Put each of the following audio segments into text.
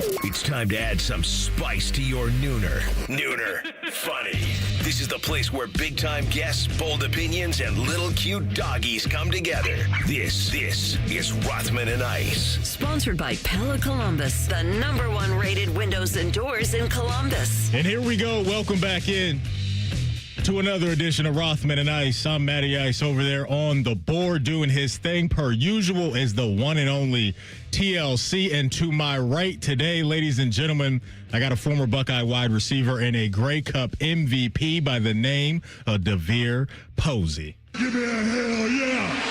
It's time to add some spice to your nooner. Nooner funny. This is the place where big-time guests, bold opinions, and little cute doggies come together. This is Rothman and Ice. Sponsored by Pella Columbus, the #1 rated windows and doors in Columbus. And here we go. Welcome back in to another edition of Rothman and Ice. I'm Matty Ice over there on the board doing his thing. Per usual is the one and only TLC. And to my right today, ladies and gentlemen, I got a former Buckeye wide receiver and a Grey Cup MVP by the name of DeVere Posey. Give me a hell yeah.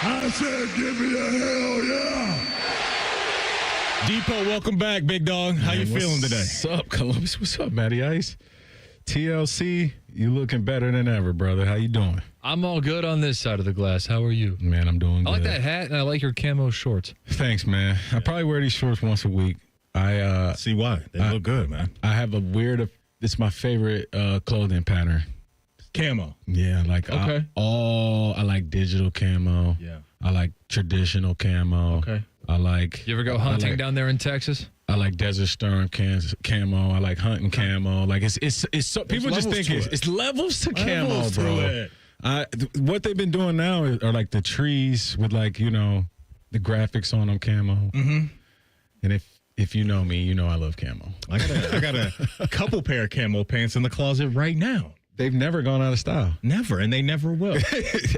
I said give me a hell yeah. Depot, welcome back, big dog. How you feeling today? What's up, Columbus? What's up, Matty Ice? TLC, you looking better than ever, brother. How you doing? I'm all good on this side of the glass. How are you? Man, I'm doing good. I like that hat, and I like your camo shorts. Thanks, man. I probably wear these shorts once a week. See why? They look good, man. I have a weird, it's my favorite clothing pattern. Camo. Yeah, like Okay. I like digital camo. Yeah. I like traditional camo. Okay. I like. You ever go hunting down there in Texas? I like Desert Storm camo. I like hunting camo. Like it's so people just think it's levels to camo, Levels to bro. it. What they've been doing now are like the trees with like the graphics on them camo. Mm-hmm. And if you know me, you know I love camo. I got a couple pair of camo pants in the closet right now. They've never gone out of style. Never, and they never will.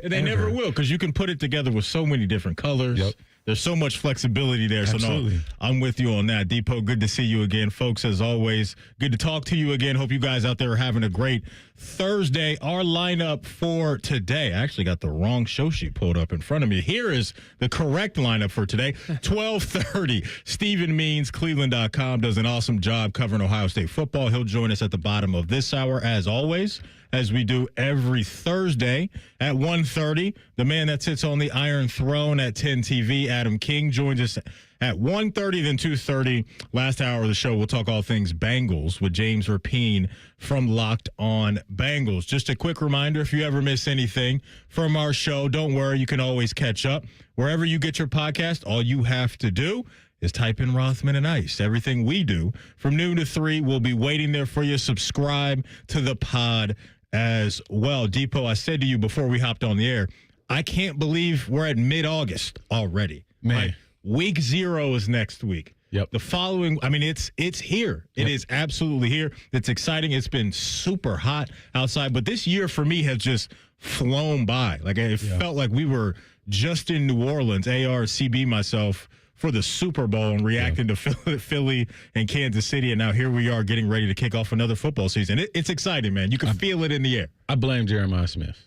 And they never will, because you can put it together with so many different colors. Yep. There's so much flexibility there. Absolutely. So, no, I'm with you on that. Depot, good to see you again. Folks, as always, good to talk to you again. Hope you guys out there are having a great Thursday. Our lineup for today, I actually got the wrong show sheet pulled up in front of me. Here is the correct lineup for today. 12:30, Stephen Means, Cleveland.com, does an awesome job covering Ohio State football. He'll join us at the bottom of this hour, as always, as we do every Thursday at 1:30. The man that sits on the Iron Throne at 10 TV, Adam King, joins us at 1:30, then 2:30. Last hour of the show, we'll talk all things Bengals with James Rapien from Locked On Bengals. Just a quick reminder, if you ever miss anything from our show, don't worry, you can always catch up. Wherever you get your podcast, all you have to do is type in Rothman and Ice. Everything we do from noon to 3 will be waiting there for you. Subscribe to the pod as well. Depot, I said to you before we hopped on the air, I can't believe we're at mid-August already. Man. Like, week 0 is next week. Yep. The following, I mean, it's here. It is absolutely here. It's exciting. It's been super hot outside, but this year for me has just flown by. Like, it felt like we were just in New Orleans, ARCB myself, for the Super Bowl and reacting to Philly and Kansas City, and now here we are getting ready to kick off another football season. It's exciting, man. You can feel it in the air. I blame Jeremiah Smith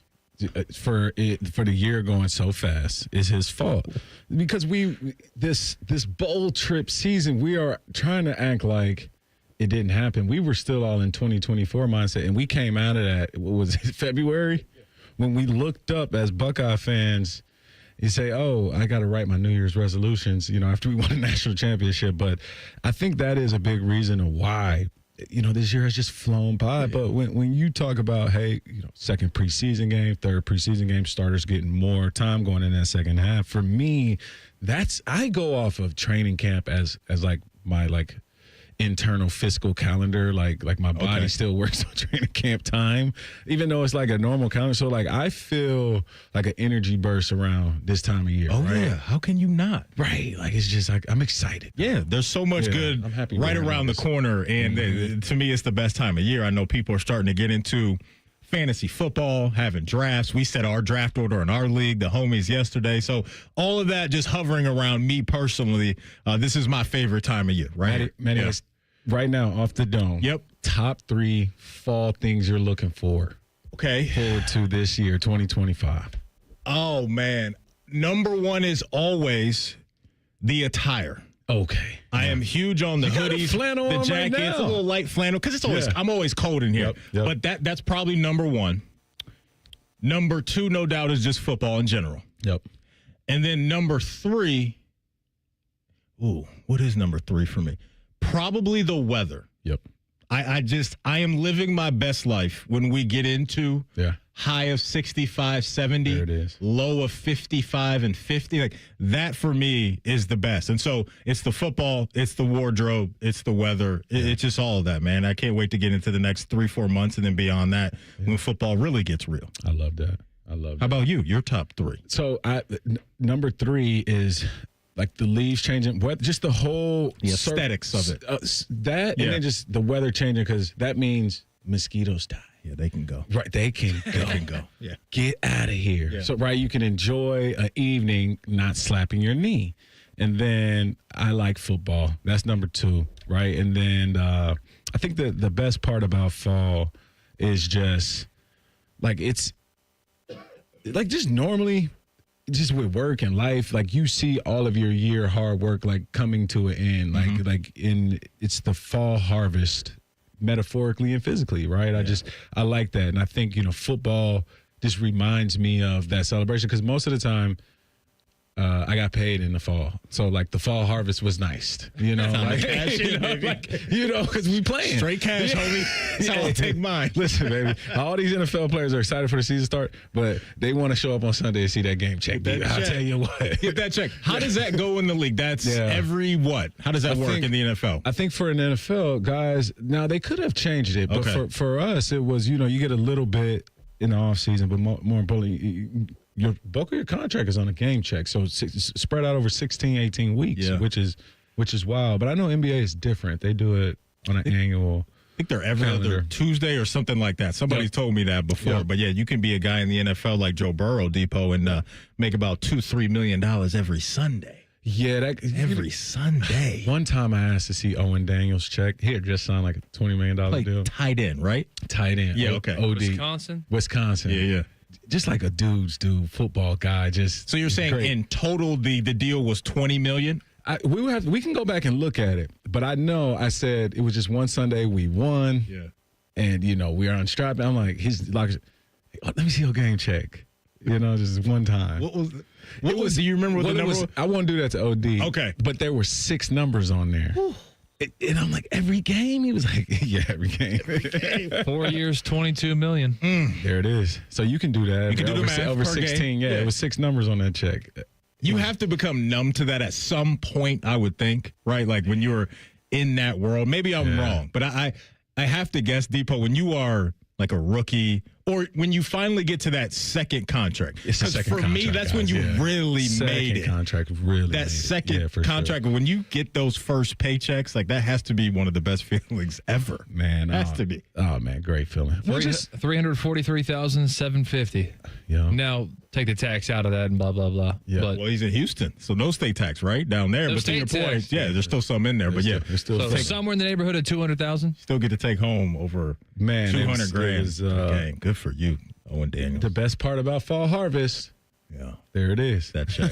for the year going so fast. It's his fault, because this bowl trip season, we are trying to act like it didn't happen. We were still all in 2024 mindset, and we came out of that. What was it, February, when we looked up as Buckeye fans. You say, oh, I got to write my New Year's resolutions, after we won a national championship. But I think that is a big reason of why, this year has just flown by. But when you talk about, hey, second preseason game, third preseason game, starters getting more time going in that second half, for me, I go off of training camp as like my internal fiscal calendar, like my body still works on training camp time, even though it's like a normal calendar. So I feel like an energy burst around this time of year. Oh, right? yeah. How can you not? Right. Like, it's just like, I'm excited. Yeah, there's so much good I'm happy right around the corner. And to me, it's the best time of year. I know people are starting to get into fantasy football, having drafts. We set our draft order in our league, the homies, yesterday. So all of that just hovering around me personally. This is my favorite time of year, right? Matty, right now, off the dome. Yep. Top 3 fall things you're looking for. Okay. Forward to this year, 2025. Oh, man. Number 1 is always the attire. Okay. I am huge on the hoodies, flannel the on right jackets, now. a little light flannel, because I'm always cold in here. Yep. But that's probably number 1. Number 2, no doubt, is just football in general. Yep. And then number 3, what is number 3 for me? Probably the weather. Yep. I am living my best life when we get into high of 65, 70, there it is. Low of 55 and 50. Like that for me is the best. And so it's the football, it's the wardrobe, it's the weather. It's just all of that, man. I can't wait to get into the next 3-4 months and then beyond that when football really gets real. I love that. How about you? Your top 3? So number 3 is like the leaves changing, just the whole aesthetics of it. And then just the weather changing because that means mosquitoes die. Yeah, they can go. Right, they can go. They can go. Yeah. Get out of here. Yeah. So, you can enjoy an evening not slapping your knee. And then I like football. That's number 2, right? And then I think the best part about fall is just, like, it's, like, just normally, just with work and life, like, you see all of your year hard work, like, coming to an end. It's the fall harvest, metaphorically and physically, right? Yeah. I like that. And I think, football just reminds me of that celebration because most of the time I got paid in the fall. So, like, the fall harvest was nice, because we playing. Straight cash, homie. That's how I'll take mine. Listen, baby, all these NFL players are excited for the season start, but they want to show up on Sunday and see that game check. I'll tell you what. Get that check. How does that go in the league? That's every what? How does that work in the NFL? I think for an NFL, guys, now they could have changed it, but for us, it was, you get a little bit in the offseason, but more importantly, your bulk of your contract is on a game check, so it's spread out over 16, 18 weeks, which is wild. But I know NBA is different; they do it on an annual. I think they're every other Tuesday or something like that. Somebody told me that before. But yeah, you can be a guy in the NFL like Joe Burrow, Depot, and make about $2-3 million every Sunday. Yeah, every Sunday. One time I asked to see Owen Daniels' check. He had just signed like a $20 million deal. Tight end, right? Tight end. Yeah, okay. OD. Wisconsin. Yeah. Just like a dude, football guy. Just so you're saying in total the deal was $20 million? We can go back and look at it, but I know I said it was just one Sunday we won. Yeah, and we are unstrapped. I'm like, he's like, let me see your game check. Just one time. What was? Do you remember what the number was? I won't do that to OD. Okay, but there were 6 numbers on there. And I'm like, every game? He was like, yeah, every game. 4 years, $22 million. There it is. So you can do that. You can do the math over per 16. Game. Yeah, it was 6 numbers on that check. You have to become numb to that at some point, I would think, right? Like when you're in that world. Maybe I'm wrong, but I have to guess, Depot, when you are like a rookie or when you finally get to that second contract. Because for me, that's when you really made it. Contract really. That second contract, when you get those first paychecks, like that has to be one of the best feelings ever. Man, has to be. Oh man, great feeling. $343,750. Yeah. Now take the tax out of that and blah blah blah. Yeah. Well, he's in Houston, so no state tax, right down there. But to your point, there's still some in there. There's still somewhere in the neighborhood of $200,000. Still get to take home over $200,000. Good for you, Owen Daniels. The best part about fall harvest. Yeah. There it is. That check.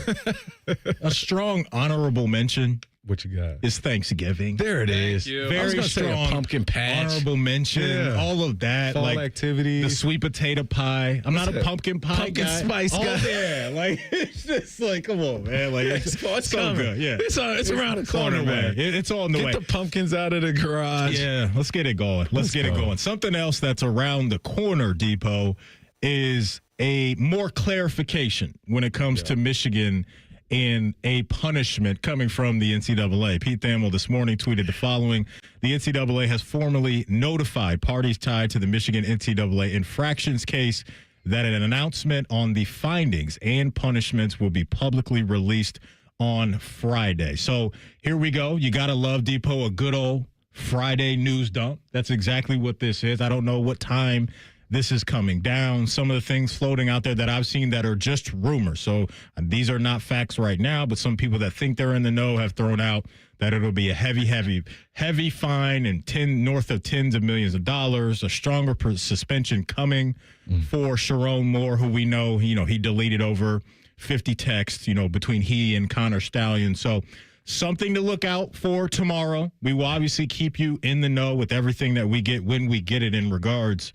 A strong honorable mention. What you got? Is Thanksgiving. There it is. Very strong. Pumpkin patch. Honorable mention. All of that. Fall like activities. The sweet potato pie. I'm not a pumpkin pie guy. Spice guy. Yeah. Like, it's just like, come on, man. Like, it's so good. Yeah. It's around the corner, man. It's on the way. Get the pumpkins out of the garage. Yeah. Let's get it going. Let's get it going. Something else that's around the corner, Depot, is a more clarification when it comes to Michigan and a punishment coming from the NCAA. Pete Thamel this morning tweeted the following: the NCAA has formally notified parties tied to the Michigan NCAA infractions case that an announcement on the findings and punishments will be publicly released on Friday. So here we go. You got to love, Depot, a good old Friday news dump. That's exactly what this is. I don't know what time this is coming down. Some of the things floating out there that I've seen that are just rumors. So these are not facts right now, but some people that think they're in the know have thrown out that it'll be a heavy fine and north of tens of millions of dollars, a stronger suspension coming for Sharon Moore, who we know, he deleted over 50 texts, between he and Connor Stallion. So something to look out for tomorrow. We will obviously keep you in the know with everything that we get when we get it in regards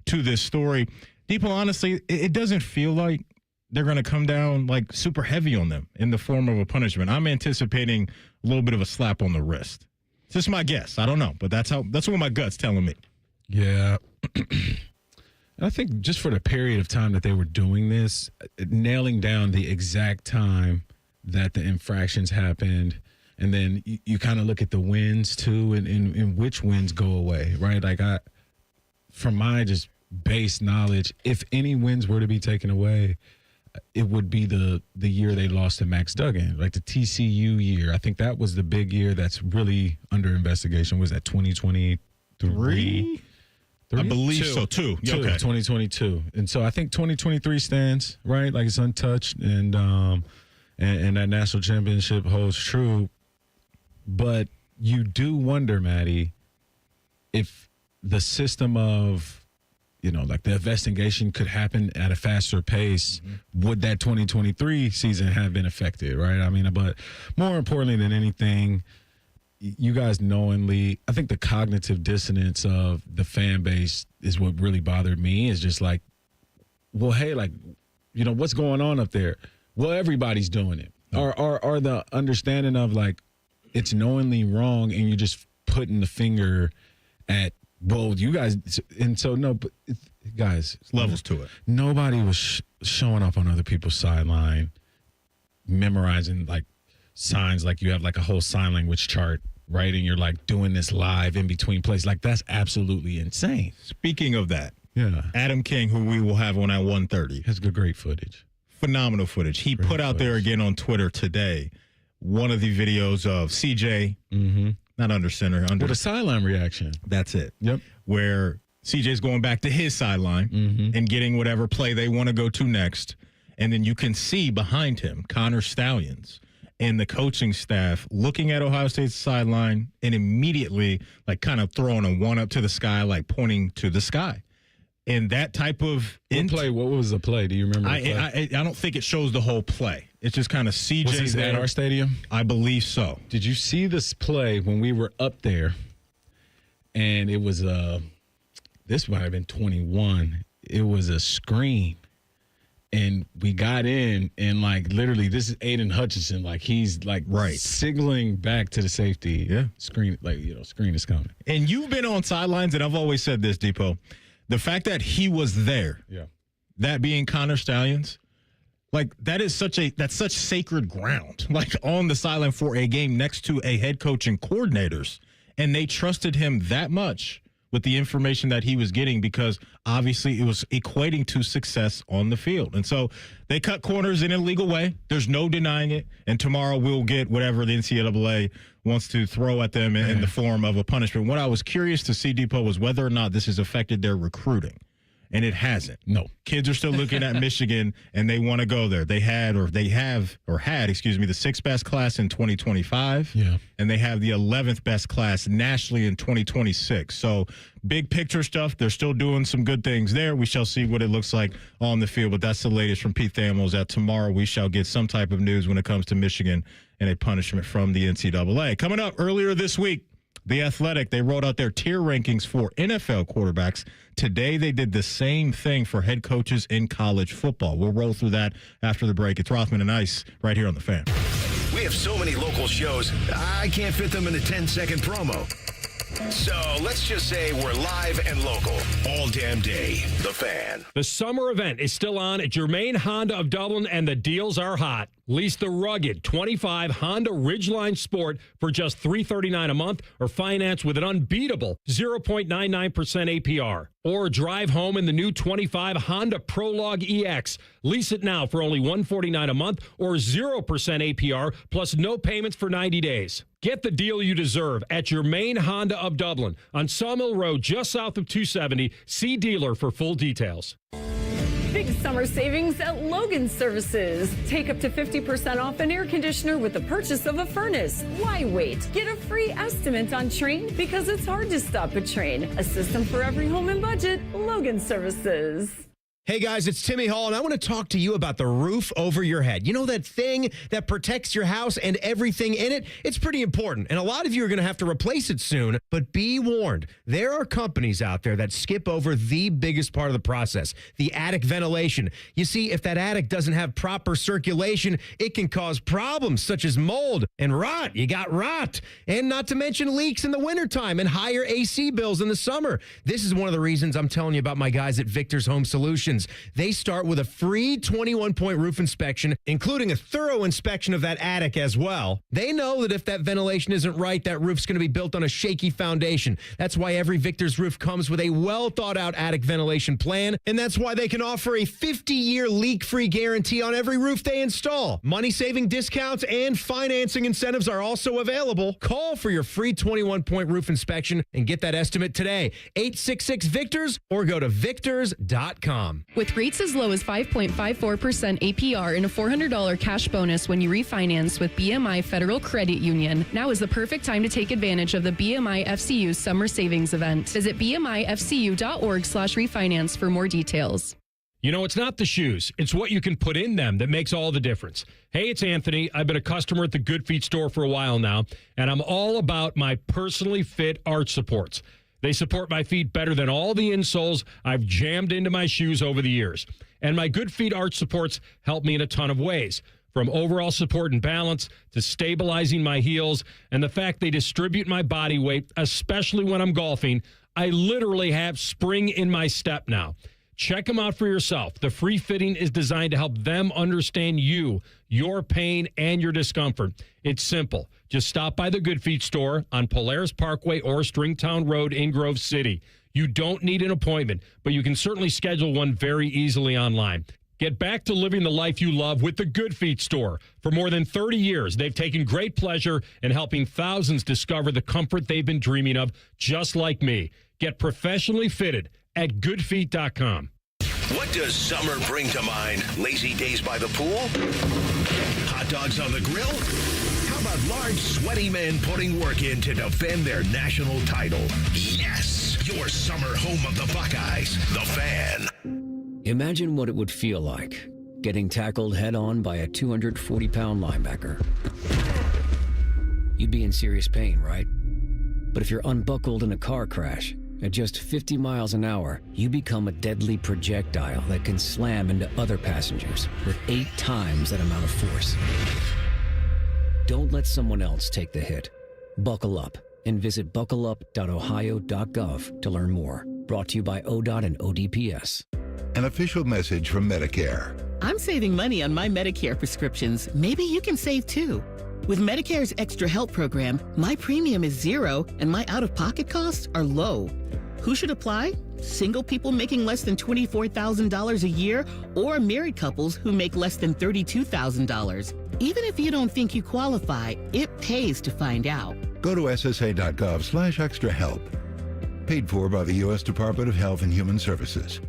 to this story. Depot, honestly, it doesn't feel like they're going to come down like super heavy on them in the form of a punishment. I'm anticipating a little bit of a slap on the wrist. It's just my guess. I don't know, but that's what my gut's telling me. Yeah. I think just for the period of time that they were doing this, nailing down the exact time that the infractions happened, and then you kind of look at the wins too, and which wins go away, right? Like from my just base knowledge, if any wins were to be taken away, it would be the year they lost to Max Duggan, like the TCU year. I think that was the big year that's really under investigation. Was that 2023? I believe so, too. Yeah, okay. 2022. And so I think 2023 stands, right? Like it's untouched, and that national championship holds true. But you do wonder, Maddie, if the system of, like the investigation could happen at a faster pace, would that 2023 season have been affected, right? I mean, but more importantly than anything, you guys knowingly, I think the cognitive dissonance of the fan base is what really bothered me. Is just like, well, hey, like, what's going on up there? Well, everybody's doing it. Or the understanding of like, it's knowingly wrong, and you're just putting the finger at, well, you guys, and so no, but guys, There's levels to it. Nobody was showing up on other people's sideline, memorizing like signs, like you have like a whole sign language chart, right? And you're like doing this live in between plays. Like that's absolutely insane. Speaking of that, yeah, Adam King, who we will have on at 1:30, has good, great footage. Phenomenal footage. He put out there again on Twitter today one of the videos of CJ, not under center, under with a sideline reaction. That's it. Yep. Where CJ's going back to his sideline and getting whatever play they want to go to next. And then you can see behind him Connor Stallions and the coaching staff looking at Ohio State's sideline and immediately like kind of throwing a one up to the sky, like pointing to the sky. And that type of play. What was the play? Do you remember? I don't think it shows the whole play. It's just kind of CJ. Was this at our stadium? I believe so. Did you see this play when we were up there? And it was this might have been 21. It was a screen, and we got in, and like literally, this is Aiden Hutchinson. Like he's like signaling back to the safety. Yeah, screen screen is coming. And you've been on sidelines, and I've always said this, Depot. The fact that he was there, that being Connor Stallions, like that's such sacred ground, like on the sideline for a game next to a head coach and coordinators. And they trusted him that much with the information that he was getting because obviously it was equating to success on the field. And so they cut corners in a legal way. There's no denying it. And tomorrow we'll get whatever the NCAA wants to throw at them in the form of a punishment. What I was curious to see, Depot, was whether or not this has affected their recruiting. And it hasn't. No. Kids are still looking at Michigan, and they want to go there. They had the 6th best class in 2025. Yeah. And they have the 11th best class nationally in 2026. So big picture stuff. They're still doing some good things there. We shall see what it looks like on the field. But that's the latest from Pete Thamels, that tomorrow we shall get some type of news when it comes to Michigan and a punishment from the NCAA. Coming up earlier this week, The Athletic, they wrote out their tier rankings for NFL quarterbacks. Today, they did the same thing for head coaches in college football. We'll roll through that after the break. It's Rothman and Ice right here on The Fan. We have so many local shows, I can't fit them in a 10-second promo. So let's just say we're live and local all damn day. The Fan. The summer event is still on at Germain Honda of Dublin, and the deals are hot. Lease the rugged 25 Honda Ridgeline Sport for just $339 a month, or finance with an unbeatable 0.99% APR. Or drive home in the new 25 Honda Prologue EX. Lease it now for only $149 a month or 0% APR plus no payments for 90 days. Get the deal you deserve at Germain Honda of Dublin on Sawmill Road, just south of 270. See dealer for full details. Big summer savings at Logan Services. Take up to 50% off an air conditioner with the purchase of a furnace. Why wait? Get a free estimate on Trane because it's hard to stop a Trane. A system for every home and budget. Logan Services. Hey guys, it's Timmy Hall, and I want to talk to you about the roof over your head. You know that thing that protects your house and everything in it? It's pretty important, and a lot of you are going to have to replace it soon, but be warned. There are companies out there that skip over the biggest part of the process, the attic ventilation. You see, if that attic doesn't have proper circulation, it can cause problems such as mold and rot. You got rot. And not to mention leaks in the wintertime and higher AC bills in the summer. This is one of the reasons I'm telling you about my guys at Victor's Home Solutions. They start with a free 21-point roof inspection, including a thorough inspection of that attic as well. They know that if that ventilation isn't right, that roof's going to be built on a shaky foundation. That's why every Victor's roof comes with a well-thought-out attic ventilation plan, and that's why they can offer a 50-year leak-free guarantee on every roof they install. Money-saving discounts and financing incentives are also available. Call for your free 21-point roof inspection and get that estimate today. 866-VICTORS or go to victors.com. With rates as low as 5.54% APR and a $400 cash bonus when you refinance with BMI Federal Credit Union, now is the perfect time to take advantage of the BMI FCU Summer Savings Event. Visit bmifcu.org/refinance for more details. You know, it's not the shoes. It's what you can put in them that makes all the difference. Hey, it's Anthony. I've been a customer at the Good Feet store for a while now, and I'm all about my personally fit arch supports. They support my feet better than all the insoles I've jammed into my shoes over the years. And my Good Feet arch supports help me in a ton of ways, from overall support and balance to stabilizing my heels, and the fact they distribute my body weight, especially when I'm golfing. I literally have spring in my step now. Check them out for yourself. The free fitting is designed to help them understand you, your pain, and your discomfort. It's simple. Just stop by the Good Feet store on Polaris Parkway or Stringtown Road in Grove City. You don't need an appointment, but you can certainly schedule one very easily online. Get back to living the life you love with the Good Feet store. For more than 30 years, they've taken great pleasure in helping thousands discover the comfort they've been dreaming of, just like me. Get professionally fitted at goodfeet.com. What does summer bring to mind? Lazy days by the pool? Hot dogs on the grill? How about large, sweaty men putting work in to defend their national title? Yes, your summer home of the Buckeyes, The Fan. Imagine what it would feel like getting tackled head-on by a 240-pound linebacker. You'd be in serious pain, right? But if you're unbuckled in a car crash, at just 50 miles an hour, you become a deadly projectile that can slam into other passengers with 8 times that amount of force. Don't let someone else take the hit. Buckle up and visit buckleup.ohio.gov to learn more. Brought to you by ODOT and ODPS. An official message from Medicare. I'm saving money on my Medicare prescriptions. Maybe you can save too. With Medicare's Extra Help program, my premium is $0 and my out-of-pocket costs are low. Who should apply? Single people making less than $24,000 a year or married couples who make less than $32,000. Even if you don't think you qualify, it pays to find out. Go to ssa.gov/extrahelp. Paid for by the U.S. Department of Health and Human Services.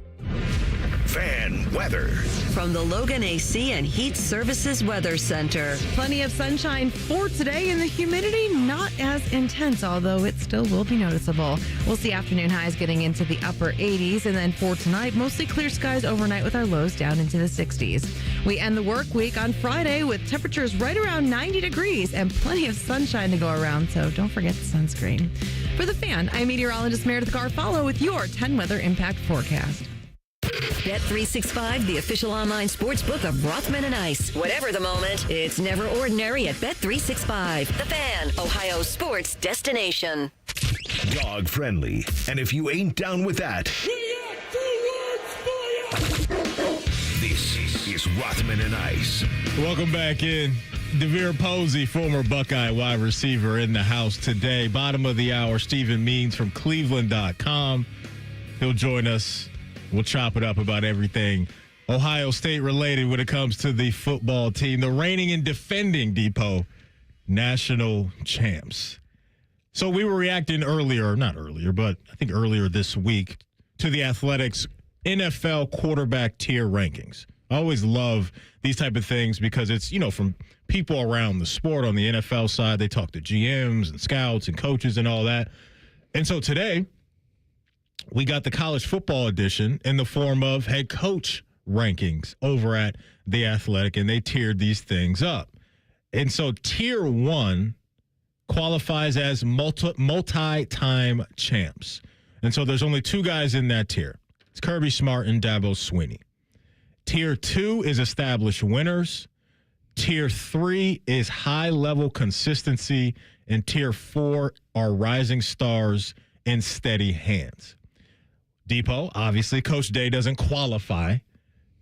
Fan weather. From the Logan AC and Heat Services Weather Center. Plenty of sunshine for today, and the humidity not as intense, although it still will be noticeable. We'll see afternoon highs getting into the upper 80s, and then for tonight, mostly clear skies overnight with our lows down into the 60s. We end the work week on Friday with temperatures right around 90 degrees and plenty of sunshine to go around, so don't forget the sunscreen. For The Fan, I'm meteorologist Meredith Garfalo with your 10 weather impact forecast. Bet365, the official online sports book of Rothman Ice. Whatever the moment, it's never ordinary at Bet365. The Fan, Ohio sports destination. Dog friendly. And if you ain't down with that, this is Rothman and Ice. Welcome back in. DeVere Posey, former Buckeye wide receiver, in the house today. Bottom of the hour, Stephen Means from Cleveland.com. He'll join us. We'll chop it up about everything Ohio State related when it comes to the football team, the reigning and defending Depot national champs. So we were reacting earlier this week to the Athletics NFL quarterback tier rankings. I always love these type of things because it's, from people around the sport. On the NFL side, they talk to GMs and scouts and coaches and all that. And so today, we got the college football edition in the form of head coach rankings over at The Athletic, and they tiered these things up. And so tier 1 qualifies as multi-time champs. And so there's only 2 guys in that tier. It's Kirby Smart and Dabo Swinney. Tier 2 is established winners. Tier 3 is high-level consistency. And Tier 4 are rising stars and steady hands. Depot, obviously, Coach Day doesn't qualify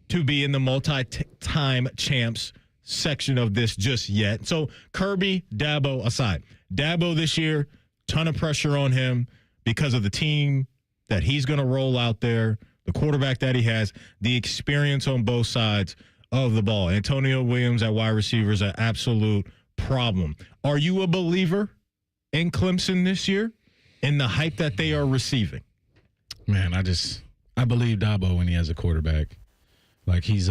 to be in the multi-time champs section of this just yet. So Kirby, Dabo aside. Dabo this year, ton of pressure on him because of the team that he's going to roll out there, the quarterback that he has, the experience on both sides of the ball. Antonio Williams at wide receiver is an absolute problem. Are you a believer in Clemson this year, in the hype that they are receiving? Man, I believe Dabo when he has a quarterback. Like he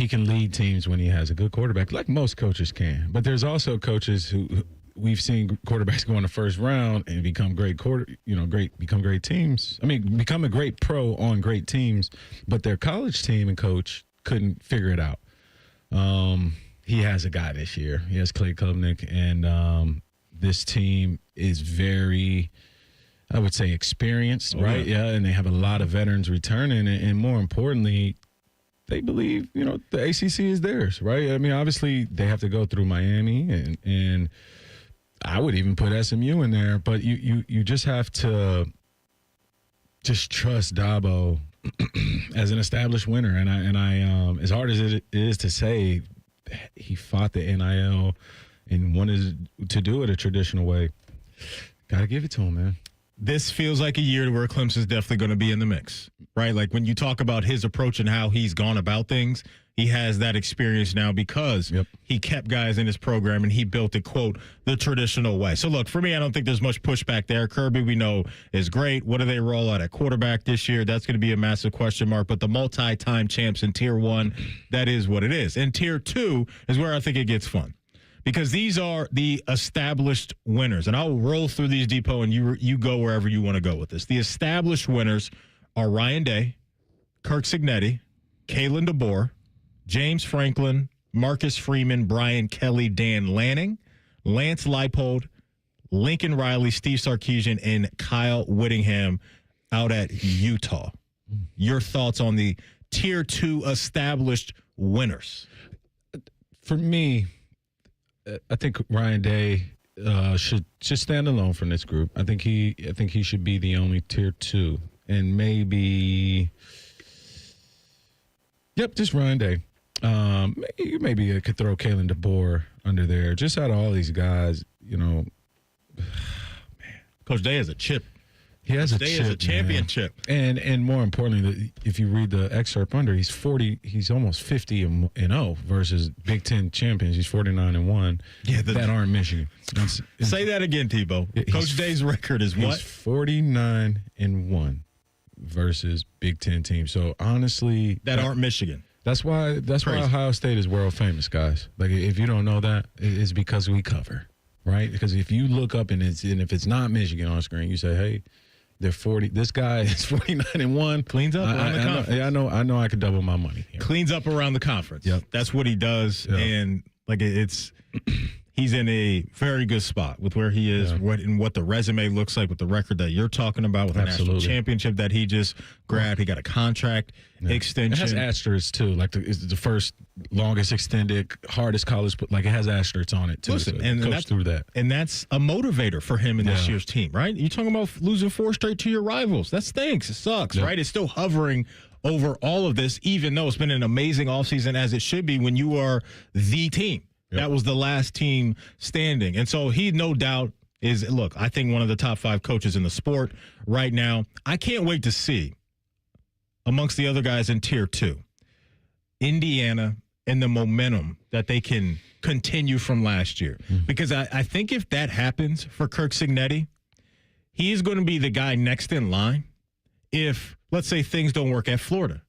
can lead teams when he has a good quarterback, like most coaches can. But there's also coaches who we've seen quarterbacks go in the first round and become become great teams. I mean, become a great pro on great teams, but their college team and coach couldn't figure it out. He has a guy this year. He has Clay Klubnik, and this team is very, I would say, experienced, right? Yeah, and they have a lot of veterans returning, and more importantly, they believe, the ACC is theirs, right? I mean, obviously, they have to go through Miami, and I would even put SMU in there, but you just have to just trust Dabo as an established winner, and I as hard as it is to say, he fought the NIL and wanted to do it a traditional way. Got to give it to him, man. This feels like a year where Clemson's definitely going to be in the mix, right? Like when you talk about his approach and how he's gone about things, he has that experience now because he kept guys in his program and he built it, quote, the traditional way. So, look, for me, I don't think there's much pushback there. Kirby, we know, is great. What do they roll out at quarterback this year? That's going to be a massive question mark. But the multi-time champs in Tier 1, that is what it is. And Tier 2 is where I think it gets fun. Because these are the established winners. And I'll roll through these, Depot, and you go wherever you want to go with this. The established winners are Ryan Day, Kirk Cignetti, Kalen DeBoer, James Franklin, Marcus Freeman, Brian Kelly, Dan Lanning, Lance Leipold, Lincoln Riley, Steve Sarkisian, and Kyle Whittingham out at Utah. Your thoughts on the Tier 2 established winners? For me, I think Ryan Day should stand alone from this group. I think he should be the only Tier 2, and maybe, just Ryan Day. Maybe I could throw Kalen DeBoer under there. Just out of all these guys, man. Coach Day has a chip. He has a chip. Day is a championship. And more importantly, if you read the excerpt under, he's almost 50-0 versus Big Ten champions. He's 49-1. Yeah, that aren't Michigan. Say that again, Tebow. Coach Day's record is what? 49-1 versus Big Ten teams. So honestly, that aren't Michigan. That's why Ohio State is world famous, guys. Like, if you don't know that, it's because we cover, right? Because if you look up and if it's not Michigan on screen, you say, hey, they're 40. This guy is 49-1. Cleans up around the conference. I know I could double my money here. Cleans up around the conference. Yep. That's what he does. Yep. And he's in a very good spot with where he is, what the resume looks like, with the record that you're talking about, with a national championship that he just grabbed. He got a contract extension. It has asterisks too, like it's the first longest extended, hardest college. Like, it has asterisks on it too. Listen, so and that's through that, and that's a motivator for him in this year's team, right? You're talking about losing 4 straight to your rivals. That stinks. It sucks, right? It's still hovering over all of this, even though it's been an amazing offseason, as it should be when you are the team. That was the last team standing. And so he, no doubt, is, look, I think one of the top 5 coaches in the sport right now. I can't wait to see, amongst the other guys in Tier 2, Indiana and the momentum that they can continue from last year. Because I think if that happens for Kirk Cignetti, he is going to be the guy next in line if, let's say, things don't work at Florida.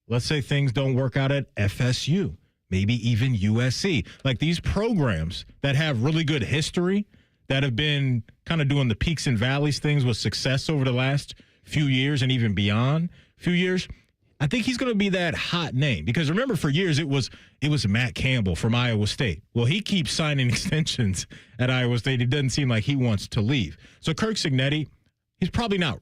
Let's say things don't work out at FSU. Maybe even USC. Like, these programs that have really good history that have been kind of doing the peaks and valleys things with success over the last few years and even beyond few years, I think he's going to be that hot name. Because remember, for years, it was Matt Campbell from Iowa State. Well, he keeps signing extensions at Iowa State. It doesn't seem like he wants to leave. So Kirk Cignetti, he's probably not,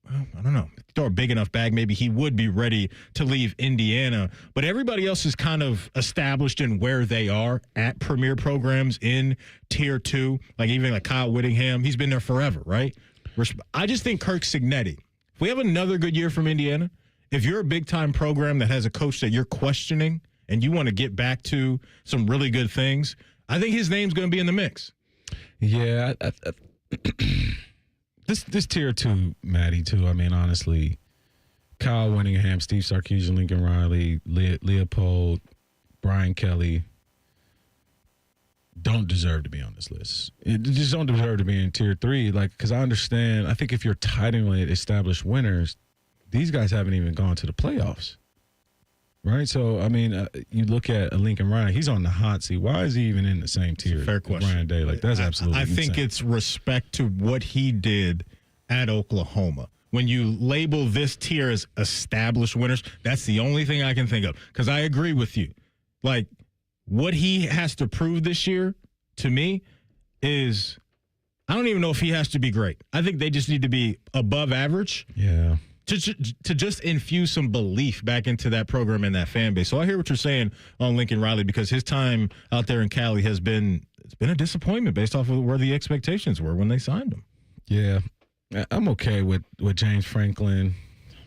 I don't know, throw a big enough bag, maybe he would be ready to leave Indiana. But everybody else is kind of established in where they are at premier programs in Tier 2. Like even like Kyle Whittingham, he's been there forever, right? I just think Kirk Cignetti, if we have another good year from Indiana, if you're a big-time program that has a coach that you're questioning and you want to get back to some really good things, I think his name's going to be in the mix. Yeah, This Tier 2, Maddie, too. I mean, honestly, Kyle Whittingham, Steve Sarkisian, Lincoln Riley, Leopold, Brian Kelly don't deserve to be on this list. They just don't deserve to be in Tier 3. Like, because I understand, I think if you're titling it established winners, these guys haven't even gone to the playoffs. Right? So, I mean, you look at Lincoln Riley, he's on the hot seat. Why is he even in the same tier fair question. Brian Day? Like, that's absolutely I think insane. it's respect to what he did at Oklahoma. When you label this tier as established winners, that's the only thing I can think of. Because I agree with you. Like, what he has to prove this year, to me, is I don't even know if he has to be great. I think they just need to be above average. Yeah. To just infuse some belief back into that program and that fan base. So I hear what you're saying on Lincoln Riley, because his time out there in Cali it's been a disappointment based off of where the expectations were when they signed him. Yeah. I'm okay with James Franklin,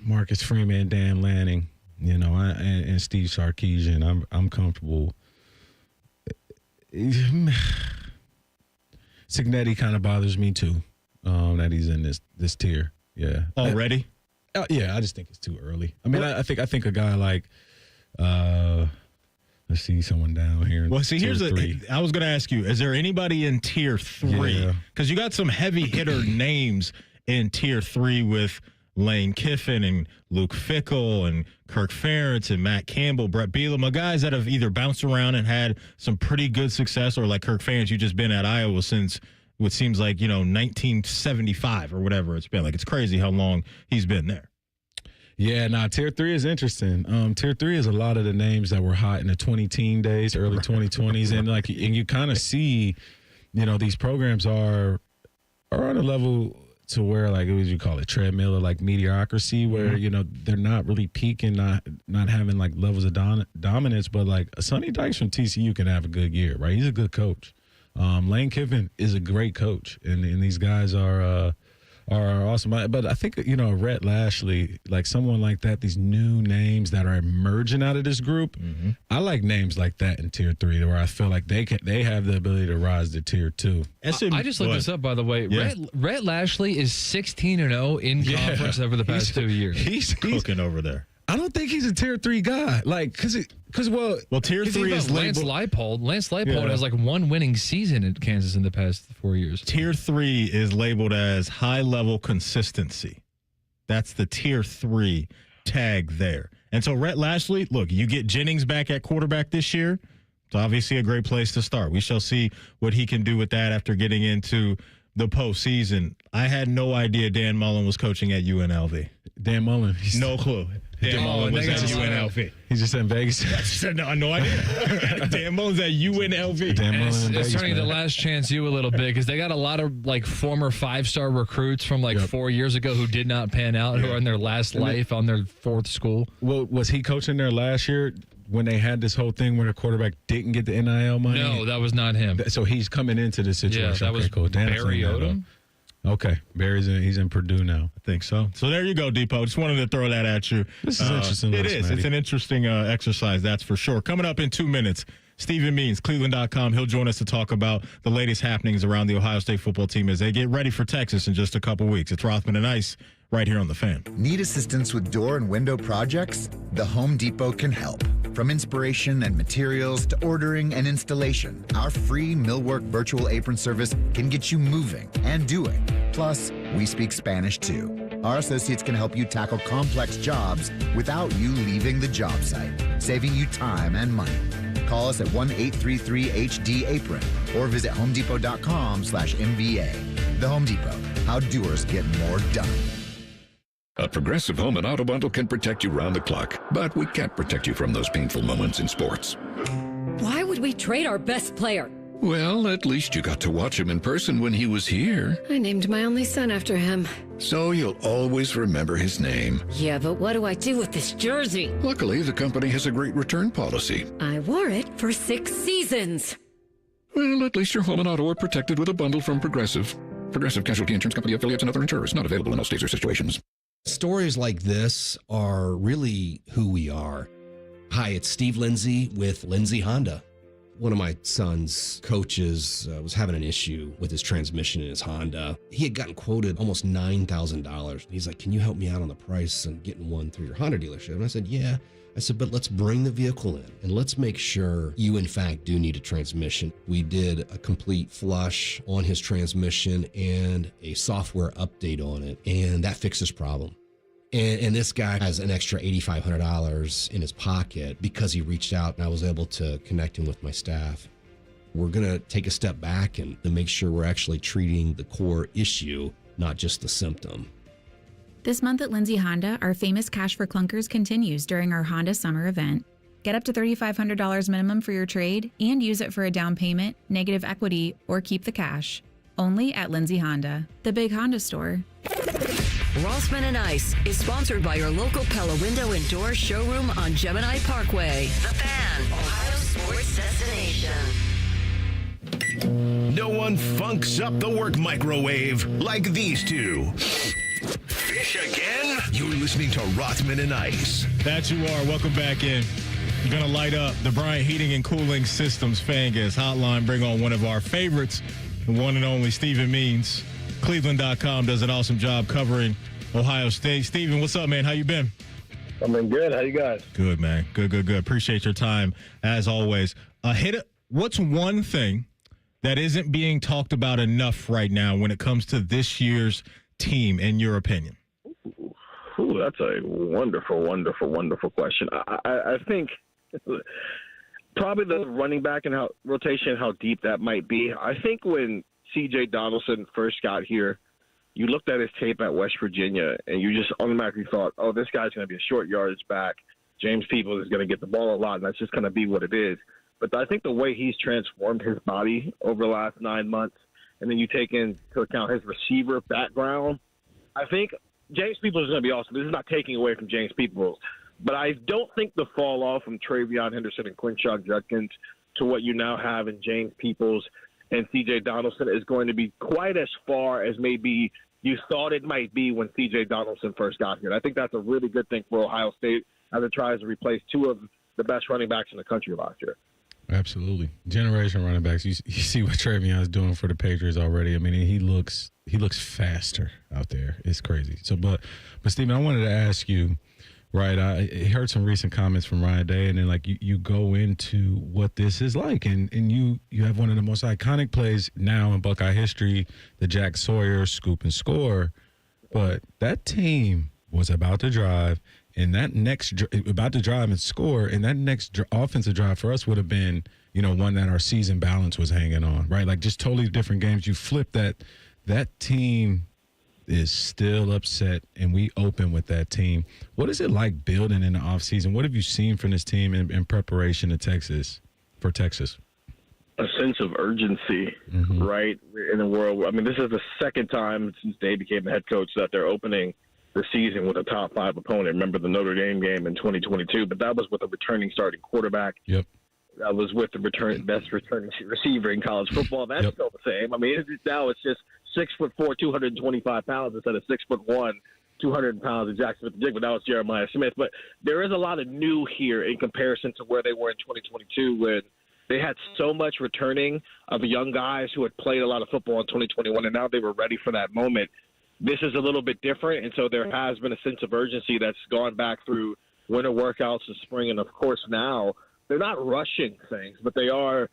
Marcus Freeman, Dan Lanning, and Steve Sarkisian. I'm comfortable. Cignetti kind of bothers me too, that he's in this tier. Yeah. Already? Yeah, I just think it's too early. I mean, I think a guy like, let's see, someone down here. Well, see, here's I was going to ask you, is there anybody in Tier 3? Because you got some heavy hitter names in Tier 3 with Lane Kiffin and Luke Fickell and Kirk Ferentz and Matt Campbell, Brett Bielema, guys that have either bounced around and had some pretty good success, or like Kirk Ferentz, you've just been at Iowa since what seems like, 1975 or whatever it's been. Like, it's crazy how long he's been there. Yeah, Tier 3 is interesting. Tier 3 is a lot of the names that were hot in the 2010 days, early 2020s, and you kind of see, these programs are on a level to where, like, what would you call it, treadmill or like mediocrity, where they're not really peaking, not having like levels of dominance, but like Sonny Dykes from TCU can have a good year, right? He's a good coach. Lane Kiffin is a great coach, and these guys are awesome. But I think, Rhett Lashley, like someone like that, these new names that are emerging out of this group, I like names like that in Tier 3, where I feel like they have the ability to rise to Tier 2. I just looked this up, by the way. Yeah. Rhett Lashley is 16-0 in conference over the past 2 years. He's cooking over there. I don't think he's a Tier 3 guy. Like, because Tier 3 is Lance labeled. Lance Leipold has like one winning season at Kansas in the past 4 years. Tier 3 is labeled as high level consistency. That's the Tier 3 tag there. And so Rhett Lashley, look, you get Jennings back at quarterback this year. It's obviously a great place to start. We shall see what he can do with that after getting into the postseason. I had no idea Dan Mullen was coaching at UNLV. Dan Mullen. No clue. Dan Mullen was at UNLV. He's just in Vegas. No idea. Dan Mullen's at UNLV. Dan Mullen in It's Vegas, turning man. the last chance you a little bit, because they got a lot of like former 5-star recruits from like 4 years ago who did not pan out, who are in their last life on their fourth school. Well, was he coaching there last year when they had this whole thing where the quarterback didn't get the NIL money? No, that was not him. So he's coming into this situation. Yeah, that was cool. Barry Odom. Okay, he's in Purdue now. I think so. So there you go, Depot. Just wanted to throw that at you. This is interesting. It is. It's an interesting exercise, that's for sure. Coming up in 2 minutes, Stephen Means, Cleveland.com. He'll join us to talk about the latest happenings around the Ohio State football team as they get ready for Texas in just a couple weeks. It's Rothman and Ice right here on The Fan. Need assistance with door and window projects? The Home Depot can help. From inspiration and materials to ordering and installation, our free Millwork virtual apron service can get you moving and doing. Plus, we speak Spanish too. Our associates can help you tackle complex jobs without you leaving the job site, saving you time and money. Call us at 1-833-HD-APRON or visit homedepot.com/MVA. The Home Depot, how doers get more done. A Progressive Home and Auto Bundle can protect you round the clock, but we can't protect you from those painful moments in sports. Why would we trade our best player? Well, at least you got to watch him in person when he was here. I named my only son after him. So you'll always remember his name. Yeah, but what do I do with this jersey? Luckily, the company has a great return policy. I wore it for 6 seasons. Well, at least your home and auto are protected with a bundle from Progressive. Progressive Casualty Insurance Company affiliates and other insurers. Not available in all states or situations. Stories like this are really who we are. Hi, it's Steve Lindsay with Lindsay Honda. One of my son's coaches was having an issue with his transmission in his Honda. He had gotten quoted almost $9,000. He's like, can you help me out on the price and getting one through your Honda dealership? And I said, yeah. I said, but let's bring the vehicle in and let's make sure you, in fact, do need a transmission. We did a complete flush on his transmission and a software update on it, and that fixed his problem. And this guy has an extra $8,500 in his pocket because he reached out and I was able to connect him with my staff. We're going to take a step back and to make sure we're actually treating the core issue, not just the symptom. This month at Lindsay Honda, our famous Cash for Clunkers continues during our Honda Summer event. Get up to $3,500 minimum for your trade and use it for a down payment, negative equity, or keep the cash. Only at Lindsay Honda, the big Honda store. Rothman Ice is sponsored by your local Pella Window and Door showroom on Gemini Parkway. The Fan, Ohio sports destination. No one funks up the work microwave like these two. Fish again? You're listening to Rothman and Ice. That you are. Welcome back in. You're going to light up the Bryant Heating and Cooling Systems fan guest hotline. Bring on one of our favorites, the one and only Stephen Means. Cleveland.com does an awesome job covering Ohio State. Stephen, what's up, man? How you been? I've been good. How you guys? Good, man. Good. Appreciate your time, as always. What's one thing that isn't being talked about enough right now when it comes to this year's team, in your opinion? Ooh, that's a wonderful question. I think probably the running back and how rotation, how deep that might be. I think when C.J. Donaldson first got here, you looked at his tape at West Virginia, and you just automatically thought, oh, this guy's going to be a short yardage back. James Peoples is going to get the ball a lot, and that's just going to be what it is. But I think the way he's transformed his body over the last 9 months, and then you take into account his receiver background, I think James Peoples is going to be awesome. This is not taking away from James Peoples. But I don't think the fall off from Trey Hendrickson and Quinshon Jenkins to what you now have in James Peoples and C.J. Donaldson is going to be quite as far as maybe you thought it might be when C.J. Donaldson first got here. And I think that's a really good thing for Ohio State as it tries to replace two of the best running backs in the country last year. Absolutely. Generation running backs. You see what Travion's doing for the Patriots already. I mean, he looks faster out there. It's crazy. So, but Stephen, I wanted to ask you, right, I heard some recent comments from Ryan Day, and then like you go into what this is like, and you have one of the most iconic plays now in Buckeye history, the Jack Sawyer scoop and score. But that team was about to drive, and about to drive and score, and that next offensive drive for us would have been, one that our season balance was hanging on, right? Like just totally different games. You flip that team is still upset, and we open with that team. What is it like building in the offseason? What have you seen from this team in preparation for Texas? A sense of urgency, right, in the world. I mean, this is the second time since Day became the head coach that they're opening the season with a top 5 opponent. Remember the Notre Dame game in 2022, but that was with a returning starting quarterback. Yep. That was with the best returning receiver in college football. That's still the same. I mean, now it's just 6'4", 225 pounds instead of 6'1", 200 pounds of Jackson Smith-Jigba. That was Jeremiah Smith. But there is a lot of new here in comparison to where they were in 2022 when they had so much returning of young guys who had played a lot of football in 2021, and now they were ready for that moment. This is a little bit different, and so there has been a sense of urgency that's gone back through winter workouts in spring, and of course now they're not rushing things, but there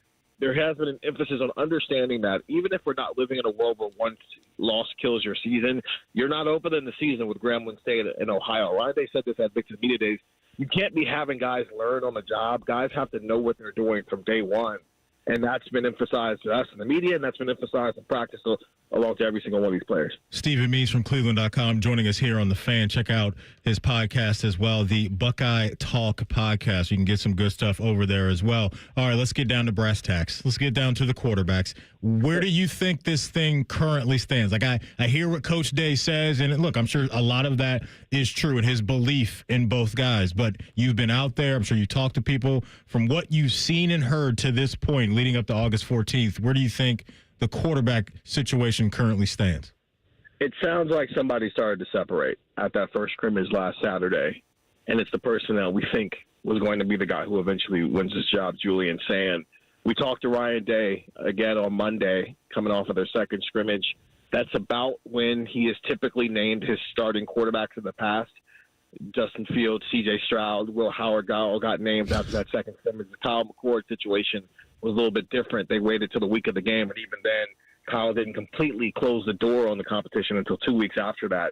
has been an emphasis on understanding that even if we're not living in a world where one loss kills your season, you're not opening the season with Grambling State in Ohio. Ryan Day said this at Victor Media Days. you can't be having guys learn on the job. Guys have to know what they're doing from day one. And that's been emphasized to us in the media, and that's been emphasized in practice along to every single one of these players. Stephen Mees from Cleveland.com joining us here on The Fan. Check out his podcast as well, the Buckeye Talk podcast. You can get some good stuff over there as well. All right, let's get down to brass tacks. Let's get down to the quarterbacks. Where do you think this thing currently stands? Like, I hear what Coach Day says, and look, I'm sure a lot of that is true and his belief in both guys. But you've been out there. I'm sure you talked to people. From what you've seen and heard to this point leading up to August 14th, where do you think the quarterback situation currently stands? It sounds like somebody started to separate at that first scrimmage last Saturday, and it's the person that we think was going to be the guy who eventually wins this job, Julian Sand. We talked to Ryan Day again on Monday, coming off of their second scrimmage. That's about when he has typically named his starting quarterbacks in the past. Justin Fields, C.J. Stroud, Will Howard all got named after that second scrimmage. The Kyle McCord situation was a little bit different. They waited till the week of the game, and even then, Kyle didn't completely close the door on the competition until 2 weeks after that.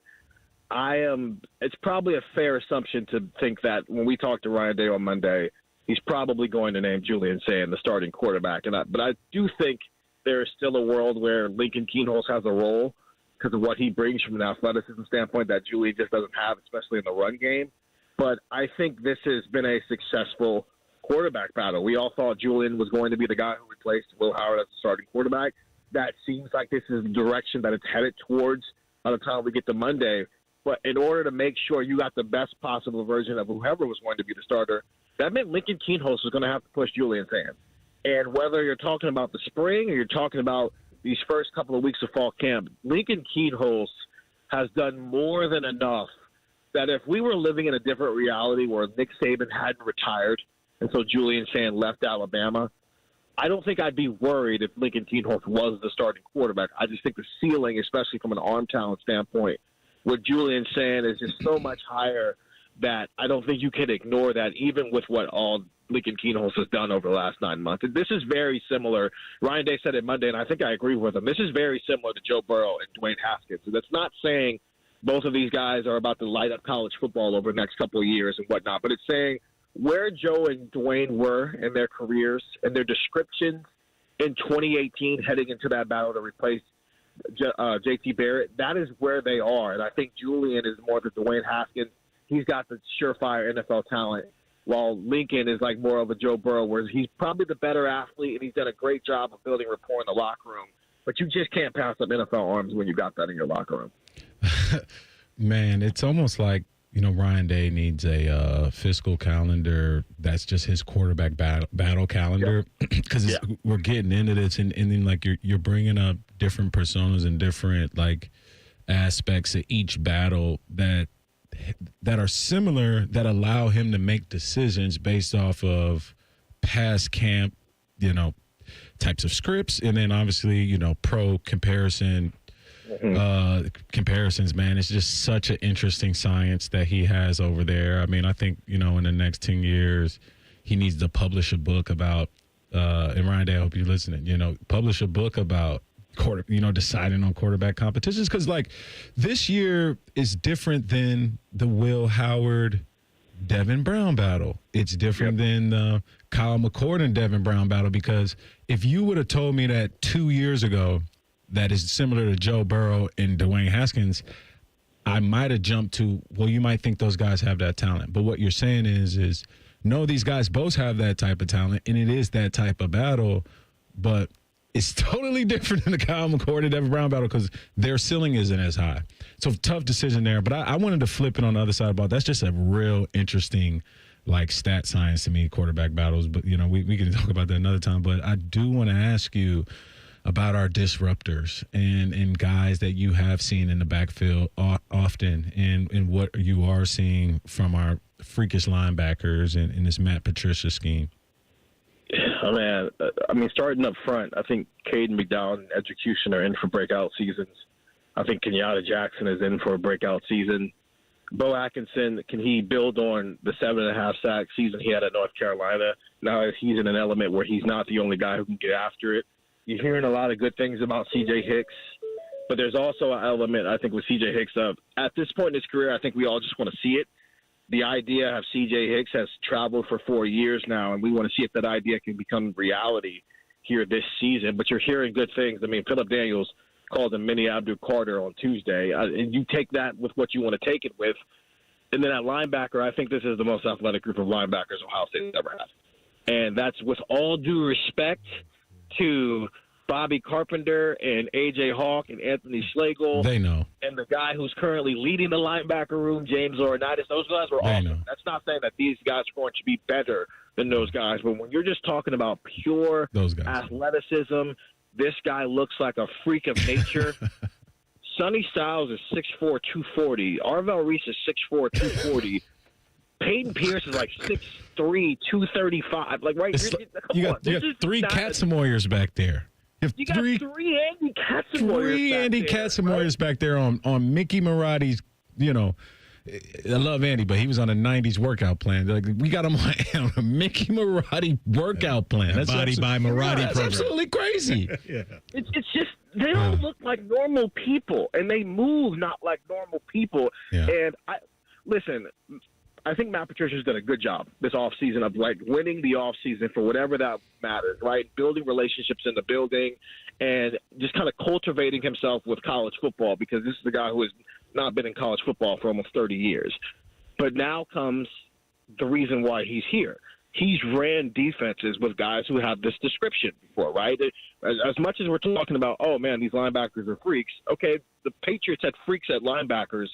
It's probably a fair assumption to think that when we talked to Ryan Day on Monday, he's probably going to name Julian Sand the starting quarterback. But I do think there is still a world where Lincoln Kienholz has a role because of what he brings from an athleticism standpoint that Julian just doesn't have, especially in the run game. But I think this has been a successful quarterback battle. We all thought Julian was going to be the guy who replaced Will Howard as the starting quarterback. That seems like this is the direction that it's headed towards by the time we get to Monday. But in order to make sure you got the best possible version of whoever was going to be the starter, that meant Lincoln Kienholz was going to have to push Julian Sand. And whether you're talking about the spring or you're talking about these first couple of weeks of fall camp, Lincoln Kienholz has done more than enough that if we were living in a different reality where Nick Saban hadn't retired and so Julian Sand left Alabama, I don't think I'd be worried if Lincoln Kienholz was the starting quarterback. I just think the ceiling, especially from an arm talent standpoint, with Julian Sand is just so much higher that I don't think you can ignore that, even with what all Lincoln Kienholz has done over the last 9 months. And this is very similar. Ryan Day said it Monday, and I think I agree with him. This is very similar to Joe Burrow and Dwayne Haskins. And that's not saying both of these guys are about to light up college football over the next couple of years and whatnot, but it's saying where Joe and Dwayne were in their careers and their descriptions in 2018 heading into that battle to replace JT Barrett, that is where they are. And I think Julian is more the Dwayne Haskins. He's got the surefire NFL talent, while Lincoln is like more of a Joe Burrow, where he's probably the better athlete, and he's done a great job of building rapport in the locker room. But you just can't pass up NFL arms when you got that in your locker room. Man, it's almost like, Ryan Day needs a fiscal calendar that's just his quarterback battle calendar, because we're getting into this, and then like you're bringing up different personas and different like aspects of each battle that are similar, that allow him to make decisions based off of past camp, types of scripts, and then obviously pro comparison. Comparisons, man. It's just such an interesting science that he has over there. I mean, I think, in the next 10 years, he needs to publish a book about, and Ryan Day, I hope you're listening, publish a book about deciding on quarterback competitions. Because, like, this year is different than the Will Howard, Devin Brown battle. It's different than the Kyle McCord and Devin Brown battle, because if you would have told me that 2 years ago, that is similar to Joe Burrow and Dwayne Haskins, I might have jumped to, well, you might think those guys have that talent. But what you're saying is no, these guys both have that type of talent, and it is that type of battle, but it's totally different than the Kyle McCord and Devin Brown battle because their ceiling isn't as high. So tough decision there. But I wanted to flip it on the other side about that's just a real interesting like stat science to me, quarterback battles. But, we can talk about that another time. But I do want to ask you about our disruptors and guys that you have seen in the backfield often, and what you are seeing from our freakish linebackers in this Matt Patricia scheme. Oh, man. Starting up front, I think Caden McDowell and Execution are in for breakout seasons. I think Kenyatta Jackson is in for a breakout season. Bo Atkinson, can he build on the 7.5 sack season he had at North Carolina? Now he's in an element where he's not the only guy who can get after it. You're hearing a lot of good things about C.J. Hicks, but there's also an element, I think, with C.J. Hicks of, at this point in his career, I think we all just want to see it. the idea of C.J. Hicks has traveled for 4 years now, and we want to see if that idea can become reality here this season. But you're hearing good things. I mean, Phillip Daniels called him Mini Abdul-Carter on Tuesday, and you take that with what you want to take it with. And then at linebacker, I think this is the most athletic group of linebackers Ohio State's ever had. And that's with all due respect to Bobby Carpenter and A.J. Hawk and Anthony Schlegel. They know. And the guy who's currently leading the linebacker room, James Laurinaitis. Those guys were awesome. Know. That's not saying that these guys are going to be better than those guys. But when you're just talking about pure athleticism, this guy looks like a freak of nature. Sonny Styles is 6'4", 240. Arvell Reese is 6'4", 240. Peyton Pierce is like 6'3", 235. Like, right? You got 3 Katzenmoyers back there. You got three Andy Katzenmoyers back there on Mickey Marotti's, I love Andy, but he was on a 90s workout plan. Like, we got him on a Mickey Marotti workout plan. That's Body by Marotti that's program. absolutely crazy. It's just they don't look like normal people, and they move not like normal people. Yeah. And I think Matt Patricia's done a good job this offseason of, like, winning the offseason for whatever that matters, right? Building relationships in the building and just kind of cultivating himself with college football, because this is the guy who has not been in college football for almost 30 years. But now comes the reason why he's here. He's ran defenses with guys who have this description before, right? As much as we're talking about, oh, man, these linebackers are freaks, okay, the Patriots had freaks at linebackers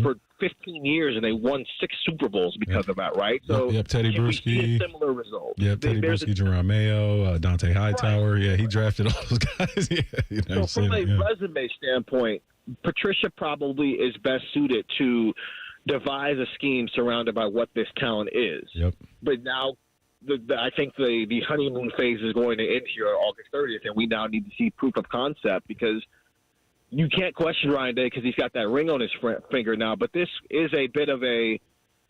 for 15 years, and they won 6 Super Bowls because of that, right? So Teddy can we Bruschi. see a similar result? Teddy Bruschi, Jerome Mayo, Dante Hightower. Right. Yeah, he drafted all those guys. So from a resume standpoint, Patricia probably is best suited to devise a scheme surrounded by what this talent is. Yep. But now I think the honeymoon phase is going to end here on August 30th, and we now need to see proof of concept, because you can't question Ryan Day because he's got that ring on his finger now. But this is a bit of a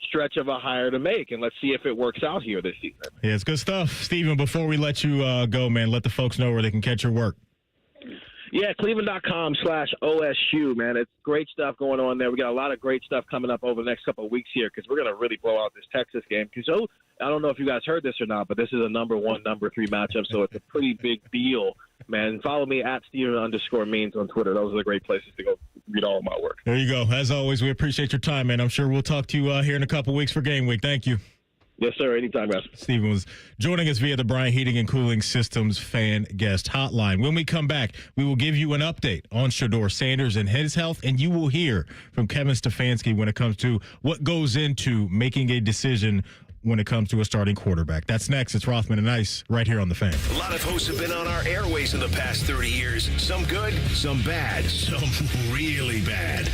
stretch of a hire to make, and let's see if it works out here this season. Yeah, it's good stuff. Steven, before we let you go, man, let the folks know where they can catch your work. Yeah, cleveland.com/OSU, man. It's great stuff going on there. We got a lot of great stuff coming up over the next couple of weeks here, because we're going to really blow out this Texas game. Because I don't know if you guys heard this or not, but this is a number 1, number 3 matchup, so it's a pretty big deal, man. Follow me at Steven_Means on Twitter. Those are the great places to go read all of my work. There you go. As always, we appreciate your time, man. I'm sure we'll talk to you here in a couple weeks for game week. Thank you. Yes, sir. Anytime, guys. Steven was joining us via the Bryant Heating and Cooling Systems fan guest hotline. When we come back, we will give you an update on Shedeur Sanders and his health, and you will hear from Kevin Stefanski when it comes to what goes into making a decision when it comes to a starting quarterback. That's next. It's Rothman and Ice right here on The Fan. A lot of hosts have been on our airways in the past 30 years. Some good, some bad, some really bad.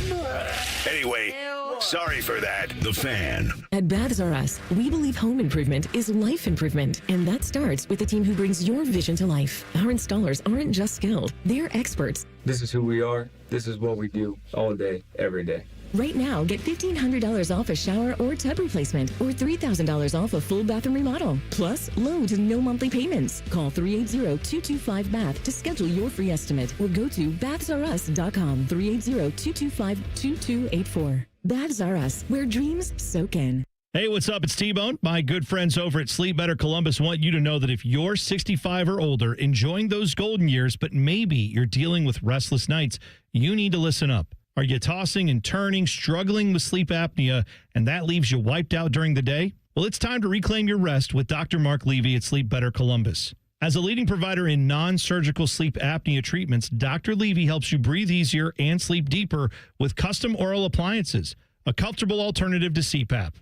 Anyway, sorry for that. The Fan. At Baths R Us, we believe home improvement is life improvement, and that starts with the team who brings your vision to life. Our installers aren't just skilled, they're experts. This is who we are. This is what we do all day, every day. Right now, get $1,500 off a shower or tub replacement, or $3,000 off a full bathroom remodel. Plus, low to no monthly payments. Call 380-225-BATH to schedule your free estimate, or go to bathsrus.com. 380-225-2284. Baths R Us, where dreams soak in. Hey, what's up? It's T-Bone. My good friends over at Sleep Better Columbus want you to know that if you're 65 or older, enjoying those golden years, but maybe you're dealing with restless nights, you need to listen up. Are you tossing and turning, struggling with sleep apnea, and that leaves you wiped out during the day? Well, it's time to reclaim your rest with Dr. Mark Levy at Sleep Better Columbus. As a leading provider in non-surgical sleep apnea treatments, Dr. Levy helps you breathe easier and sleep deeper with custom oral appliances, a comfortable alternative to CPAP.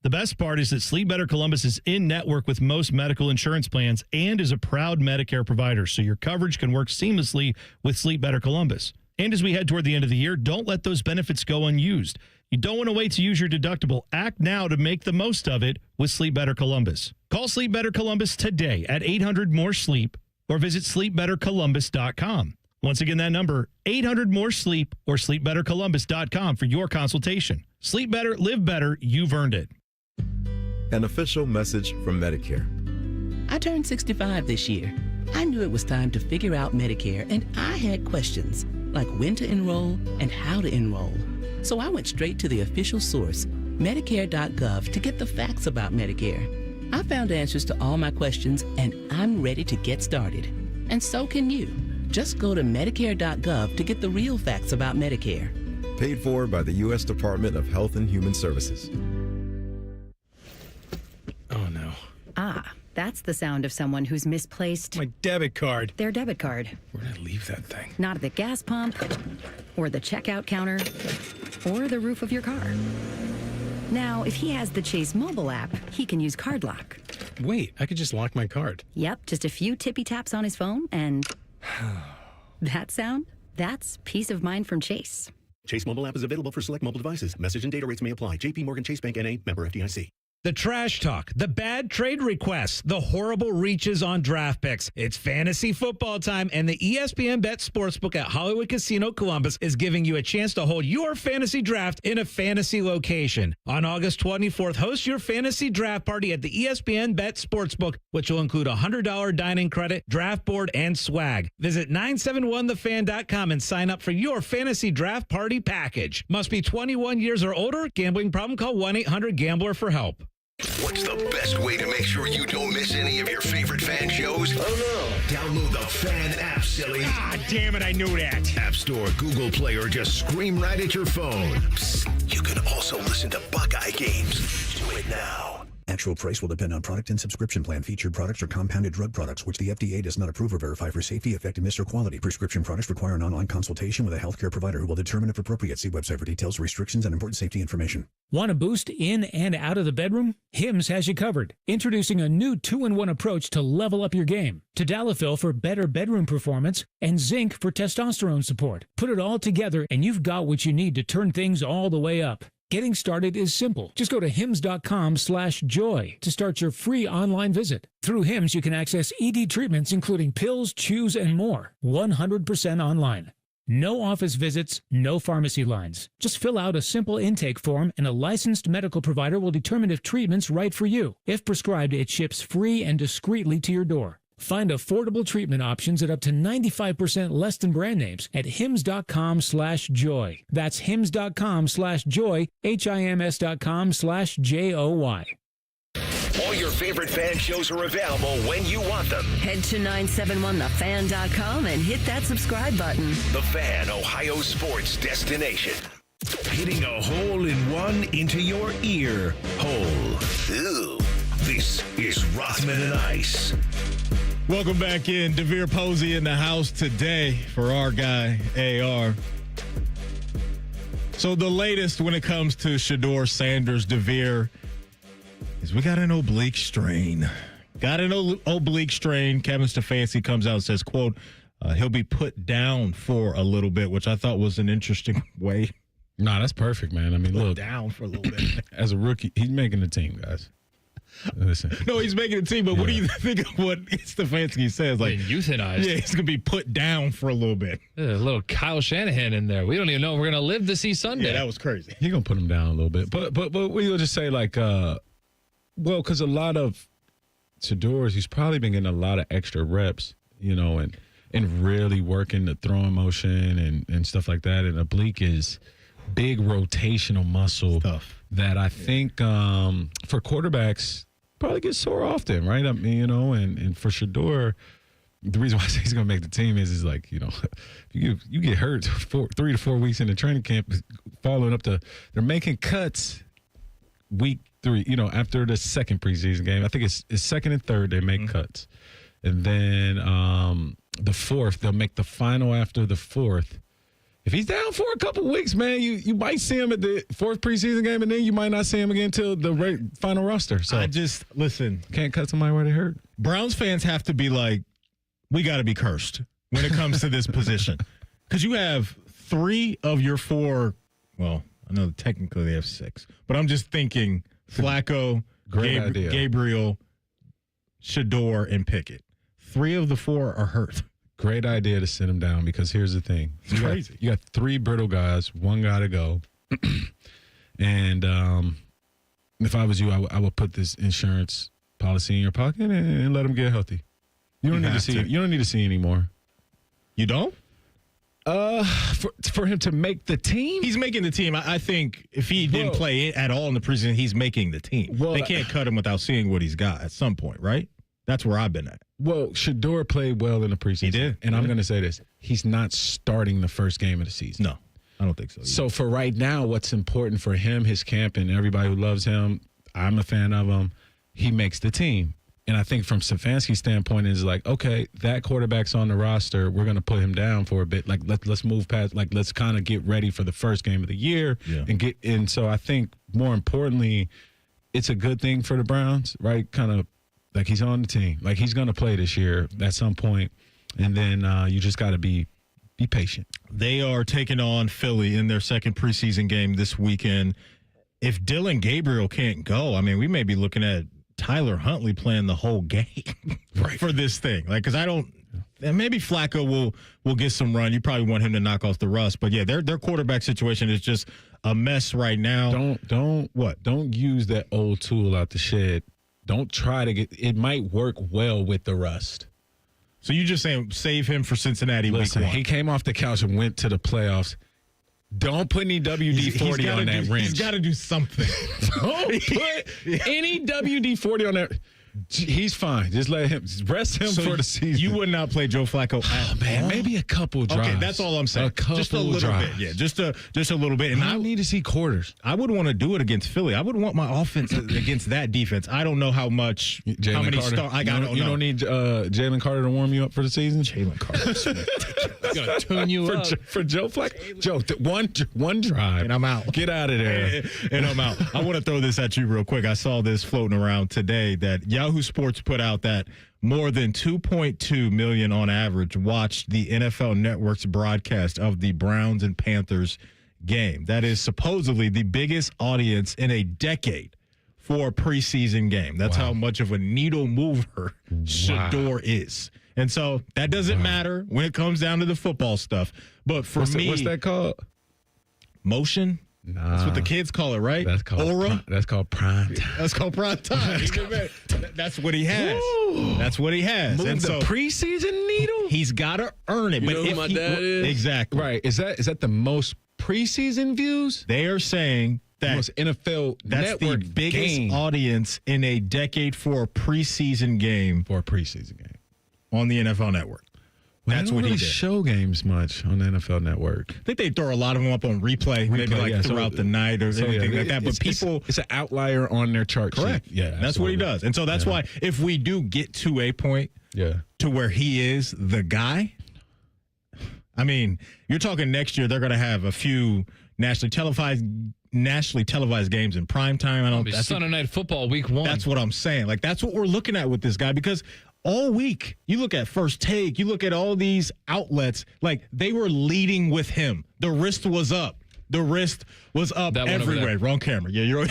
The best part is that Sleep Better Columbus is in network with most medical insurance plans and is a proud Medicare provider, so your coverage can work seamlessly with Sleep Better Columbus. And as we head toward the end of the year, don't let those benefits go unused. You don't want to wait to use your deductible. Act now to make the most of it with Sleep Better Columbus. Call Sleep Better Columbus today at 800-MORE-SLEEP or visit sleepbettercolumbus.com. Once again, that number, 800-MORE-SLEEP or sleepbettercolumbus.com for your consultation. Sleep better, live better. You've earned it. An official message from Medicare. I turned 65 this year. I knew it was time to figure out Medicare, and I had questions like when to enroll and how to enroll. So I went straight to the official source, Medicare.gov to get the facts about Medicare. I found answers to all my questions, and I'm ready to get started. And so can you. Just go to Medicare.gov to get the real facts about Medicare. Paid for by the U.S. Department of Health and Human Services. Oh, no. Ah, that's the sound of someone who's misplaced my debit card. Their debit card. Where did I leave that thing? Not at the gas pump, or the checkout counter, or the roof of your car. Now, if he has the Chase mobile app, he can use Card Lock. Wait, I could just lock my card. Yep, just a few tippy taps on his phone, and that sound? That's peace of mind from Chase. Chase mobile app is available for select mobile devices. Message and data rates may apply. JP Morgan Chase Bank N.A. member FDIC. The trash talk, the bad trade requests, the horrible reaches on draft picks. It's fantasy football time, and the ESPN Bet Sportsbook at Hollywood Casino Columbus is giving you a chance to hold your fantasy draft in a fantasy location. On August 24th, host your fantasy draft party at the ESPN Bet Sportsbook, which will include a $100 dining credit, draft board, and swag. Visit 971thefan.com and sign up for your fantasy draft party package. Must be 21 years or older. Gambling problem? Call 1-800-GAMBLER for help. What's the best way to make sure you don't miss any of your favorite fan shows? Oh, no. Download the Fan app, silly. Ah, damn it, I knew that. App Store, Google Play, or just scream right at your phone. Psst, you can also listen to Buckeye games. Do it now. Actual price will depend on product and subscription plan. Featured products are compounded drug products, which the FDA does not approve or verify for safety, effectiveness, or quality. Prescription products require an online consultation with a healthcare provider who will determine if appropriate. See website for details, restrictions, and important safety information. Want a boost in and out of the bedroom? Hims has you covered. Introducing a new 2-in-1 approach to level up your game. Tadalafil for better bedroom performance and zinc for testosterone support. Put it all together and you've got what you need to turn things all the way up. Getting started is simple. Just go to hims.com/joy to start your free online visit. Through Hims, you can access ED treatments, including pills, chews, and more. 100% online. No office visits, no pharmacy lines. Just fill out a simple intake form and a licensed medical provider will determine if treatment's right for you. If prescribed, it ships free and discreetly to your door. Find affordable treatment options at up to 95% less than brand names at hims.com/joy. That's hims.com/joy, HIMS.com/JOY. All your favorite fan shows are available when you want them. Head to 971thefan.com and hit that subscribe button. The Fan, Ohio sports destination. Hitting a hole in one into your ear hole. Ew. This is Rothman and Ice. Welcome back in. Devere Posey in the house today for our guy, AR. So the latest when it comes to Shedeur Sanders, Devere, is we got an oblique strain. Kevin Stefanski comes out and says, quote, he'll be put down for a little bit, which I thought was an interesting way. Nah, that's perfect, man. I mean, look. Down for a little bit. As a rookie, he's making the team, guys. Listen. No, he's making a team, but what do you think of what Stefanski says? Like euthanized. Yeah, he's going to be put down for a little bit. A little Kyle Shanahan in there. We don't even know if we're going to live to see Sunday. Yeah, that was crazy. He's going to put him down a little bit. But we'll just say, like, because a lot of Shedeur's, he's probably been getting a lot of extra reps, you know, and really working the throwing motion and stuff like that. And oblique is big rotational muscle that I think for quarterbacks probably gets sore often, right? I mean, you know, and for Shedeur, the reason why I say he's going to make the team is like, you know, you get hurt 3 to 4 weeks in the training camp, following up they're making cuts week 3, you know, after the second preseason game. I think it's second and third they make cuts. And then the fourth, they'll make the final after the fourth. If he's down for a couple weeks, man, you might see him at the fourth preseason game, and then you might not see him again until the final roster. So listen. Can't cut somebody where they hurt. Browns fans have to be like, we got to be cursed when it comes to this position. Because you have 3 of your 4, well, I know technically they have 6, but I'm just thinking Flacco, Gabriel, Shedeur, and Pickett. 3 of the 4 are hurt. Great idea to send him down because here's the thing. It's crazy. You got 3 brittle guys, 1 guy to go. And if I was you, I would put this insurance policy in your pocket and let him get healthy. You don't need to see anymore. You don't? For him to make the team? He's making the team. I think if he didn't play at all in the preseason, he's making the team. They can't cut him without seeing what he's got at some point, right? That's where I've been at. Well, Shedeur played well in the preseason. He did. And I'm going to say this. He's not starting the first game of the season. No, I don't think so either. So for right now, what's important for him, his camp, and everybody who loves him, I'm a fan of him, he makes the team. And I think from Stefanski's standpoint is like, okay, that quarterback's on the roster. We're going to put him down for a bit. Like, let's move past, like, let's kind of get ready for the first game of the year. Yeah. And so I think more importantly, it's a good thing for the Browns, right? Kind of like he's on the team. Like he's going to play this year at some point. And then you just got to be patient. They are taking on Philly in their second preseason game this weekend. If Dillon Gabriel can't go, I mean, we may be looking at Tyler Huntley playing the whole game for this thing. Like, because and maybe Flacco will get some run. You probably want him to knock off the rust. But yeah, their quarterback situation is just a mess right now. Don't use that old tool out the shed. Don't try to it might work well with the rust. So you just saying save him for Cincinnati week 1. He came off the couch and went to the playoffs. Don't put any WD-40 on that wrench. He's got to do something. Don't put any WD-40 on that. He's fine. Just rest him for the season. You would not play Joe Flacco at man, maybe a couple drives. Okay, that's all I'm saying. Just a little drives. bit. Yeah, just a little bit. And I need to see quarters. I would want to do it against Philly. I would want my offense against that defense. I don't know how many stars. I don't know. You don't need Jalen Carter to warm you up for the season? Jalen Carter. Gonna tune you up. For Joe Flacco. Joe, one drive. And I'm out. Get out of there. And I'm out. I want to throw this at you real quick. I saw this floating around today that Yahoo Sports put out that more than 2.2 million on average watched the NFL Network's broadcast of the Browns and Panthers game. That is supposedly the biggest audience in a decade for a preseason game. That's how much of a needle mover Shedeur is. And so that doesn't matter when it comes down to the football stuff. But for me, what's that called? Motion? Nah, that's what the kids call it, right? That's called aura. That's called prime time. That's called prime time. That's what he has. Ooh. That's what he has. Move and the preseason needle. He's got to earn it. You but know who my dad is? Exactly. Right. Is that the most preseason views? They are saying that most NFL that's Network the biggest game. audience in a decade for a preseason game. On the NFL Network. That's what he did. Show games much on the NFL Network. I think they throw a lot of them up on replay maybe throughout the night or anything like that. But it's an outlier on their chart. Correct. Sheet. Yeah, that's what he does. And so that's why if we do get to a point to where he is the guy, I mean, you're talking next year they're going to have a few nationally televised games in prime time. That's Sunday Night Football week 1. That's what I'm saying. Like that's what we're looking at with this guy because all week, you look at First Take, you look at all these outlets, like they were leading with him. The wrist was up. The wrist was up everywhere. Wrong camera. Yeah, you're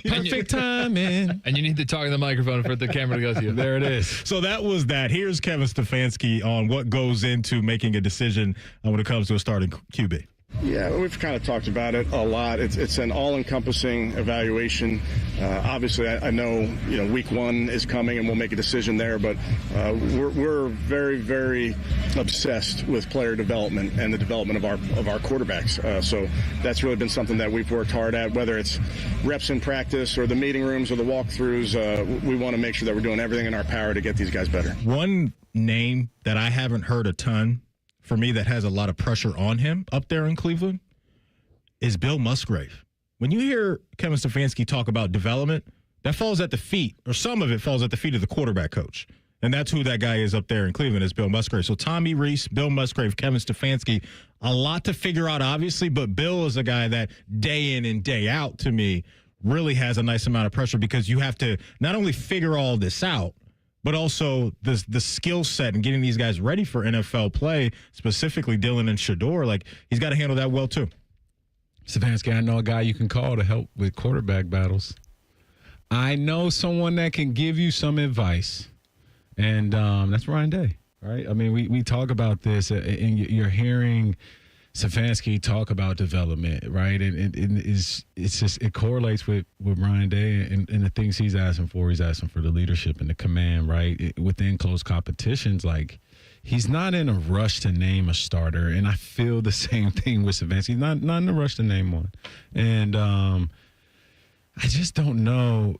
perfect timing. And you need to talk in the microphone for the camera to go to you. There it is. So that was that. Here's Kevin Stefanski on what goes into making a decision when it comes to a starting QB. Yeah, we've kind of talked about it a lot. It's an all-encompassing evaluation. Obviously, I know week 1 is coming, and we'll make a decision there. But we're very, very obsessed with player development and the development of our quarterbacks. So that's really been something that we've worked hard at. Whether it's reps in practice or the meeting rooms or the walkthroughs, we want to make sure that we're doing everything in our power to get these guys better. One name that I haven't heard a ton for me that has a lot of pressure on him up there in Cleveland is Bill Musgrave. When you hear Kevin Stefanski talk about development, that falls at the feet, or some of it falls at the feet of the quarterback coach. And that's who that guy is up there in Cleveland, is Bill Musgrave. So Tommy Rees, Bill Musgrave, Kevin Stefanski, a lot to figure out, obviously, but Bill is a guy that day in and day out, to me, really has a nice amount of pressure because you have to not only figure all this out, but also the skill set and getting these guys ready for NFL play, specifically Dillon and Shedeur, like he's got to handle that well too. Stefanski, I know a guy you can call to help with quarterback battles. I know someone that can give you some advice, and that's Ryan Day, right? I mean, we talk about this, and you're hearing Stefanski talk about development, right? And it correlates with Ryan Day and the things he's asking for. He's asking for the leadership and the command, right? Within close competitions, like he's not in a rush to name a starter, and I feel the same thing with Savance. He's not in a rush to name one. And I just don't know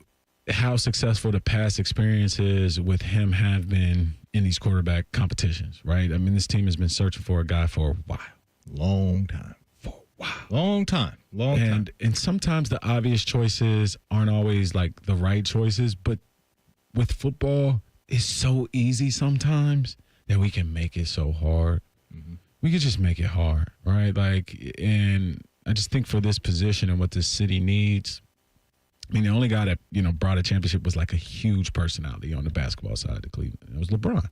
how successful the past experiences with him have been in these quarterback competitions, right? I mean, this team has been searching for a guy for a while. Long time. Long time. And sometimes the obvious choices aren't always like the right choices, but with football, it's so easy sometimes that we can make it so hard. Mm-hmm. We could just make it hard, right? Like, and I just think for this position and what this city needs, I mean, the only guy that, brought a championship was like a huge personality on the basketball side of Cleveland. It was LeBron.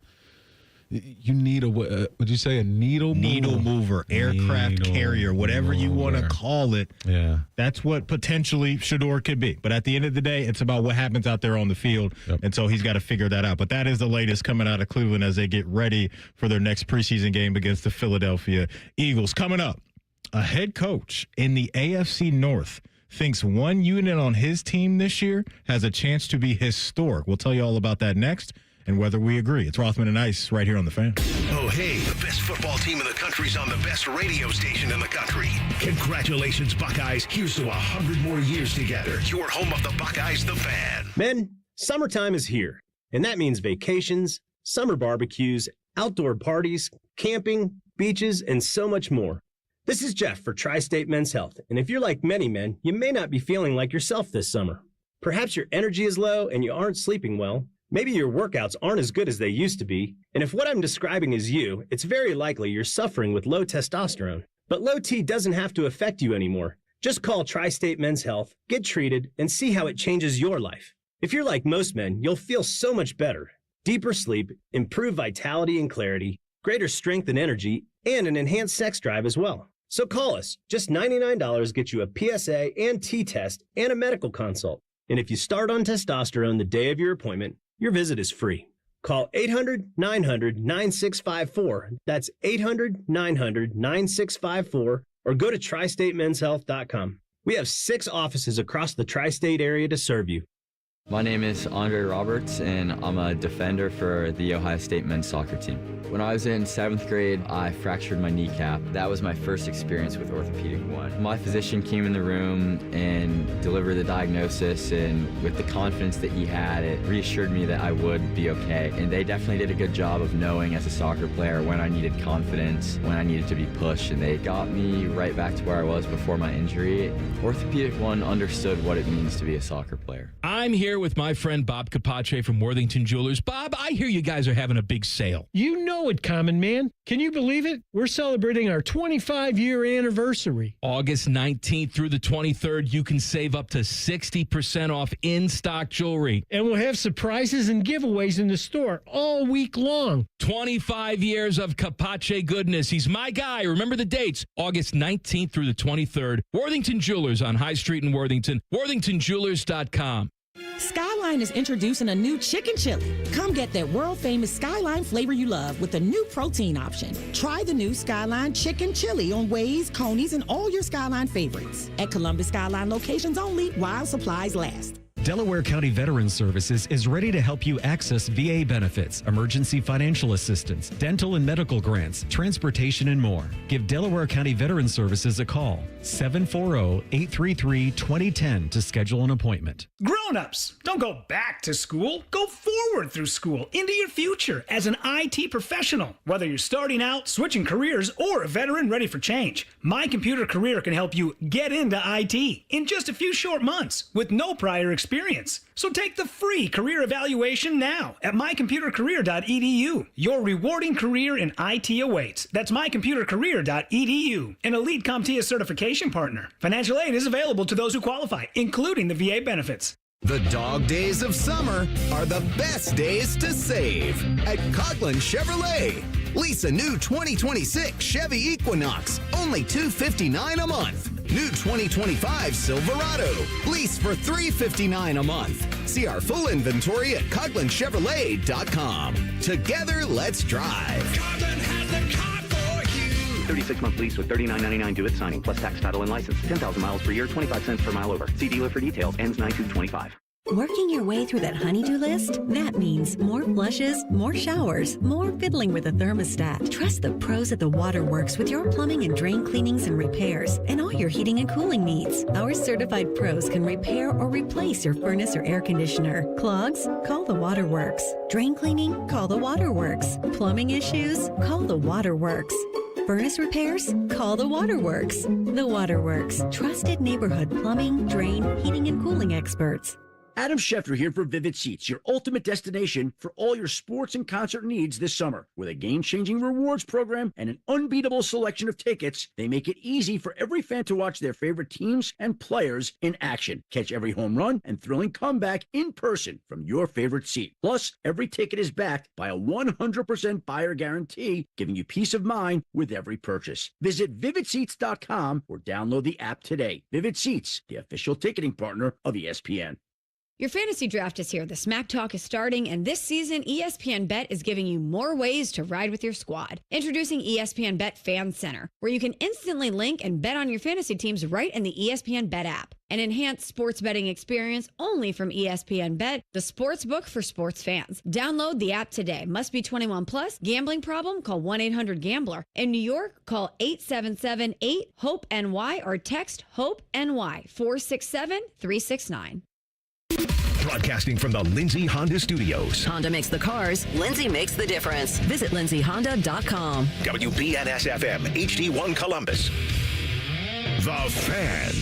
You need would you say a needle mover, aircraft carrier, whatever you want to call it. Yeah. That's what potentially Shedeur could be. But at the end of the day, it's about what happens out there on the field. Yep. And so he's got to figure that out. But that is the latest coming out of Cleveland as they get ready for their next preseason game against the Philadelphia Eagles. Coming up, a head coach in the AFC North thinks one unit on his team this year has a chance to be historic. We'll tell you all about that next. And whether we agree. It's Rothman and Ice right here on The Fan. Oh, hey, the best football team in the country's on the best radio station in the country. Congratulations, Buckeyes. Here's to 100 more years together. Your home of the Buckeyes, The Fan. Men, summertime is here. And that means vacations, summer barbecues, outdoor parties, camping, beaches, and so much more. This is Jeff for Tri-State Men's Health. And if you're like many men, you may not be feeling like yourself this summer. Perhaps your energy is low and you aren't sleeping well. Maybe your workouts aren't as good as they used to be, and if what I'm describing is you, it's very likely you're suffering with low testosterone. But low T doesn't have to affect you anymore. Just call Tri-State Men's Health, get treated, and see how it changes your life. If you're like most men, you'll feel so much better. Deeper sleep, improved vitality and clarity, greater strength and energy, and an enhanced sex drive as well. So call us. Just $99 gets you a PSA and T-test and a medical consult. And if you start on testosterone the day of your appointment, your visit is free. Call 800-900-9654. That's 800-900-9654. Or go to tristatemenshealth.com. We have 6 offices across the tri-state area to serve you. My name is Andre Roberts, and I'm a defender for the Ohio State men's soccer team. When I was in 7th grade, I fractured my kneecap. That was my first experience with Orthopedic One. My physician came in the room and delivered the diagnosis, and with the confidence that he had, it reassured me that I would be okay. And they definitely did a good job of knowing as a soccer player when I needed confidence, when I needed to be pushed, and they got me right back to where I was before my injury. Orthopedic One understood what it means to be a soccer player. I'm here with my friend Bob Capace from Worthington Jewelers. Bob, I hear you guys are having a big sale. You know it, Common Man. Can you believe it? We're celebrating our 25-year anniversary. August 19th through the 23rd, you can save up to 60% off in-stock jewelry. And we'll have surprises and giveaways in the store all week long. 25 years of Capace goodness. He's my guy. Remember the dates. August 19th through the 23rd. Worthington Jewelers on High Street in Worthington. WorthingtonJewelers.com. Skyline is introducing a new chicken chili. Come get that world-famous Skyline flavor you love with a new protein option. Try the new Skyline chicken chili on Waze, Coney's, and all your Skyline favorites. At Columbus Skyline locations only while supplies last. Delaware County Veterans Services is ready to help you access VA benefits, emergency financial assistance, dental and medical grants, transportation, and more. Give Delaware County Veterans Services a call, 740-833-2010 to schedule an appointment. Grown-ups, don't go back to school. Go forward through school into your future as an IT professional. Whether you're starting out, switching careers, or a veteran ready for change, My Computer Career can help you get into IT in just a few short months with no prior experience. So take the free career evaluation now at mycomputercareer.edu. Your rewarding career in IT awaits. That's mycomputercareer.edu. An Elite CompTIA certification partner. Financial aid is available to those who qualify, including the VA benefits. The dog days of summer are the best days to save at Coghlan Chevrolet. Lease a new 2026 Chevy Equinox, only $259 a month. New 2025 Silverado, lease for $359 a month. See our full inventory at CoghlanChevrolet.com. Together, let's drive. Coghlan has the car for you. 36-month lease with $39.99 due at signing, plus tax, title, and license. 10,000 miles per year, 25 cents per mile over. See dealer for details. Ends 9/2/25. Working your way through that honey-do list? That means more flushes, more showers, more fiddling with the thermostat. Trust the pros at the Waterworks with your plumbing and drain cleanings and repairs and all your heating and cooling needs. Our certified pros can repair or replace your furnace or air conditioner. Clogs? Call the Waterworks. Drain cleaning? Call the Waterworks. Plumbing issues? Call the Waterworks. Furnace repairs? Call the Waterworks. The Waterworks. Trusted neighborhood plumbing, drain, heating, and cooling experts. Adam Schefter here for Vivid Seats, your ultimate destination for all your sports and concert needs this summer. With a game-changing rewards program and an unbeatable selection of tickets, they make it easy for every fan to watch their favorite teams and players in action. Catch every home run and thrilling comeback in person from your favorite seat. Plus, every ticket is backed by a 100% buyer guarantee, giving you peace of mind with every purchase. Visit VividSeats.com or download the app today. Vivid Seats, the official ticketing partner of ESPN. Your fantasy draft is here. The Smack Talk is starting, and this season, ESPN Bet is giving you more ways to ride with your squad. Introducing ESPN Bet Fan Center, where you can instantly link and bet on your fantasy teams right in the ESPN Bet app. An enhanced sports betting experience only from ESPN Bet, the sports book for sports fans. Download the app today. Must be 21 plus. Gambling problem? Call 1-800-GAMBLER. In New York, call 877-8-HOPE-NY or text HOPE-NY 467-369. Broadcasting from the Lindsay Honda Studios. Honda makes the cars. Lindsay makes the difference. Visit lindsayhonda.com. WBNS-FM, HD1 Columbus. The Fan.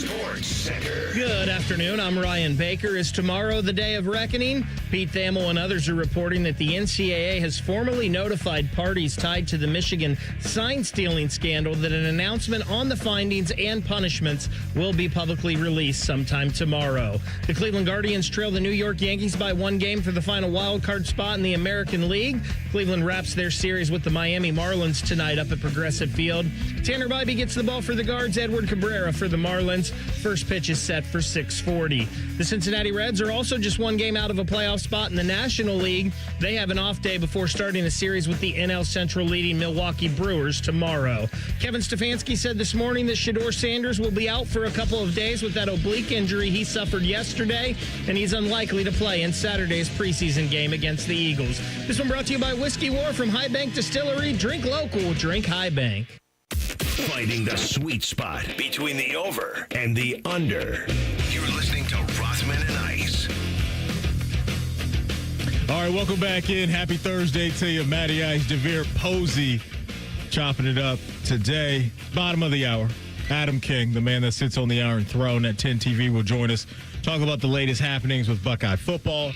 Sports Center. Good afternoon. I'm Ryan Baker. Is tomorrow the day of reckoning? Pete Thamel and others are reporting that the NCAA has formally notified parties tied to the Michigan sign-stealing scandal that an announcement on the findings and punishments will be publicly released sometime tomorrow. The Cleveland Guardians trail the New York Yankees by 1 game for the final wild-card spot in the American League. Cleveland wraps their series with the Miami Marlins tonight up at Progressive Field. Tanner Bybee gets the ball for the Guards. Edward Cabrera for the Marlins. First pitch is set for 6:40. The Cincinnati Reds are also just 1 game out of a playoff spot in the National League. They have an off day before starting a series with the NL Central leading Milwaukee Brewers tomorrow. Kevin Stefanski said this morning that Shedeur Sanders will be out for a couple of days with that oblique injury he suffered yesterday, and he's unlikely to play in Saturday's preseason game against the Eagles. This one brought to you by Whiskey War from High Bank Distillery. Drink local, drink High Bank. Finding the sweet spot between the over and the under. You're listening to Rothman and Ice. All right, welcome back in. Happy Thursday to you. Matty Ice, DeVere Posey chopping it up today. Bottom of the hour. Adam King, the man that sits on the Iron Throne at 10 TV, will join us. Talk about the latest happenings with Buckeye football.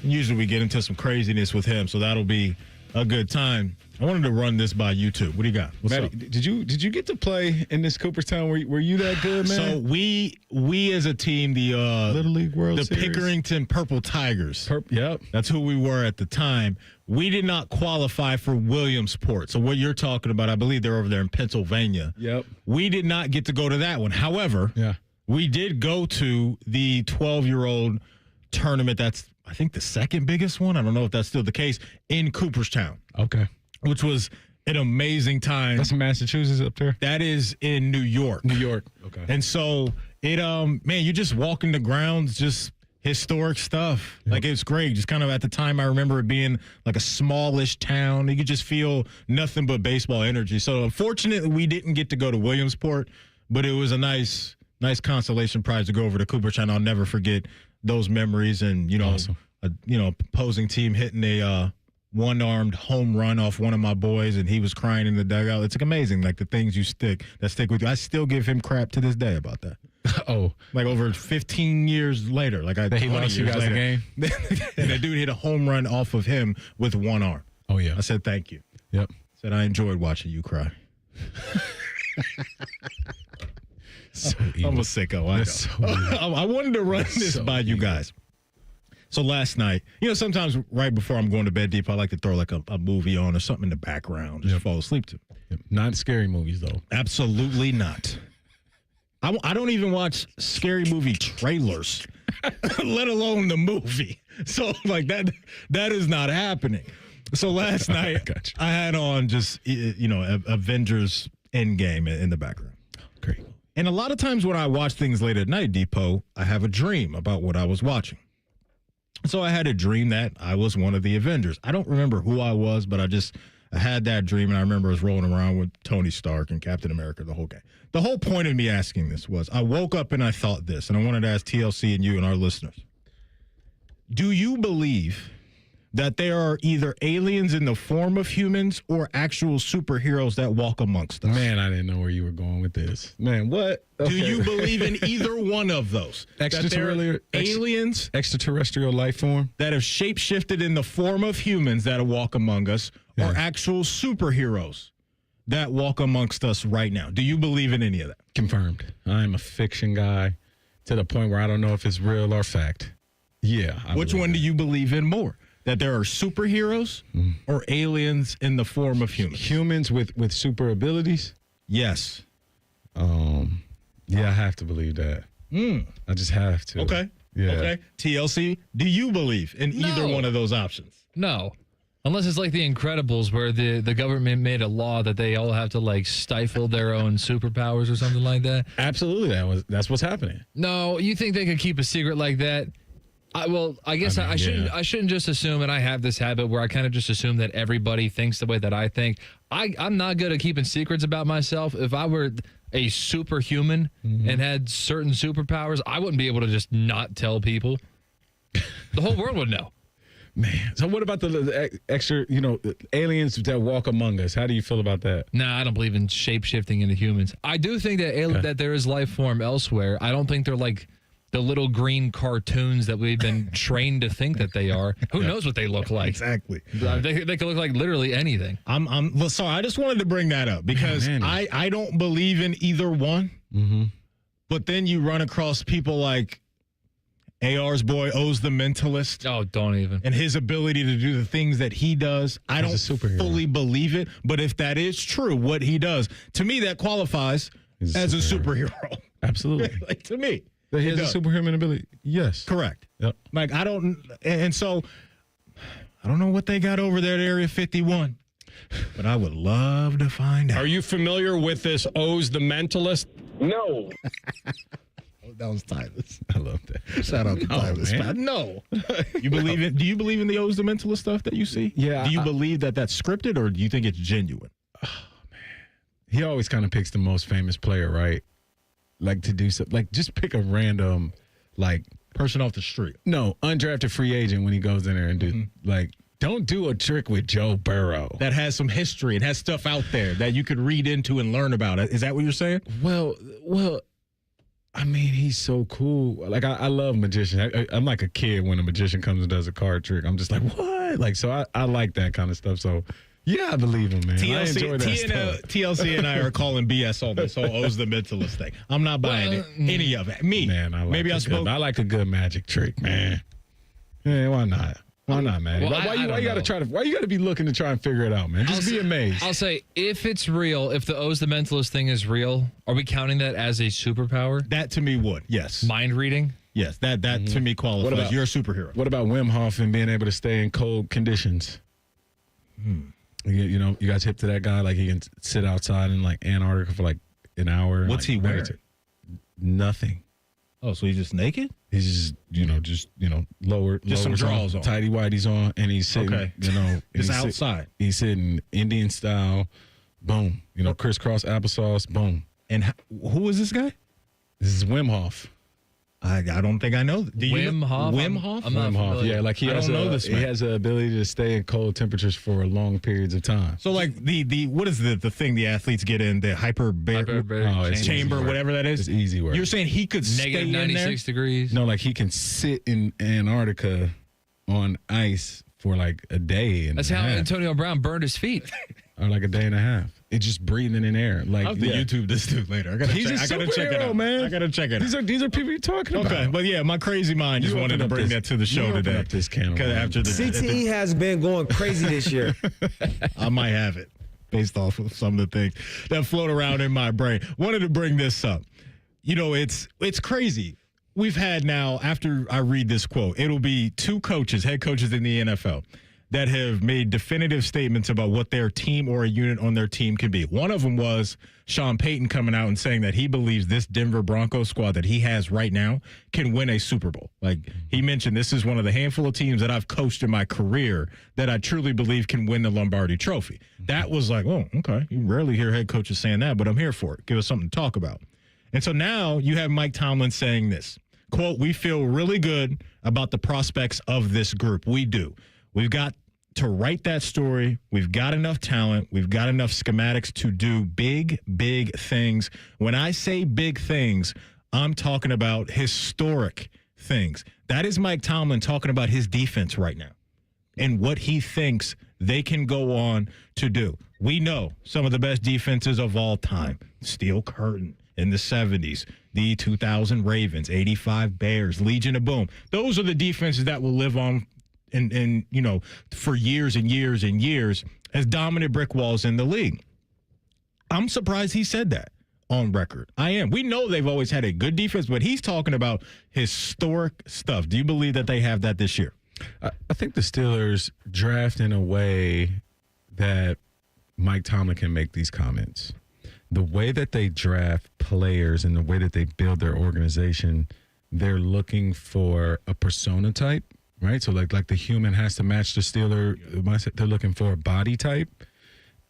Usually we get into some craziness with him, so that'll be a good time. I wanted to run this by you too. What do you got? What's Matty, up? did you get to play in this Cooperstown? Were you that good, man? So we as a team, the Little League World Series, Pickerington Purple Tigers. Yep, that's who we were at the time. We did not qualify for Williamsport. So what you're talking about, I believe they're over there in Pennsylvania. Yep. We did not get to go to that one. However, we did go to the 12-year-old tournament. That's, I think, the second biggest one. I don't know if that's still the case in Cooperstown. Okay. Which was an amazing time. That's in Massachusetts up there? That is in New York. New York. Okay. And so it, man, you just walking the grounds, just historic stuff. Yep. Like, it's great. Just kind of at the time, I remember it being like a smallish town. You could just feel nothing but baseball energy. So unfortunately, we didn't get to go to Williamsport, but it was a nice consolation prize to go over to Cooperstown. I'll never forget those memories. And, you know, awesome. Opposing team hitting a one-armed home run off one of my boys, and he was crying in the dugout. It's like amazing, like the things that stick with you. I still give him crap to this day about that. Oh, like over 15 years later, like he lost you guys the game, and the dude hit a home run off of him with one arm. Oh yeah, I said thank you. Yep, said I enjoyed watching you cry. So I'm a sicko. I wanted to run this by you guys. So last night, sometimes right before I'm going to bed deep, I like to throw like a movie on or something in the background, just fall asleep to. Yep. Not scary movies, though. Absolutely not. I don't even watch scary movie trailers, let alone the movie. So like that is not happening. So last night, I had on just, Avengers Endgame in the background. Great. And a lot of times when I watch things late at night, Depot, I have a dream about what I was watching. So I had a dream that I was one of the Avengers. I don't remember who I was, but I had that dream, and I remember I was rolling around with Tony Stark and Captain America the whole game. The whole point of me asking this was I woke up and I thought this, and I wanted to ask TLC and you and our listeners. Do you believe that there are either aliens in the form of humans or actual superheroes that walk amongst us? Man, I didn't know where you were going with this. Man, what? Okay. Do you believe in either one of those? Aliens, extraterrestrial life form that have shapeshifted in the form of humans that walk among us, or actual superheroes that walk amongst us right now? Do you believe in any of that? Confirmed. I'm a fiction guy to the point where I don't know if it's real or fact. Yeah. Which one do you believe in more? That there are superheroes or aliens in the form of humans? Humans with super abilities? Yes. Yeah, I have to believe that. I just have to. Okay. Yeah. Okay. TLC, do you believe in either one of those options? No. Unless it's like The Incredibles, where the government made a law that they all have to like stifle their own superpowers or something like that. Absolutely, that's what's happening. No, you think they could keep a secret like that? I guess I shouldn't just assume, and I have this habit where I kind of just assume that everybody thinks the way that I think. I'm not good at keeping secrets about myself. If I were a superhuman and had certain superpowers, I wouldn't be able to just not tell people. The whole world would know. Man, so what about the extra, aliens that walk among us? How do you feel about that? Nah, I don't believe in shape-shifting into humans. I do think that that there is life form elsewhere. I don't think they're like the little green cartoons that we've been trained to think that they are. Who knows what they look like? Exactly. They could look like literally anything. I'm sorry. I just wanted to bring that up because I don't believe in either one. But then you run across people like AR's boy Oz the Mentalist. Oh, don't even. And his ability to do the things that he does. I don't fully believe it. But if that is true, what he does, to me, that qualifies as a superhero. Absolutely. Like, to me. That he has a superhuman ability. Yes. Correct. Yep. Like, so I don't know what they got over there at Area 51, but I would love to find out. Are you familiar with this Oz the Mentalist? No. That was Tyler's. I love that. Shout out to Tyler's. No. Do you believe in the Oz the Mentalist stuff that you see? Yeah. Do you believe that that's scripted, or do you think it's genuine? Oh, man. He always kind of picks the most famous player, right? Like to do something, like just pick a random, like person off the street. No, undrafted free agent when he goes in there and do don't do a trick with Joe Burrow. That has some history. It has stuff out there that you could read into and learn about. Is that what you're saying? Well, I mean, he's so cool. Like I love magicians. I'm like a kid when a magician comes and does a card trick. I'm just like, what? Like, so I like that kind of stuff. So. Yeah, I believe him, man. I enjoy that stuff. TLC and I are calling BS on this whole Oz the Mentalist thing. I'm not buying any of it. Man, I like a good magic trick, man. Yeah, why not? Why not, man? Well, why you got to be looking to try and figure it out, man? Just be amazed. I'll say, if it's real, if the Oz the Mentalist thing is real, are we counting that as a superpower? That to me would, yes. Mind reading? Yes, that to me qualifies. You're a superhero. What about Wim Hof and being able to stay in cold conditions? You guys hip to that guy? Like he can sit outside in like Antarctica for like an hour. What's he wearing? Nothing. Oh, so he's just naked? He's just lower, some drawers on, tighty whities on, and he's sitting. Just outside. He's sitting Indian style. Boom. Crisscross applesauce. Boom. And who is this guy? This is Wim Hof. I don't think I know. Wim Hof? Wim Hof? I'm not familiar. Yeah, like he has the ability to stay in cold temperatures for long periods of time. So like the what is the thing the athletes get in, the hyperbaric chamber, whatever that is? It's easy work. You're saying he could stay in there? -96 No, like he can sit in Antarctica on ice for like a day. That's how Antonio Brown burned his feet. Or like a day and a half. It's just breathing in air. Like I'll have to YouTube this dude later. I gotta check it out, man. I gotta check it out. These are people you're talking about. Okay, but yeah, my crazy mind just wanted to bring that to the show today. This can after the CTE has been going crazy this year. I might have it based off of some of the things that float around in my brain. Wanted to bring this up. It's crazy. We've had now, after I read this quote, it'll be two head coaches in the NFL that have made definitive statements about what their team or a unit on their team can be. One of them was Sean Payton coming out and saying that he believes this Denver Broncos squad that he has right now can win a Super Bowl. Like, he mentioned, this is one of the handful of teams that I've coached in my career that I truly believe can win the Lombardi Trophy. That was like, oh, okay. You rarely hear head coaches saying that, but I'm here for it. Give us something to talk about. And so now you have Mike Tomlin saying this, quote, "We feel really good about the prospects of this group. We do. We've got to write that story. We've got enough talent. We've got enough schematics to do big, big things." When I say big things, I'm talking about historic things. That is Mike Tomlin talking about his defense right now and what he thinks they can go on to do. We know some of the best defenses of all time. Steel Curtain in the 70s, the 2000 Ravens, 85 Bears, Legion of Boom. Those are the defenses that will live on and you know, for years and years and years as dominant brick walls in the league. I'm surprised he said that on record. I am. We know they've always had a good defense, but he's talking about historic stuff. Do you believe that they have that this year? I think the Steelers draft in a way that Mike Tomlin can make these comments. The way that they draft players and the way that they build their organization, they're looking for a persona type. Right, so like the human has to match the Steeler mindset. They're looking for a body type.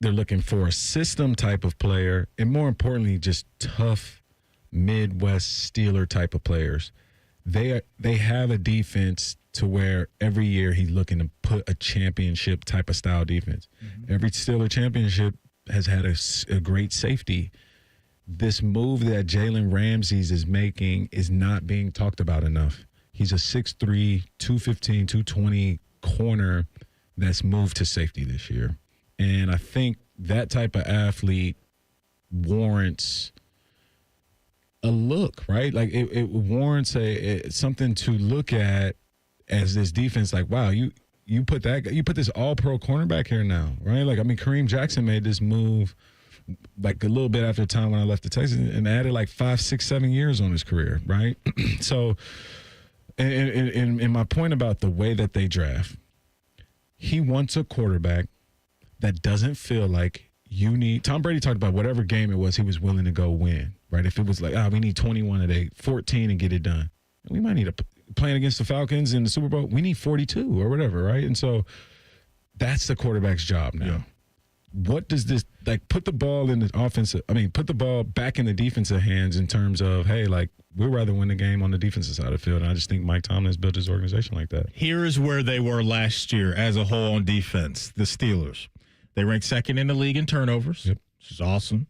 They're looking for a system type of player, and more importantly, just tough Midwest Steeler type of players. They have a defense to where every year he's looking to put a championship type of style defense. Mm-hmm. Every Steeler championship has had a great safety. This move that Jalen Ramsey is making is not being talked about enough. He's a 6'3", 215, 220 corner that's moved to safety this year. And I think that type of athlete warrants a look, right? Like it warrants something to look at as this defense. Like, wow, you put this all-pro cornerback here now, right? Like, I mean, Kareem Jackson made this move like a little bit after the time when I left the Texans and added like 5, 6, 7 years on his career, right? So. And my point about the way that they draft, he wants a quarterback that doesn't feel like you need. Tom Brady talked about whatever game it was, he was willing to go win, right? If it was like, we need 21 today, 14 and get it done. We might need playing against the Falcons in the Super Bowl. We need 42 or whatever, right? And so that's the quarterback's job now. Yeah. What does this, like, put the ball in the offensive, put the ball back in the defensive hands in terms of, hey, like, we'd rather win the game on the defensive side of the field. And I just think Mike Tomlin has built his organization like that. Here's where they were last year as a whole on defense, the Steelers. They ranked second in the league in turnovers, which is awesome.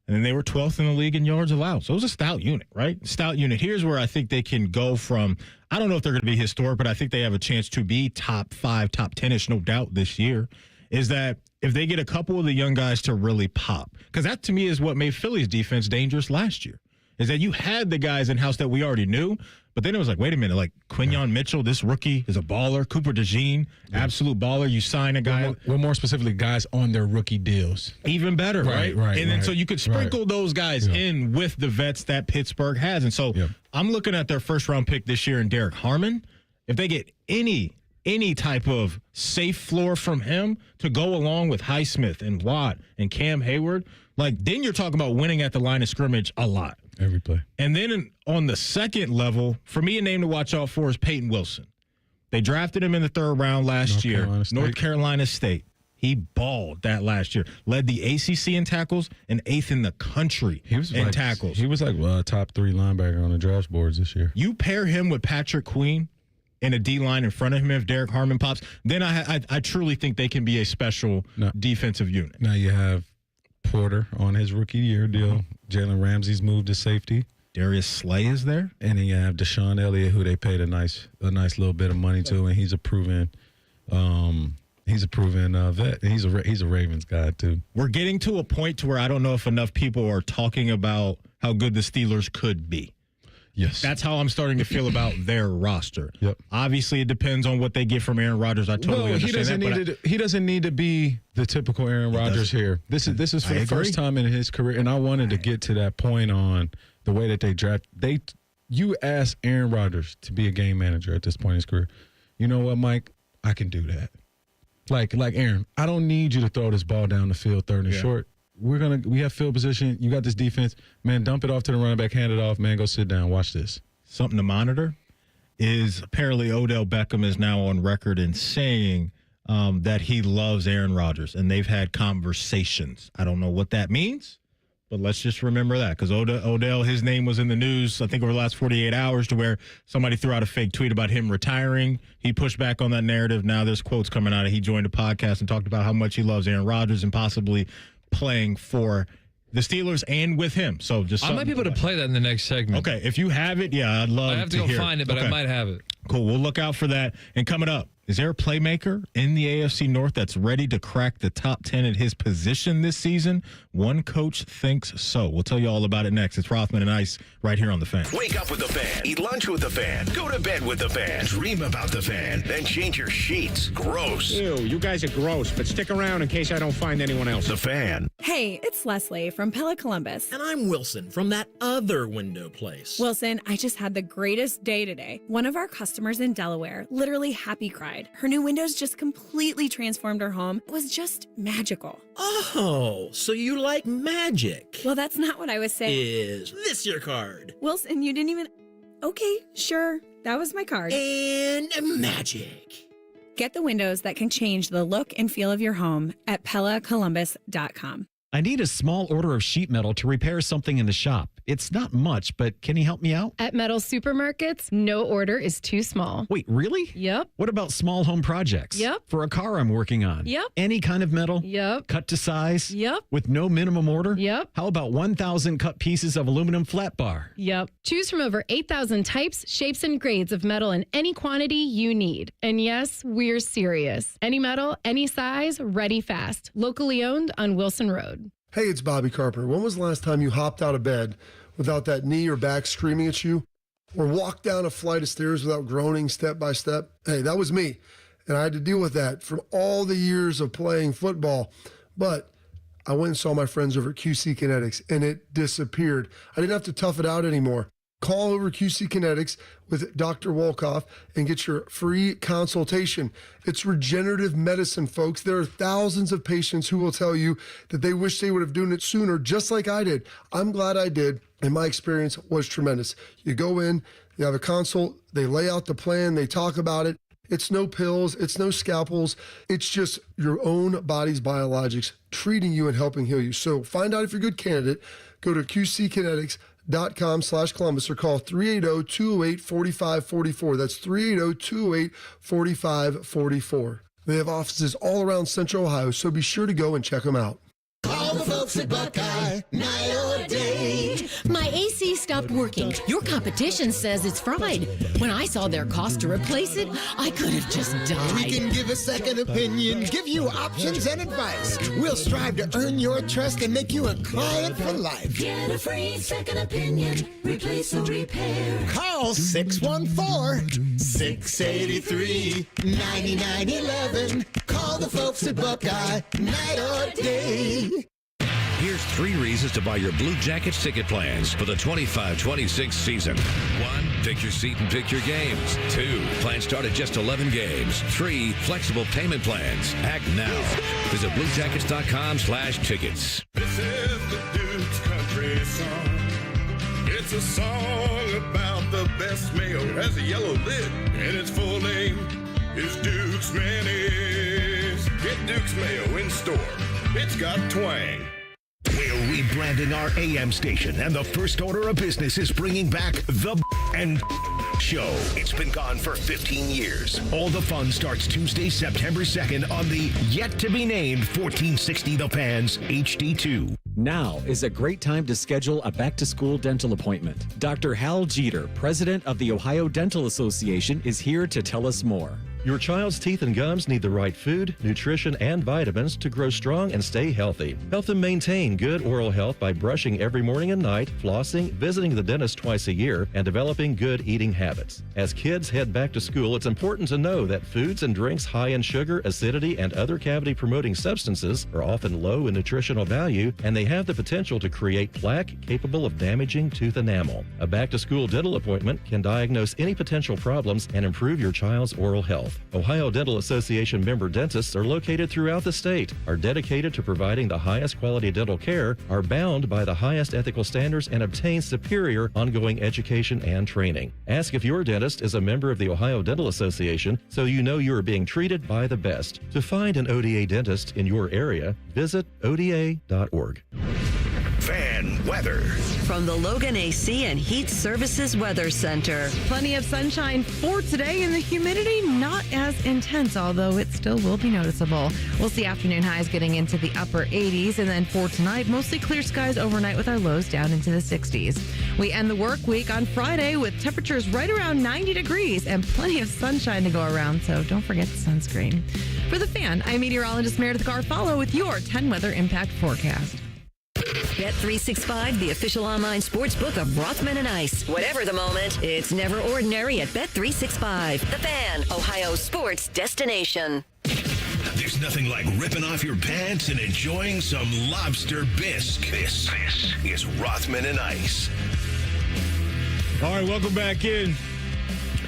And then they were 12th in the league in yards allowed. So it was a stout unit, right? Stout unit. Here's where I think they can go from, I don't know if they're going to be historic, but I think they have a chance to be top 5, top 10-ish, no doubt this year, is that if they get a couple of the young guys to really pop. Because that, to me, is what made Philly's defense dangerous last year, is that you had the guys in-house that we already knew, but then it was like, wait a minute, like Quinyon Mitchell, this rookie is a baller. Cooper DeJean, absolute baller. You sign a guy. Well, more specifically, guys on their rookie deals. Even better, right? And then so you could sprinkle those guys in with the vets that Pittsburgh has. And so I'm looking at their first-round pick this year in Derek Harmon. If they get any type of safe floor from him to go along with Highsmith and Watt and Cam Hayward, like, then you're talking about winning at the line of scrimmage a lot. Every play. And then on the second level, for me, a name to watch out for is Peyton Wilson. They drafted him in the 3rd round last year. North Carolina State. He balled that last year. Led the ACC in tackles and 8th in the country in tackles. He was like top 3 linebacker on the draft boards this year. You pair him with Patrick Queen and a D-line in front of him if Derek Harmon pops, then I truly think they can be a special defensive unit. Now you have Porter on his rookie year deal. Jalen Ramsey's moved to safety. Darius Slay is there. And then you have Deshaun Elliott, who they paid a nice little bit of money to, and he's a proven vet. And he's a Ravens guy too. We're getting to a point to where I don't know if enough people are talking about how good the Steelers could be. Yes. That's how I'm starting to feel about their roster. Yep. Obviously, it depends on what they get from Aaron Rodgers. I totally understand that. He doesn't need to be the typical Aaron Rodgers here. This is for the first time in his career, and I wanted to get to that point on the way that they draft. You ask Aaron Rodgers to be a game manager at this point in his career. You know what, Mike? I can do that. Like Aaron, I don't need you to throw this ball down the field third and short. We have field position. You got this defense. Man, dump it off to the running back, hand it off. Man, go sit down. Watch this. Something to monitor is apparently Odell Beckham is now on record in saying that he loves Aaron Rodgers, and they've had conversations. I don't know what that means, but let's just remember that because Odell, his name was in the news, I think, over the last 48 hours to where somebody threw out a fake tweet about him retiring. He pushed back on that narrative. Now there's quotes coming out. He joined a podcast and talked about how much he loves Aaron Rodgers and possibly playing for the Steelers and with him. So just I might be able to play that in the next segment. Okay, if you have it, I'd love to I have to go find it, but I might have it. Cool. We'll look out for that. And coming up, is there a playmaker in the AFC North that's ready to crack the top 10 at his position this season? One coach thinks so. We'll tell you all about it next. It's Rothman Ice right here on The Fan. Wake up with The Fan. Eat lunch with The Fan. Go to bed with The Fan. Dream about The Fan. Then change your sheets. Gross. Ew, you guys are gross, but stick around in case I don't find anyone else. The Fan. Hey, it's Leslie from Pella Columbus. And I'm Wilson from that other window place. Wilson, I just had the greatest day today. One of our customers in Delaware literally happy cried. Her new windows just completely transformed her home. It was just magical. Oh, so you like magic. Well, that's not what I was saying. Is this your card? Wilson, you didn't even... Okay, sure. That was my card. And magic. Get the windows that can change the look and feel of your home at PellaColumbus.com. I need a small order of sheet metal to repair something in the shop. It's not much, but can you help me out? At Metal Supermarkets, no order is too small. Wait, really? Yep. What about small home projects? Yep. For a car I'm working on? Yep. Any kind of metal? Yep. Cut to size? Yep. With no minimum order? Yep. How about 1,000 cut pieces of aluminum flat bar? Yep. Choose from over 8,000 types, shapes, and grades of metal in any quantity you need. And yes, we're serious. Any metal, any size, ready fast. Locally owned on Wilson Road. Hey, it's Bobby Carpenter. When was the last time you hopped out of bed without that knee or back screaming at you? Or walked down a flight of stairs without groaning step by step? Hey, that was me. And I had to deal with that from all the years of playing football. But I went and saw my friends over at QC Kinetics, and it disappeared. I didn't have to tough it out anymore. Call over QC Kinetics with Dr. Wolkoff and get your free consultation. It's regenerative medicine, folks. There are thousands of patients who will tell you that they wish they would have done it sooner, just like I did. I'm glad I did, and my experience was tremendous. You go in, you have a consult, they lay out the plan, they talk about it. It's no pills, it's no scalpels. It's just your own body's biologics treating you and helping heal you. So find out if you're a good candidate. Go to QCkinetics.com/Columbus or call 380-208-4544. That's 380-208-4544. They have offices all around Central Ohio, so be sure to go and check them out. Call the folks at Buckeye, night or day. My AC stopped working. Your competition says it's fried. When I saw their cost to replace it, I could have just died. We can give a second opinion, give you options and advice. We'll strive to earn your trust and make you a client for life. Get a free second opinion, replace or repair. Call 614-683-9911. Call the folks at Buckeye, night or day. Here's 3 reasons to buy your Blue Jackets ticket plans for the 25-26 season. 1, pick your seat and pick your games. 2, plans start at just 11 games. 3, flexible payment plans. Act now. Visit BlueJackets.com/tickets. This is the Duke's Country Song. It's a song about the best mayo. Has a yellow lid, and its full name is Duke's Mayonnaise. Get Duke's Mayo in store. It's got twang. We're rebranding our AM station, and the first order of business is bringing back the and Show. It's been gone for 15 years. All the fun starts Tuesday, September 2nd on the yet-to-be-named 1460 The Fans HD2. Now is a great time to schedule a back-to-school dental appointment. Dr. Hal Jeter, president of the Ohio Dental Association, is here to tell us more. Your child's teeth and gums need the right food, nutrition, and vitamins to grow strong and stay healthy. Help them maintain good oral health by brushing every morning and night, flossing, visiting the dentist twice a year, and developing good eating habits. As kids head back to school, it's important to know that foods and drinks high in sugar, acidity, and other cavity-promoting substances are often low in nutritional value, and they have the potential to create plaque capable of damaging tooth enamel. A back-to-school dental appointment can diagnose any potential problems and improve your child's oral health. health. Ohio Dental Association member dentists are located throughout the state, are dedicated to providing the highest quality dental care, are bound by the highest ethical standards, and obtain superior ongoing education and training. Ask if your dentist is a member of the Ohio Dental Association so you know you are being treated by the best. To find an ODA dentist in your area, visit ODA.org. Fan weather. From the Logan AC and Heat Services Weather Center. Plenty of sunshine for today, and the humidity not as intense, although it still will be noticeable. We'll see afternoon highs getting into the upper 80s, and then for tonight, mostly clear skies overnight with our lows down into the 60s. We end the work week on Friday with temperatures right around 90 degrees and plenty of sunshine to go around, so don't forget the sunscreen. For The Fan, I'm meteorologist Meredith Garfalo with your 10 weather impact forecast. Bet365, the official online sports book of Rothman and Ice. Whatever the moment, it's never ordinary at Bet365. The Fan, Ohio sports destination. There's nothing like ripping off your pants and enjoying some lobster bisque. This is Rothman and Ice. All right, welcome back in.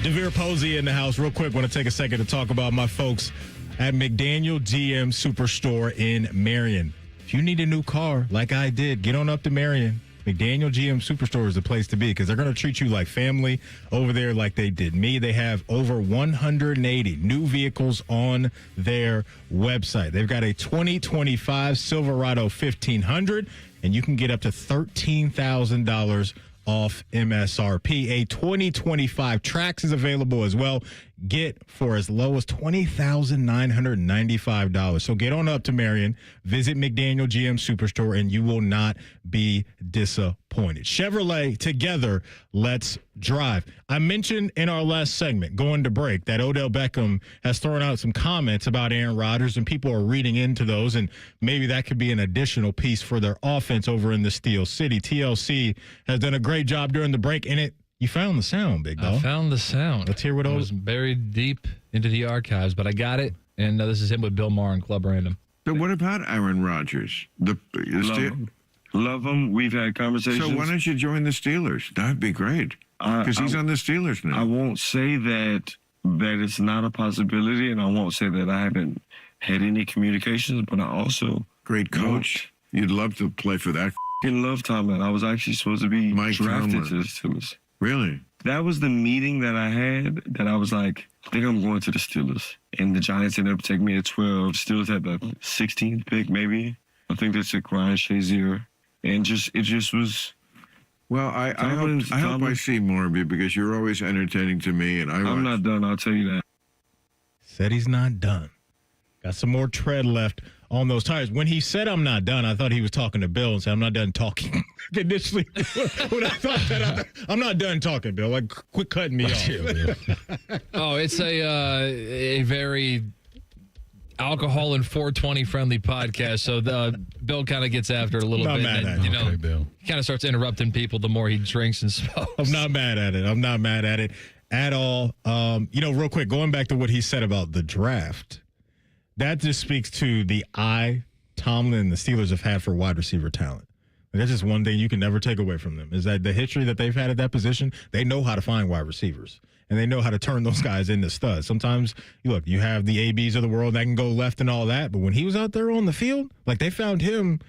DeVere Posey in the house. Real quick, want to take a second to talk about my folks at McDaniel GM Superstore in Marion. If you need a new car, like I did, get on up to Marion. McDaniel GM Superstore is the place to be because they're going to treat you like family over there like they did me. They have over 180 new vehicles on their website. They've got a 2025 Silverado 1500, and you can get up to $13,000 off MSRP. A 2025 Trax is available as well. Get for as low as $20,995. So get on up to Marion, visit McDaniel GM Superstore, and you will not be disappointed. Chevrolet, together, let's drive. I mentioned in our last segment, going to break, that Odell Beckham has thrown out some comments about Aaron Rodgers, and people are reading into those, and maybe that could be an additional piece for their offense over in the Steel City. TLC has done a great job during the break, and you found the sound, big dog. I found the sound. Let's hear what it was buried deep into the archives, but I got it, and this is him with Bill Maher and Club Random. But what about Aaron Rodgers? Love him. We've had conversations. So why don't you join the Steelers? That'd be great. Because he's on the Steelers now. I won't say that it's not a possibility, and I won't say that I haven't had any communications, but I also... Great coach. You'd love to play for that. I love Tomlin. I was actually supposed to be drafted to the Steelers. Really? That was the meeting that I had that I was like, I think I'm going to the Steelers. And the Giants ended up taking me at 12. Steelers had the 16th pick, maybe. I think they took Ryan Shazier. And it just was... Well, I hope I see more of you because you're always entertaining to me. And I'm not done, I'll tell you that. Said he's not done. Got some more tread left on those tires. When he said I'm not done, I thought he was talking to Bill and said I'm not done talking. Initially, when I thought that, I'm not done talking, Bill. Like, quit cutting me off. Oh, it's a very alcohol and 420 friendly podcast. So Bill kind of gets after it a little bit. And, Bill. He kind of starts interrupting people the more he drinks and smokes. I'm not mad at it. I'm not mad at it at all. Real quick, going back to what he said about the draft. That just speaks to the eye Tomlin and the Steelers have had for wide receiver talent. And that's just one thing you can never take away from them, is that the history that they've had at that position, they know how to find wide receivers. And they know how to turn those guys into studs. Sometimes, you have the ABs of the world that can go left and all that. But when he was out there on the field, like they found him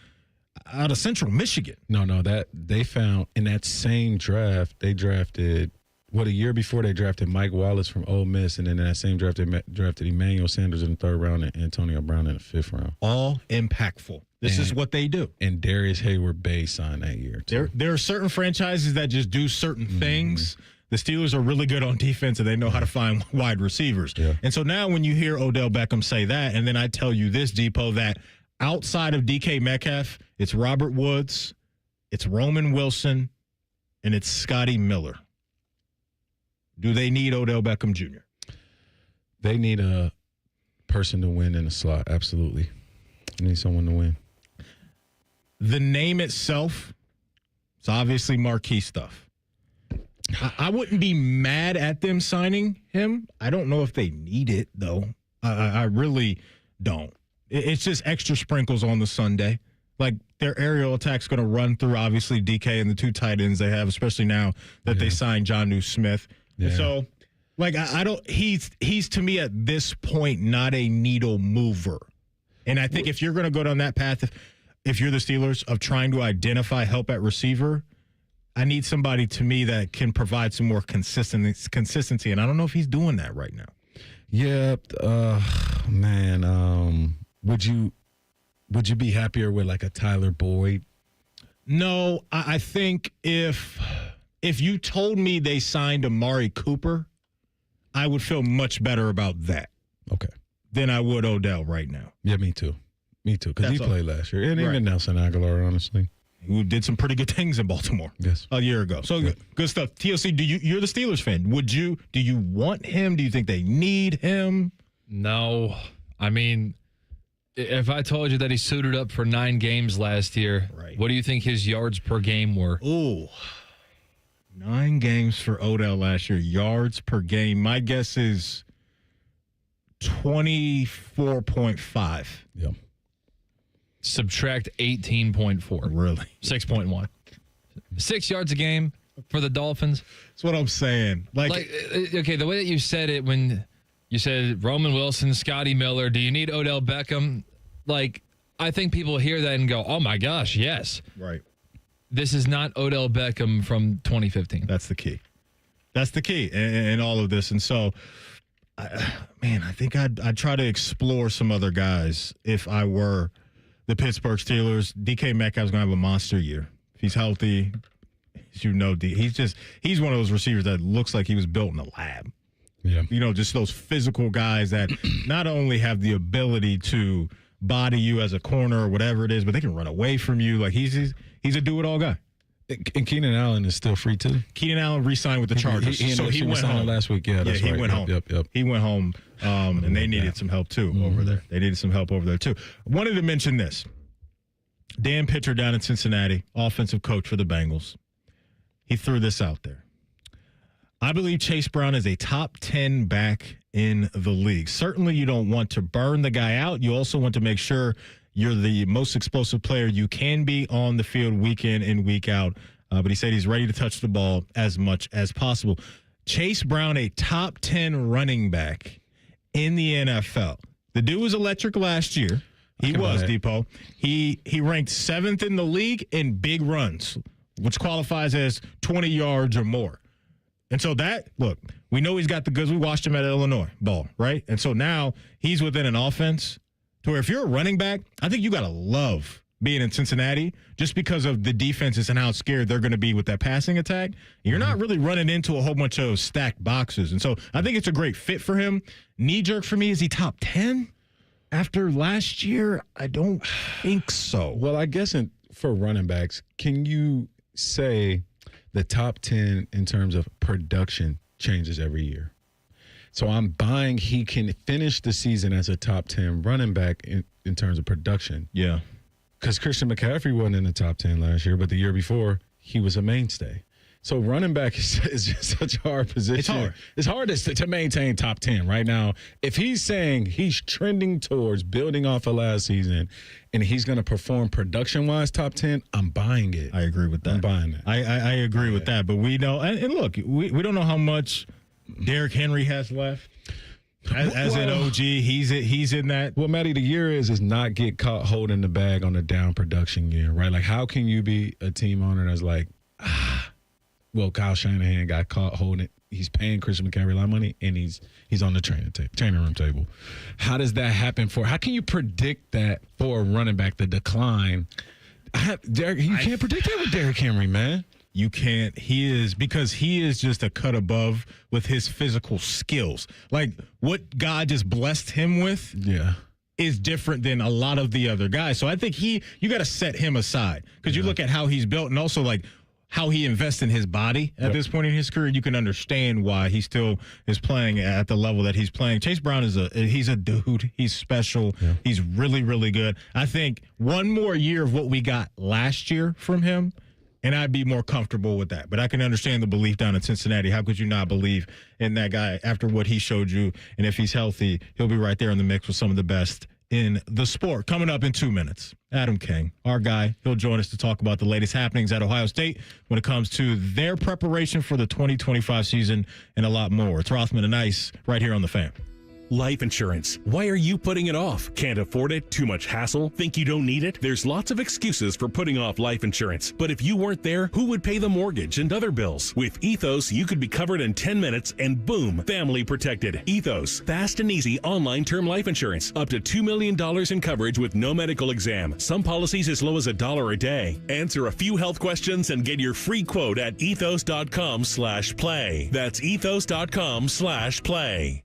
out of Central Michigan. No, that they found in that same draft, they drafted a year before they drafted Mike Wallace from Ole Miss, and then in that same draft, they drafted Emmanuel Sanders in the 3rd round and Antonio Brown in the 5th round. All impactful. This is what they do. And Darius Hayward-Bay signed that year, too. There are certain franchises that just do certain things. The Steelers are really good on defense, and they know how to find wide receivers. Yeah. And so now when you hear Odell Beckham say that, and then I tell you this, Depot, that outside of DK Metcalf, it's Robert Woods, it's Roman Wilson, and it's Scotty Miller. Do they need Odell Beckham Jr.? They need a person to win in the slot. Absolutely. They need someone to win. The name itself, it's obviously marquee stuff. I wouldn't be mad at them signing him. I don't know if they need it, though. I really don't. It's just extra sprinkles on the Sunday. Like, their aerial attack's going to run through, obviously, DK and the 2 tight ends they have, especially now that they signed Jonnu Smith. Yeah. So Like, I don't – he's to me at this point not a needle mover. And I think if you're going to go down that path, if you're the Steelers, of trying to identify help at receiver, I need somebody to me that can provide some more consistency. And I don't know if he's doing that right now. Yeah, man. Would you be happier with like a Tyler Boyd? No, I think if you told me they signed Amari Cooper, I would feel much better about that. Okay. Than I would Odell right now. Yeah, me too. Because he played last year. And even Nelson Aguilar, honestly. Who did some pretty good things in Baltimore a year ago. So good stuff. TLC, you're the Steelers fan. Do you want him? Do you think they need him? No. I mean, if I told you that he suited up for 9 games last year, what do you think his yards per game were? Ooh. 9 games for Odell last year. Yards per game. My guess is 24.5. Yep. Subtract 18.4. Really? 6.1. 6 yards a game for the Dolphins. That's what I'm saying. Okay, the way that you said it when you said Roman Wilson, Scotty Miller, do you need Odell Beckham? Like, I think people hear that and go, oh my gosh, yes. Right. This is not Odell Beckham from 2015. That's the key. That's the key in all of this. And so, I think I'd try to explore some other guys if I were the Pittsburgh Steelers. DK Metcalf's going to have a monster year. If he's healthy, as you know, he's one of those receivers that looks like he was built in a lab. Yeah. You know, just those physical guys that not only have the ability to body you as a corner or whatever it is, but they can run away from you. Like he's a do-it-all guy. And Keenan Allen is still free too. Keenan Allen re-signed with the Chargers. He went home last week. Yeah, that's he right. went home. Yep. He went home, and they needed some help too over there. They needed some help over there too. Wanted to mention this. Dan Pitcher down in Cincinnati, offensive coach for the Bengals. He threw this out there. I believe Chase Brown is a top 10 back in the league. Certainly you don't want to burn the guy out. You also want to make sure you're the most explosive player you can be on the field week in and week out. But he said he's ready to touch the ball as much as possible. Chase Brown, a top 10 running back in the NFL. The dude was electric last year. He was, Depot. He ranked 7th in the league in big runs, which qualifies as 20 yards or more. And so we know he's got the goods. We watched him at Illinois ball, right? And so now he's within an offense to where if you're a running back, I think you got to love being in Cincinnati just because of the defenses and how scared they're going to be with that passing attack. You're not really running into a whole bunch of stacked boxes. And so I think it's a great fit for him. Knee jerk for me, is he top 10? After last year, I don't think so. Well, I guess for running backs, can you say the top 10 in terms of production changes every year? So I'm buying he can finish the season as a top 10 running back in terms of production. Yeah. Because Christian McCaffrey wasn't in the top 10 last year, but the year before, he was a mainstay. So running back is just such a hard position. It's hard to maintain top 10 right now. If he's saying he's trending towards building off of last season and he's going to perform production-wise top 10, I'm buying it. I agree with that. I'm buying that. I agree with that. But we know, and look, we don't know how much Derrick Henry has left. As an OG, he's in that. What Matty, the year is not get caught holding the bag on the down production year, right? Like, how can you be a team owner that's like, well, Kyle Shanahan got caught holding it. He's paying Christian McCaffrey a lot of money, and he's on the training room table. How does that happen how can you predict that for a running back, the decline? You can't predict that with Derrick Henry, man. You can't. He is just a cut above with his physical skills. Like what God just blessed him with is different than a lot of the other guys. So I think you got to set him aside because you look at how he's built and also like how he invests in his body at this point in his career. You can understand why he still is playing at the level that he's playing. Chase Brown he's a dude. He's special. Yeah. He's really, really good. I think one more year of what we got last year from him, and I'd be more comfortable with that. But I can understand the belief down in Cincinnati. How could you not believe in that guy after what he showed you? And if he's healthy, he'll be right there in the mix with some of the best in the sport. Coming up in 2 minutes, Adam King, our guy, he'll join us to talk about the latest happenings at Ohio State when it comes to their preparation for the 2025 season and a lot more. It's Rothman and Ice right here on The Fan. Life insurance. Why are you putting it off? Can't afford it? Too much hassle? Think you don't need it? There's lots of excuses for putting off life insurance. But if you weren't there, who would pay the mortgage and other bills? With Ethos, you could be covered in 10 minutes and boom, family protected. Ethos, fast and easy online term life insurance. Up to $2 million in coverage with no medical exam. Some policies as low as $1 a day. Answer a few health questions and get your free quote at ethos.com/play. That's ethos.com/play.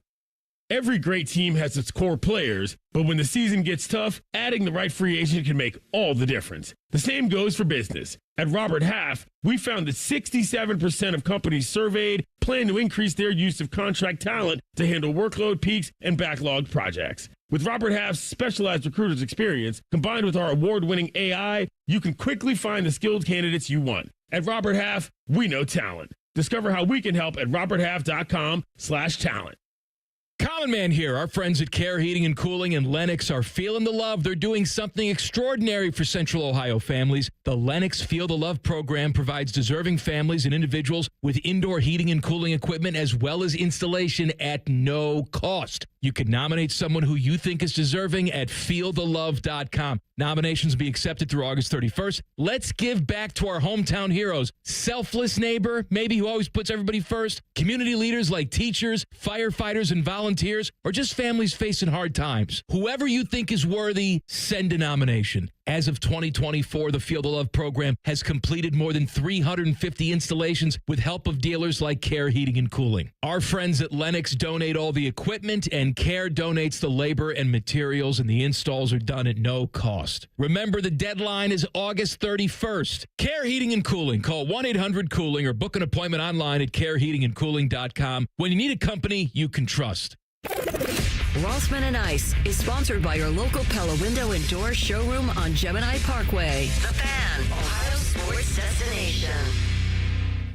Every great team has its core players, but when the season gets tough, adding the right free agent can make all the difference. The same goes for business. At Robert Half, we found that 67% of companies surveyed plan to increase their use of contract talent to handle workload peaks and backlogged projects. With Robert Half's specialized recruiters experience, combined with our award-winning AI, you can quickly find the skilled candidates you want. At Robert Half, we know talent. Discover how we can help at roberthalf.com/talent. Common Man here. Our friends at Care Heating and Cooling in Lenox are feeling the love. They're doing something extraordinary for Central Ohio families. The Lenox Feel the Love program provides deserving families and individuals with indoor heating and cooling equipment as well as installation at no cost. You can nominate someone who you think is deserving at feelthelove.com. Nominations will be accepted through August 31st. Let's give back to our hometown heroes. Selfless neighbor, maybe who always puts everybody first. Community leaders like teachers, firefighters, and volunteers, or just families facing hard times. Whoever you think is worthy, send a nomination. As of 2024, the Feel the Love program has completed more than 350 installations with help of dealers like Care Heating and Cooling. Our friends at Lenox donate all the equipment, and Care donates the labor and materials, and the installs are done at no cost. Remember, the deadline is August 31st. Care Heating and Cooling. Call 1-800-COOLING or book an appointment online at careheatingandcooling.com when you need a company you can trust. Rothman and Ice is sponsored by your local Pella Window and Door showroom on Gemini Parkway. The Fan, Ohio sports destination.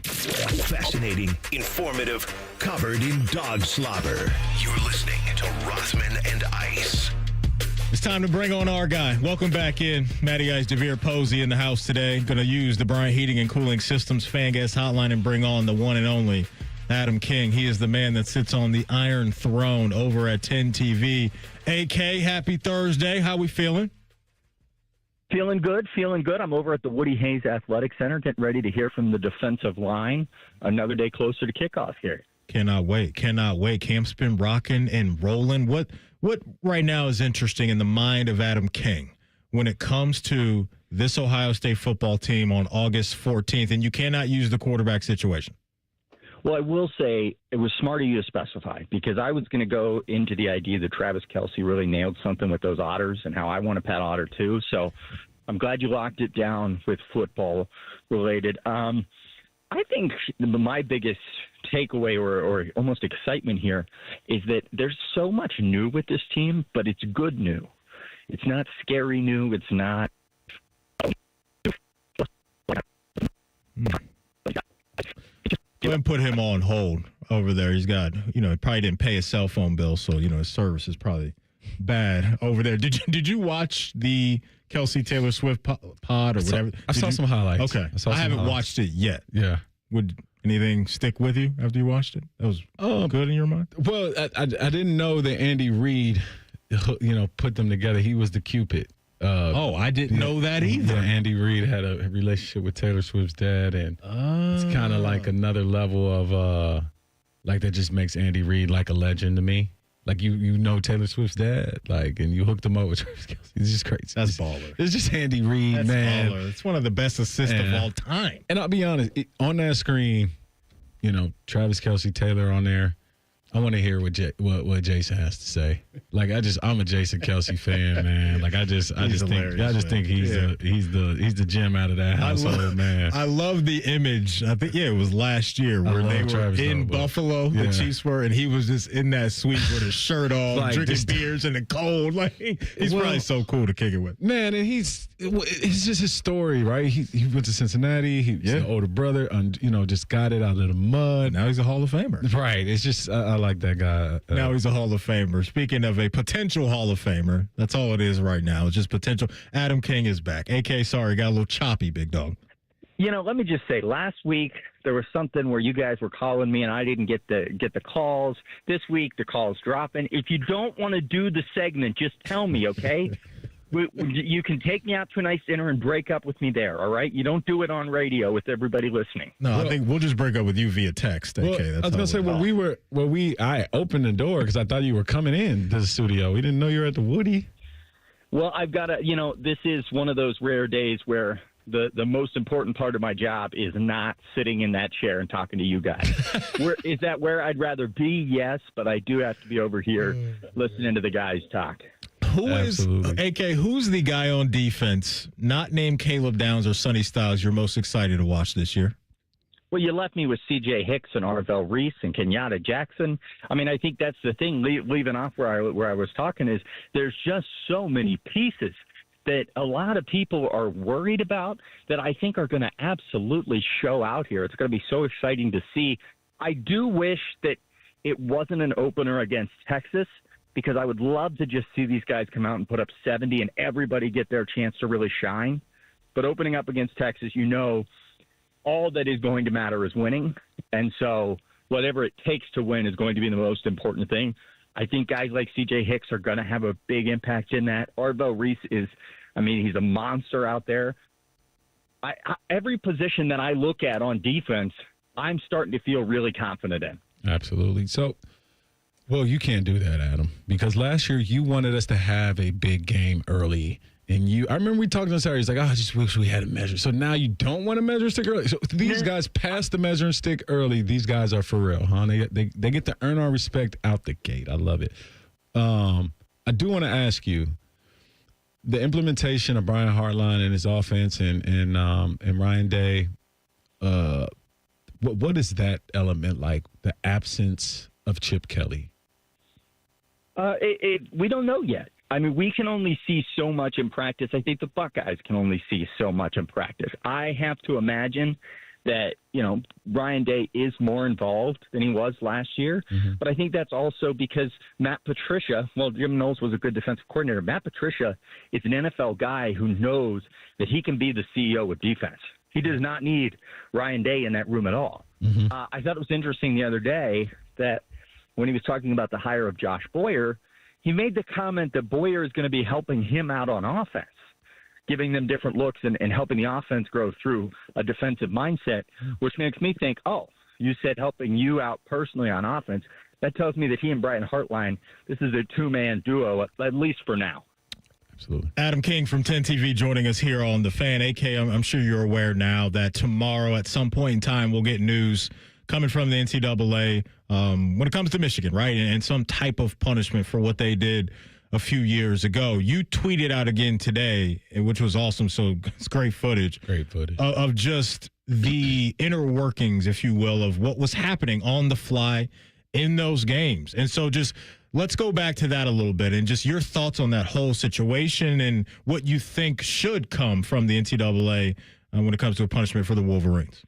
Fascinating, informative, covered in dog slobber. You're listening to Rothman and Ice. It's time to bring on our guy. Welcome back in. Matty Ice, Devere Posey in the house today. Going to use the Bryant Heating and Cooling Systems fan guest hotline and bring on the one and only Adam King. He is the man that sits on the Iron Throne over at 10 TV. AK, happy Thursday. How we feeling? Feeling good. I'm over at the Woody Hayes Athletic Center getting ready to hear from the defensive line. Another day closer to kickoff here. Cannot wait. Camp's been rocking and rolling. What right now is interesting in the mind of Adam King when it comes to this Ohio State football team on August 14th, and you cannot use the quarterback situation? Well, I will say it was smart of you to specify, because I was going to go into the idea that Travis Kelce really nailed something with those Otters and how I want to pat Otter too. So I'm glad you locked it down with football related. I think my biggest takeaway or almost excitement here is that there's so much new with this team, but it's good new. It's not scary new. It's not. Go ahead and put him on hold over there. He's got, he probably didn't pay his cell phone bill, so, his service is probably bad over there. Did you watch the Kelsey Taylor Swift pod or whatever? I saw some highlights. Okay. I haven't watched it yet. Yeah. Would anything stick with you after you watched it? That was good in your mind? Well, I didn't know that Andy Reid, put them together. He was the Cupid. I didn't know that either. Yeah, Andy Reid had a relationship with Taylor Swift's dad, and it's kind of like another level of that just makes Andy Reid like a legend to me. Like you know Taylor Swift's dad, and you hooked him up with Travis Kelce. It's just crazy. That's baller. It's just Andy Reid, man. Baller. It's one of the best assists of all time. And I'll be honest, on that screen, Travis Kelce, Taylor on there. I want to hear what Jason has to say. I'm a Jason Kelce fan, man. I just think he's the gem out of that household, man. I love the image. I think it was last year where they were in Buffalo. The Chiefs were, and he was just in that suite with his shirt off, drinking beers in the cold. He's probably so cool to kick it with, man. And it's just his story, right? He went to Cincinnati. He's the older brother, and just got it out of the mud. Now he's a Hall of Famer, right? It's just I like that guy. Now he's a Hall of Famer. Speaking of a potential Hall of Famer, that's all it is right now. It's just potential. Adam King is back. AK, sorry, got a little choppy, big dog. Let me just say, last week there was something where you guys were calling me and I didn't get the calls. This week the calls dropping. If you don't want to do the segment, just tell me, okay? You can take me out to a nice dinner and break up with me there, all right? You don't do it on radio with everybody listening. No, I think we'll just break up with you via text. Okay, I was gonna say I opened the door because I thought you were coming in to the studio. We didn't know you were at the Woody. Well, I've got to, this is one of those rare days where the most important part of my job is not sitting in that chair and talking to you guys. Is that where I'd rather be? Yes, but I do have to be over here listening to the guys talk. Who's the guy on defense, not named Caleb Downs or Sonny Styles, you're most excited to watch this year? Well, you left me with C.J. Hicks and Arvell Reese and Kenyatta Jackson. I mean, I think that's the thing, leaving off where I was talking, is there's just so many pieces that a lot of people are worried about that I think are going to absolutely show out here. It's going to be so exciting to see. I do wish that it wasn't an opener against Texas, because I would love to just see these guys come out and put up 70 and everybody get their chance to really shine. But opening up against Texas, all that is going to matter is winning. And so whatever it takes to win is going to be the most important thing. I think guys like C.J. Hicks are going to have a big impact in that. Arvell Reese he's a monster out there. Every position that I look at on defense, I'm starting to feel really confident in. Absolutely. So, well, you can't do that, Adam, because last year you wanted us to have a big game early. And I remember we talked on Saturday. He's like, I just wish we had a measure. So now you don't want a measure stick early. So these guys passed the measuring stick early. These guys are for real, huh? They get to earn our respect out the gate. I love it. I do want to ask you, the implementation of Brian Hartline and his offense and Ryan Day, what is that element like, the absence of Chip Kelly? We don't know yet. I mean, we can only see so much in practice. I think the Buckeyes can only see so much in practice. I have to imagine that, Ryan Day is more involved than he was last year. Mm-hmm. But I think that's also because Matt Patricia, Jim Knowles was a good defensive coordinator. Matt Patricia is an NFL guy who knows that he can be the CEO of defense. He does not need Ryan Day in that room at all. Mm-hmm. I thought it was interesting the other day that when he was talking about the hire of Josh Boyer, he made the comment that Boyer is going to be helping him out on offense, giving them different looks and helping the offense grow through a defensive mindset, which makes me think, you said helping you out personally on offense. That tells me that he and Brian Hartline, this is a two-man duo, at least for now. Absolutely. Adam King from 10 TV joining us here on The Fan. AK, I'm sure you're aware now that tomorrow at some point in time we'll get news coming from the NCAA when it comes to Michigan, right? And some type of punishment for what they did a few years ago. You tweeted out again today, which was awesome. So it's great footage. Of just the inner workings, if you will, of what was happening on the fly in those games. And so just let's go back to that a little bit and just your thoughts on that whole situation and what you think should come from the NCAA when it comes to a punishment for the Wolverines.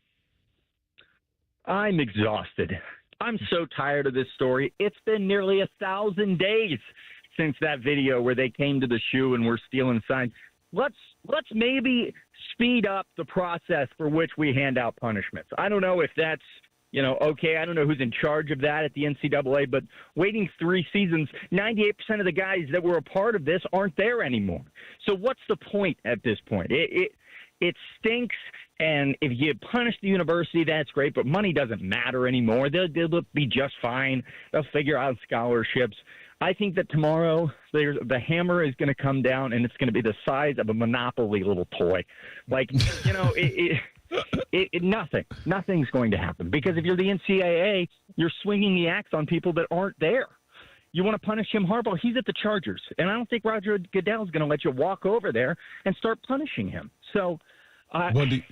I'm exhausted. I'm so tired of this story. It's been nearly 1,000 days since that video where they came to the shoe and were stealing signs. Let's speed up the process for which we hand out punishments. I don't know if that's, okay. I don't know who's in charge of that at the NCAA, but waiting 3 seasons, 98% of the guys that were a part of this aren't there anymore. So what's the point at this point? It stinks. And if you punish the university, that's great, but money doesn't matter anymore. They'll be just fine. They'll figure out scholarships. I think that tomorrow the hammer is going to come down, and it's going to be the size of a Monopoly little toy. Nothing's going to happen. Because if you're the NCAA, you're swinging the axe on people that aren't there. You want to punish Jim Harbaugh? He's at the Chargers. And I don't think Roger Goodell is going to let you walk over there and start punishing him. So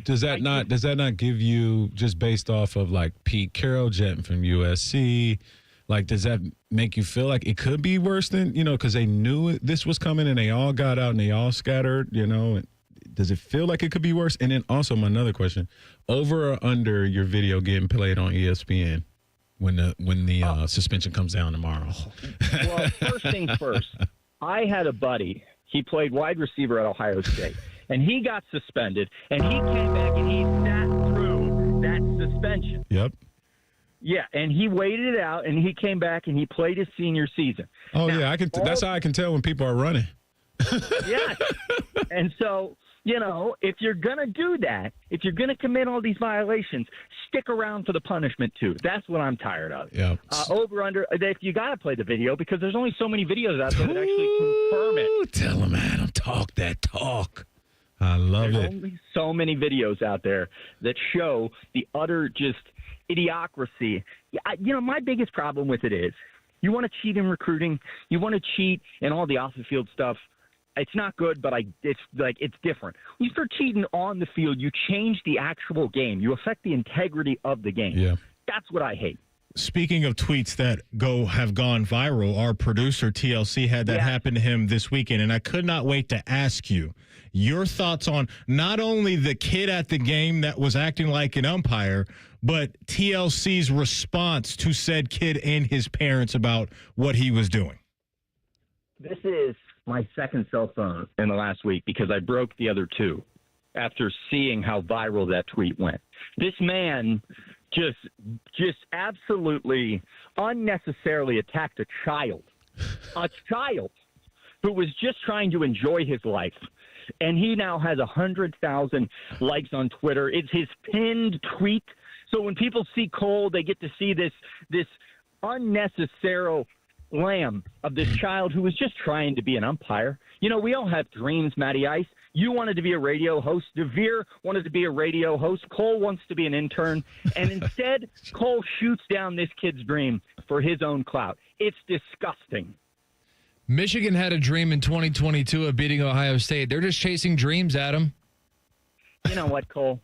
does that not give you, just based off of like Pete Carroll jetting from USC, like does that make you feel like it could be worse than, because they knew this was coming and they all got out and they all scattered, does it feel like it could be worse? And then also my another question, over or under your video getting played on ESPN? when the suspension comes down tomorrow. Well, first things first. I had a buddy. He played wide receiver at Ohio State, and he got suspended, and he came back and he sat through that suspension. Yep. Yeah, and he waited it out, and he came back and he played his senior season. Oh, now, yeah, that's how I can tell when people are running. Yes. And so, if you're going to do that, if you're going to commit all these violations, stick around for the punishment, too. That's what I'm tired of. Yeah. Over, under, if you got to play the video, because there's only so many videos out there that actually confirm it. Tell him, Adam, talk that talk. I love There's it. only so many videos out there that show the utter just idiocracy. My biggest problem with it is you want to cheat in recruiting, you want to cheat in all the off-the-field stuff. It's not good, but it's different. When you start cheating on the field, you change the actual game. You affect the integrity of the game. Yeah. That's what I hate. Speaking of tweets that have gone viral, our producer TLC had that happen to him this weekend, and I could not wait to ask you your thoughts on not only the kid at the game that was acting like an umpire, but TLC's response to said kid and his parents about what he was doing. This is my second cell phone in the last week because I broke the other two after seeing how viral that tweet went. This man just absolutely unnecessarily attacked a child who was just trying to enjoy his life. And he now has 100,000 likes on Twitter. It's his pinned tweet. So when people see Cole, they get to see this unnecessary lamb of this child who was just trying to be an umpire. We all have dreams, Matty Ice. You wanted to be a radio host. DeVere wanted to be a radio host. Cole wants to be an intern. And instead, Cole shoots down this kid's dream for his own clout. It's disgusting. Michigan had a dream in 2022 of beating Ohio State. They're just chasing dreams, Adam. You know what, Cole?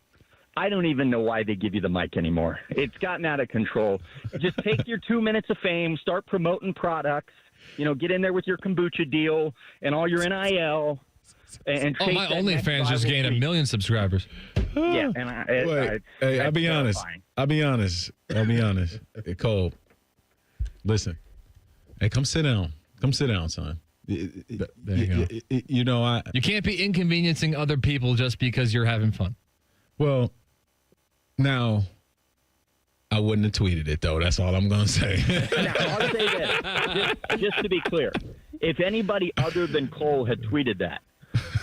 I don't even know why they give you the mic anymore. It's gotten out of control. Just take your 2 minutes of fame, start promoting products, get in there with your kombucha deal and all your NIL. And my OnlyFans just gained 1 million subscribers. Yeah, and I'll be honest. I'll be honest. Hey, Cole, listen. Hey, come sit down. Come sit down, son. There you go. You can't be inconveniencing other people just because you're having fun. Well, now, I wouldn't have tweeted it, though. That's all I'm going to say. Now, I'll say this, just to be clear. If anybody other than Cole had tweeted that,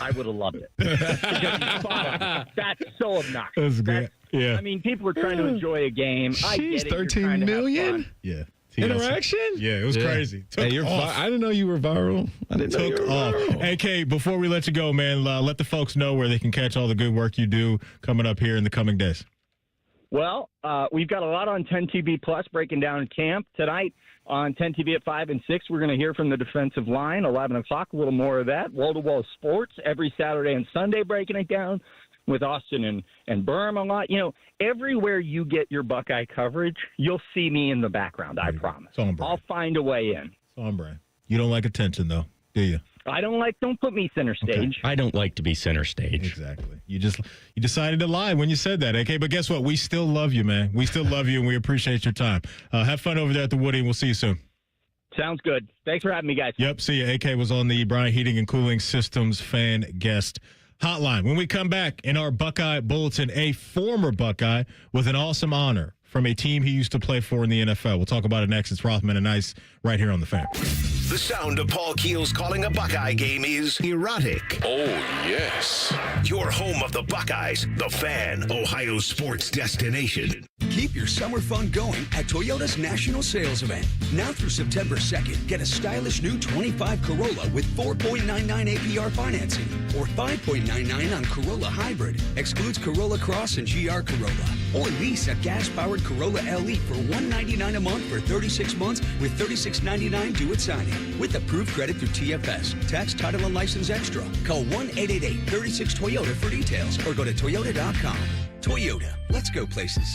I would have loved it. That's so obnoxious. That's good. Yeah. I mean, people are trying to enjoy a game. I get it. 13 million? Yeah. Interaction? Yeah, it was crazy. I didn't know you were viral. I didn't know you were viral. AK, before we let you go, man, let the folks know where they can catch all the good work you do coming up here in the coming days. Well, we've got a lot on 10TV Plus breaking down camp. Tonight on 10TV at 5 and 6, we're going to hear from the defensive line. 11 o'clock, a little more of that. Wall-to-wall sports every Saturday and Sunday breaking it down with Austin and Berm a lot. Everywhere you get your Buckeye coverage, you'll see me in the background, I promise. I'll find a way in. It's on brand. You don't like attention, though, do you? Don't put me center stage. I don't like to be center stage. Exactly. You decided to lie when you said that, AK. But guess what? We still love you, man. We still love you, and we appreciate your time. Have fun over there at the Woody, and we'll see you soon. Sounds good. Thanks for having me, guys. Yep. See you. AK was on the Bryant Heating and Cooling Systems fan guest hotline. When we come back in our Buckeye Bulletin, a former Buckeye with an awesome honor from a team he used to play for in the NFL. We'll talk about it next. It's Rothman and Ice right here on The Fan. The sound of Paul Keels calling a Buckeye game is erotic. Oh, yes. Your home of the Buckeyes, The Fan, Ohio's sports destination. Keep your summer fun going at Toyota's National Sales Event. Now through September 2nd, get a stylish new 25 Corolla with 4.99 APR financing or 5.99 on Corolla Hybrid. Excludes Corolla Cross and GR Corolla. Or lease a gas-powered Corolla LE for $199 a month for 36 months with $36.99 due at signing. With approved credit through TFS. Tax, title, and license extra. Call 1-888-36-TOYOTA for details or go to Toyota.com. Toyota. Let's go places.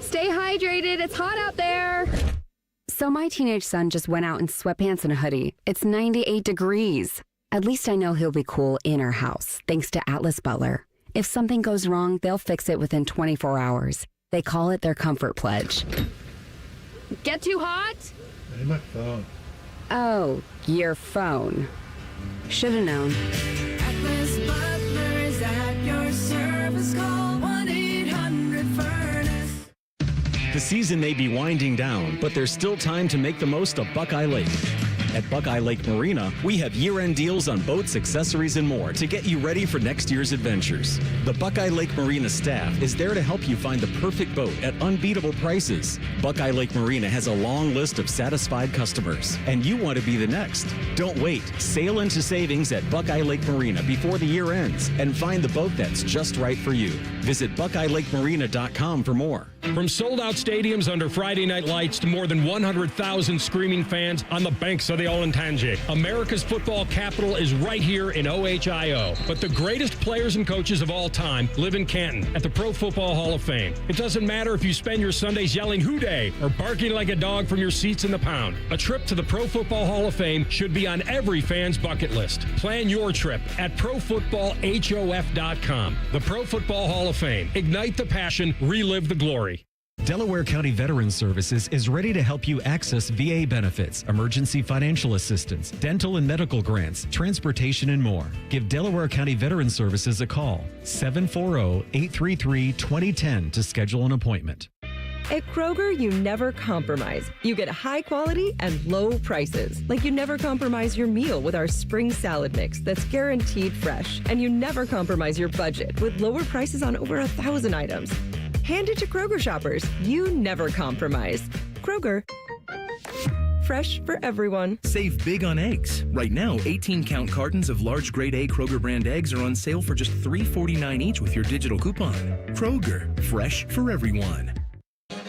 Stay hydrated. It's hot out there. So my teenage son just went out in sweatpants and a hoodie. It's 98 degrees. At least I know he'll be cool in our house, thanks to Atlas Butler. If something goes wrong, they'll fix it within 24 hours. They call it their Comfort Pledge. Get too hot? Hey, my phone. Oh, your phone. Should have known. Atlas Butler is at your service. Call 1-800-FURNACE. The season may be winding down, but there's still time to make the most of Buckeye Lake. At Buckeye Lake Marina, we have year-end deals on boats, accessories, and more to get you ready for next year's adventures. The Buckeye Lake Marina staff is there to help you find the perfect boat at unbeatable prices. Buckeye Lake Marina has a long list of satisfied customers, and you want to be the next. Don't wait. Sail into savings at Buckeye Lake Marina before the year ends and find the boat that's just right for you. Visit BuckeyeLakeMarina.com for more. From sold-out stadiums under Friday night lights to more than 100,000 screaming fans on the banks of the Olentangy, America's football capital is right here in OHIO. But the greatest players and coaches of all time live in Canton at the Pro Football Hall of Fame. It doesn't matter if you spend your Sundays yelling "Hoo Day" or barking like a dog from your seats in the pound. A trip to the Pro Football Hall of Fame should be on every fan's bucket list. Plan your trip at ProFootballHof.com. The Pro Football Hall of Fame. Ignite the passion, relive the glory. Delaware County Veterans Services is ready to help you access VA benefits, emergency financial assistance, dental and medical grants, transportation, and more. Give Delaware County Veterans Services a call, 740-833-2010 to schedule an appointment. At Kroger, you never compromise. You get high quality and low prices. Like you never compromise your meal with our spring salad mix that's guaranteed fresh. And you never compromise your budget with lower prices on over 1,000 items. Hand it to Kroger shoppers. You never compromise. Kroger. Fresh for everyone. Save big on eggs. Right now, 18-count cartons of large grade A Kroger brand eggs are on sale for just $3.49 each with your digital coupon. Kroger. Fresh for everyone.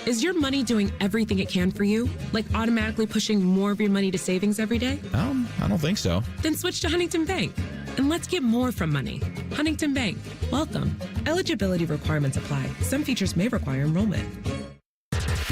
Is your money doing everything it can for you? Like automatically pushing more of your money to savings every day? I don't think so. Then switch to Huntington Bank. And let's get more from money. Huntington Bank. Welcome. Eligibility requirements apply. Some features may require enrollment.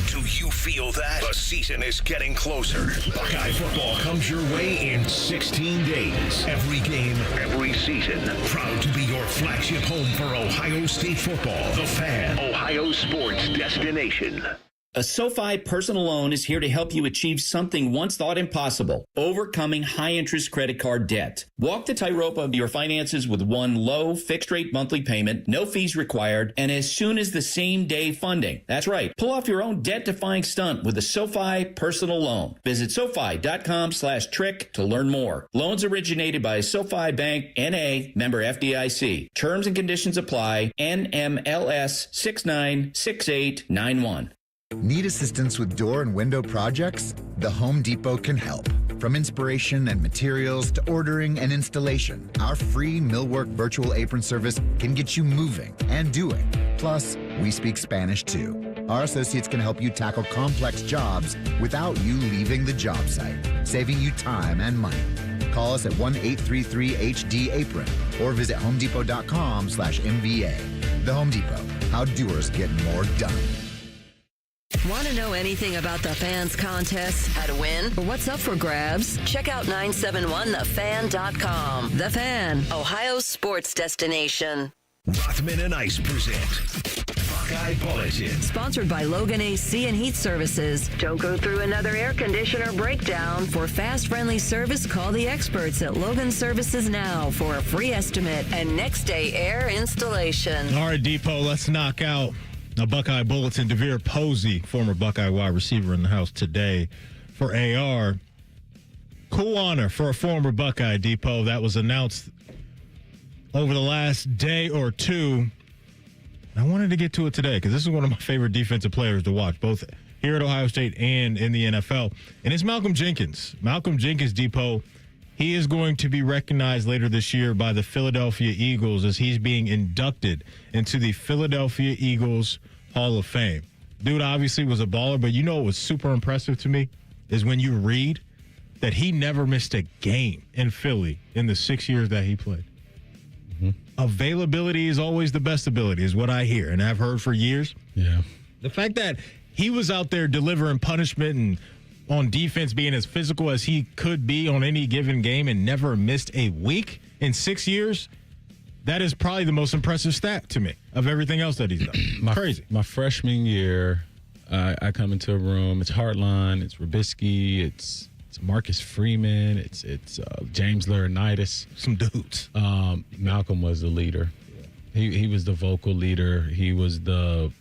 Do you feel that? The season is getting closer. Buckeye football comes your way in 16 days. Every game, every season. Proud to be your flagship home for Ohio State football. The Fan, Ohio sports destination. A SoFi personal loan is here to help you achieve something once thought impossible, overcoming high-interest credit card debt. Walk the tightrope of your finances with one low, fixed-rate monthly payment, no fees required, and as soon as the same-day funding. That's right. Pull off your own debt-defying stunt with a SoFi personal loan. Visit SoFi.com/trick to learn more. Loans originated by SoFi Bank, N.A., member FDIC. Terms and conditions apply. NMLS 696891. Need assistance with door and window projects? The Home Depot can help. From inspiration and materials to ordering and installation, our free millwork virtual apron service can get you moving and doing. Plus, we speak Spanish too. Our associates can help you tackle complex jobs without you leaving the job site, saving you time and money. Call us at 1-833-HD-APRON or visit homedepot.com/MVA. The Home Depot, how doers get more done. Want to know anything about the Fans contest, how to win, or what's up for grabs? Check out 971thefan.com. The Fan, Ohio sports destination. Rothman and Ice present Buckeye Bulletin. Sponsored by Logan AC and Heat Services. Don't go through another air conditioner breakdown. For fast, friendly service, call the experts at Logan Services now for a free estimate and next day air installation. All right, Depot, let's knock out a Buckeye Bulletin. DeVere Posey, former Buckeye wide receiver, in the house today for AR. Cool honor for a former Buckeye, Depot. That was announced over the last day or two. I wanted to get to it today because this is one of my favorite defensive players to watch, both here at Ohio State and in the NFL. And it's Malcolm Jenkins. Malcolm Jenkins, Depot. He is going to be recognized later this year by the Philadelphia Eagles as he's being inducted into the Philadelphia Eagles Hall of Fame. Dude obviously was a baller, but you know what was super impressive to me is when you read that he never missed a game in Philly in the 6 years that he played. Mm-hmm. Availability is always the best ability is what I hear, and I've heard for years. Yeah. The fact that he was out there delivering punishment and on defense being as physical as he could be on any given game and never missed a week in 6 years, that is probably the most impressive stat to me of everything else that he's done. Crazy. My freshman year, I come into a room. It's Hartline. It's Rabisky. It's Marcus Freeman. It's James Laurinaitis. Some dudes. Malcolm was the leader. He was the vocal leader. He was the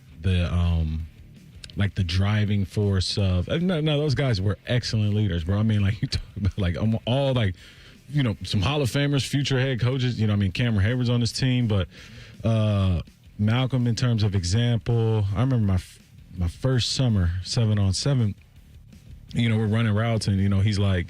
driving force of. No, those guys were excellent leaders, bro. I mean, like you talk about, like all like, you know, some Hall of Famers, future head coaches. You know, I mean, Cameron Hayward's on this team, but Malcolm in terms of example. I remember my first summer 7-on-7. You know, we're running routes, and you know, he's like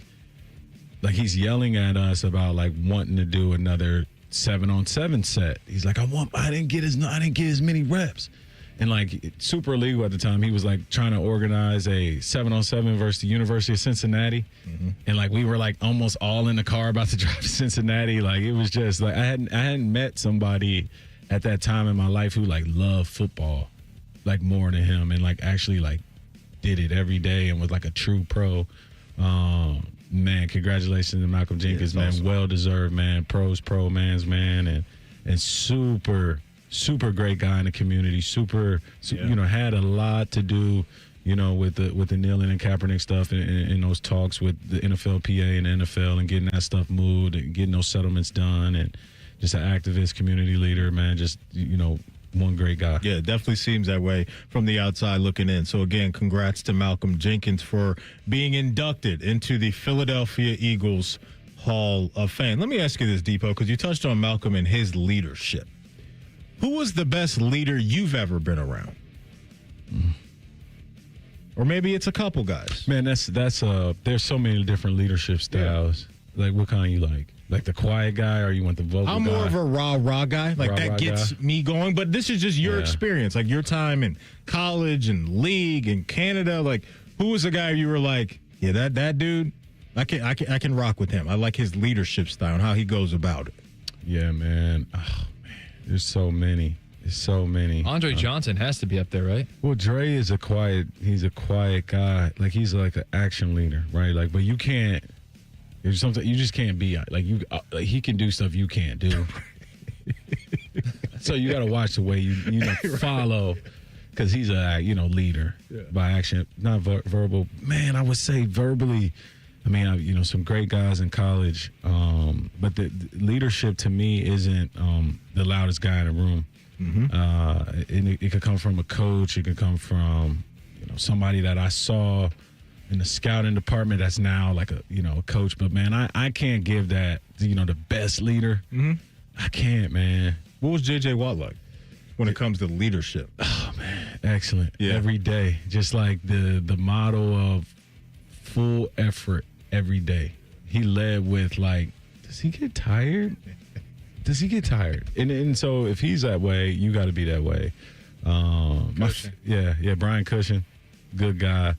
he's yelling at us about like wanting to do another 7-on-7 set. He's like, I didn't get as many reps. And like Super League at the time, he was like trying to organize a 7-on-7 versus the University of Cincinnati. Mm-hmm. And like we were like almost all in the car about to drive to Cincinnati. Like it was just like I hadn't met somebody at that time in my life who like loved football like more than him, and like actually like did it every day and was like a true pro. Man, congratulations to Malcolm Jenkins, man. Awesome. Well deserved, man. Pro's pro, man's man, and super great guy in the community. You know, had a lot to do, you know, with the kneeling and Kaepernick stuff and those talks with the NFLPA and the NFL and getting that stuff moved and getting those settlements done, and just an activist, community leader, man. Just, you know, one great guy. Yeah, it definitely seems that way from the outside looking in. So, again, congrats to Malcolm Jenkins for being inducted into the Philadelphia Eagles Hall of Fame. Let me ask you this, Depot, because you touched on Malcolm and his leadership. Who was the best leader you've ever been around? Or maybe it's a couple guys. Man, that's there's so many different leadership styles. Yeah. Like, what kind you like? Like the quiet guy, or you want the vocal guy? I'm more of a rah guy. Like that gets guy. Me going. But this is just your experience, like your time in college and league and Canada. Like, who was the guy you were like, yeah, that dude, I can rock with him. I like his leadership style and how he goes about it. Yeah, man. Oh, man. There's so many. Andre Johnson has to be up there, right? Well, Dre is he's a quiet guy. Like, he's like an action leader, right? Like, but you can't. There's something you just can't be like you. He can do stuff you can't do. So you got to watch the way you follow, because he's a leader by action, not verbal. Man, I would say verbally. I mean, some great guys in college, but the leadership to me isn't the loudest guy in the room. Mm-hmm. It could come from a coach. It could come from somebody that I saw in the scouting department that's now like a coach. But man, I can't give that the best leader. Mm-hmm. I can't, man. What was J.J. Watt like when it comes to leadership? Oh man, excellent. Yeah. Every day, just like the model of full effort every day. He led with like, does he get tired? And so if he's that way, you got to be that way. Brian Cushing, good guy.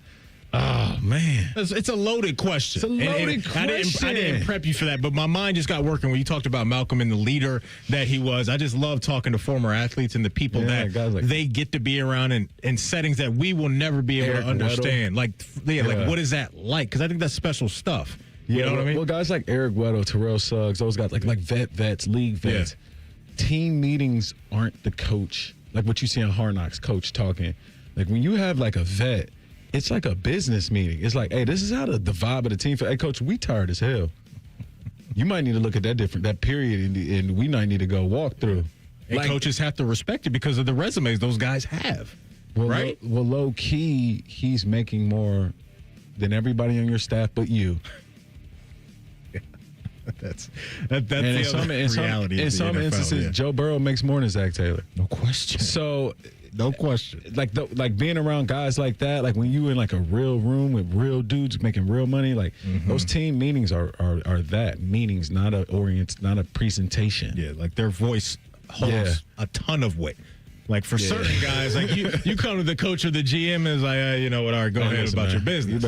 Oh, man. It's a loaded question. I didn't prep you for that, but my mind just got working when you talked about Malcolm and the leader that he was. I just love talking to former athletes and the people that they get to be around in settings that we will never be able to understand. Like what is that like? Because I think that's special stuff. You know what I mean? Well, guys like Eric Weddle, Terrell Suggs, those guys like vets, league vets. Yeah. Team meetings aren't the coach. Like what you see on Hard Knocks, coach talking. Like when you have like a vet, it's like a business meeting. It's like, hey, this is how the vibe of the team. Hey, coach, we tired as hell. You might need to look at that period, and we might need to go walk through. And coaches have to respect it because of the resumes those guys have, right? Low key, he's making more than everybody on your staff but you. That's the reality. In some instances, Joe Burrow makes more than Zach Taylor. No question. So, no question. Like being around guys like that, like when you in like a real room with real dudes making real money, like those team meetings are that meetings, not a presentation. Yeah, like their voice holds a ton of weight. Like for certain guys, like you come to the coach or the GM and is like, you know what? All right, go ahead about your business. You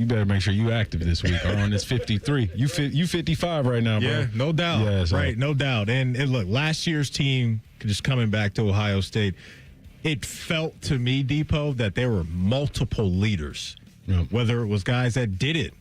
better make sure you active this week. Or on this 53, you 55 right now, bro. Yeah, no doubt. Yeah, right, no doubt. And look, last year's team, just coming back to Ohio State, it felt to me, Depot, that there were multiple leaders. Whether it was guys that did it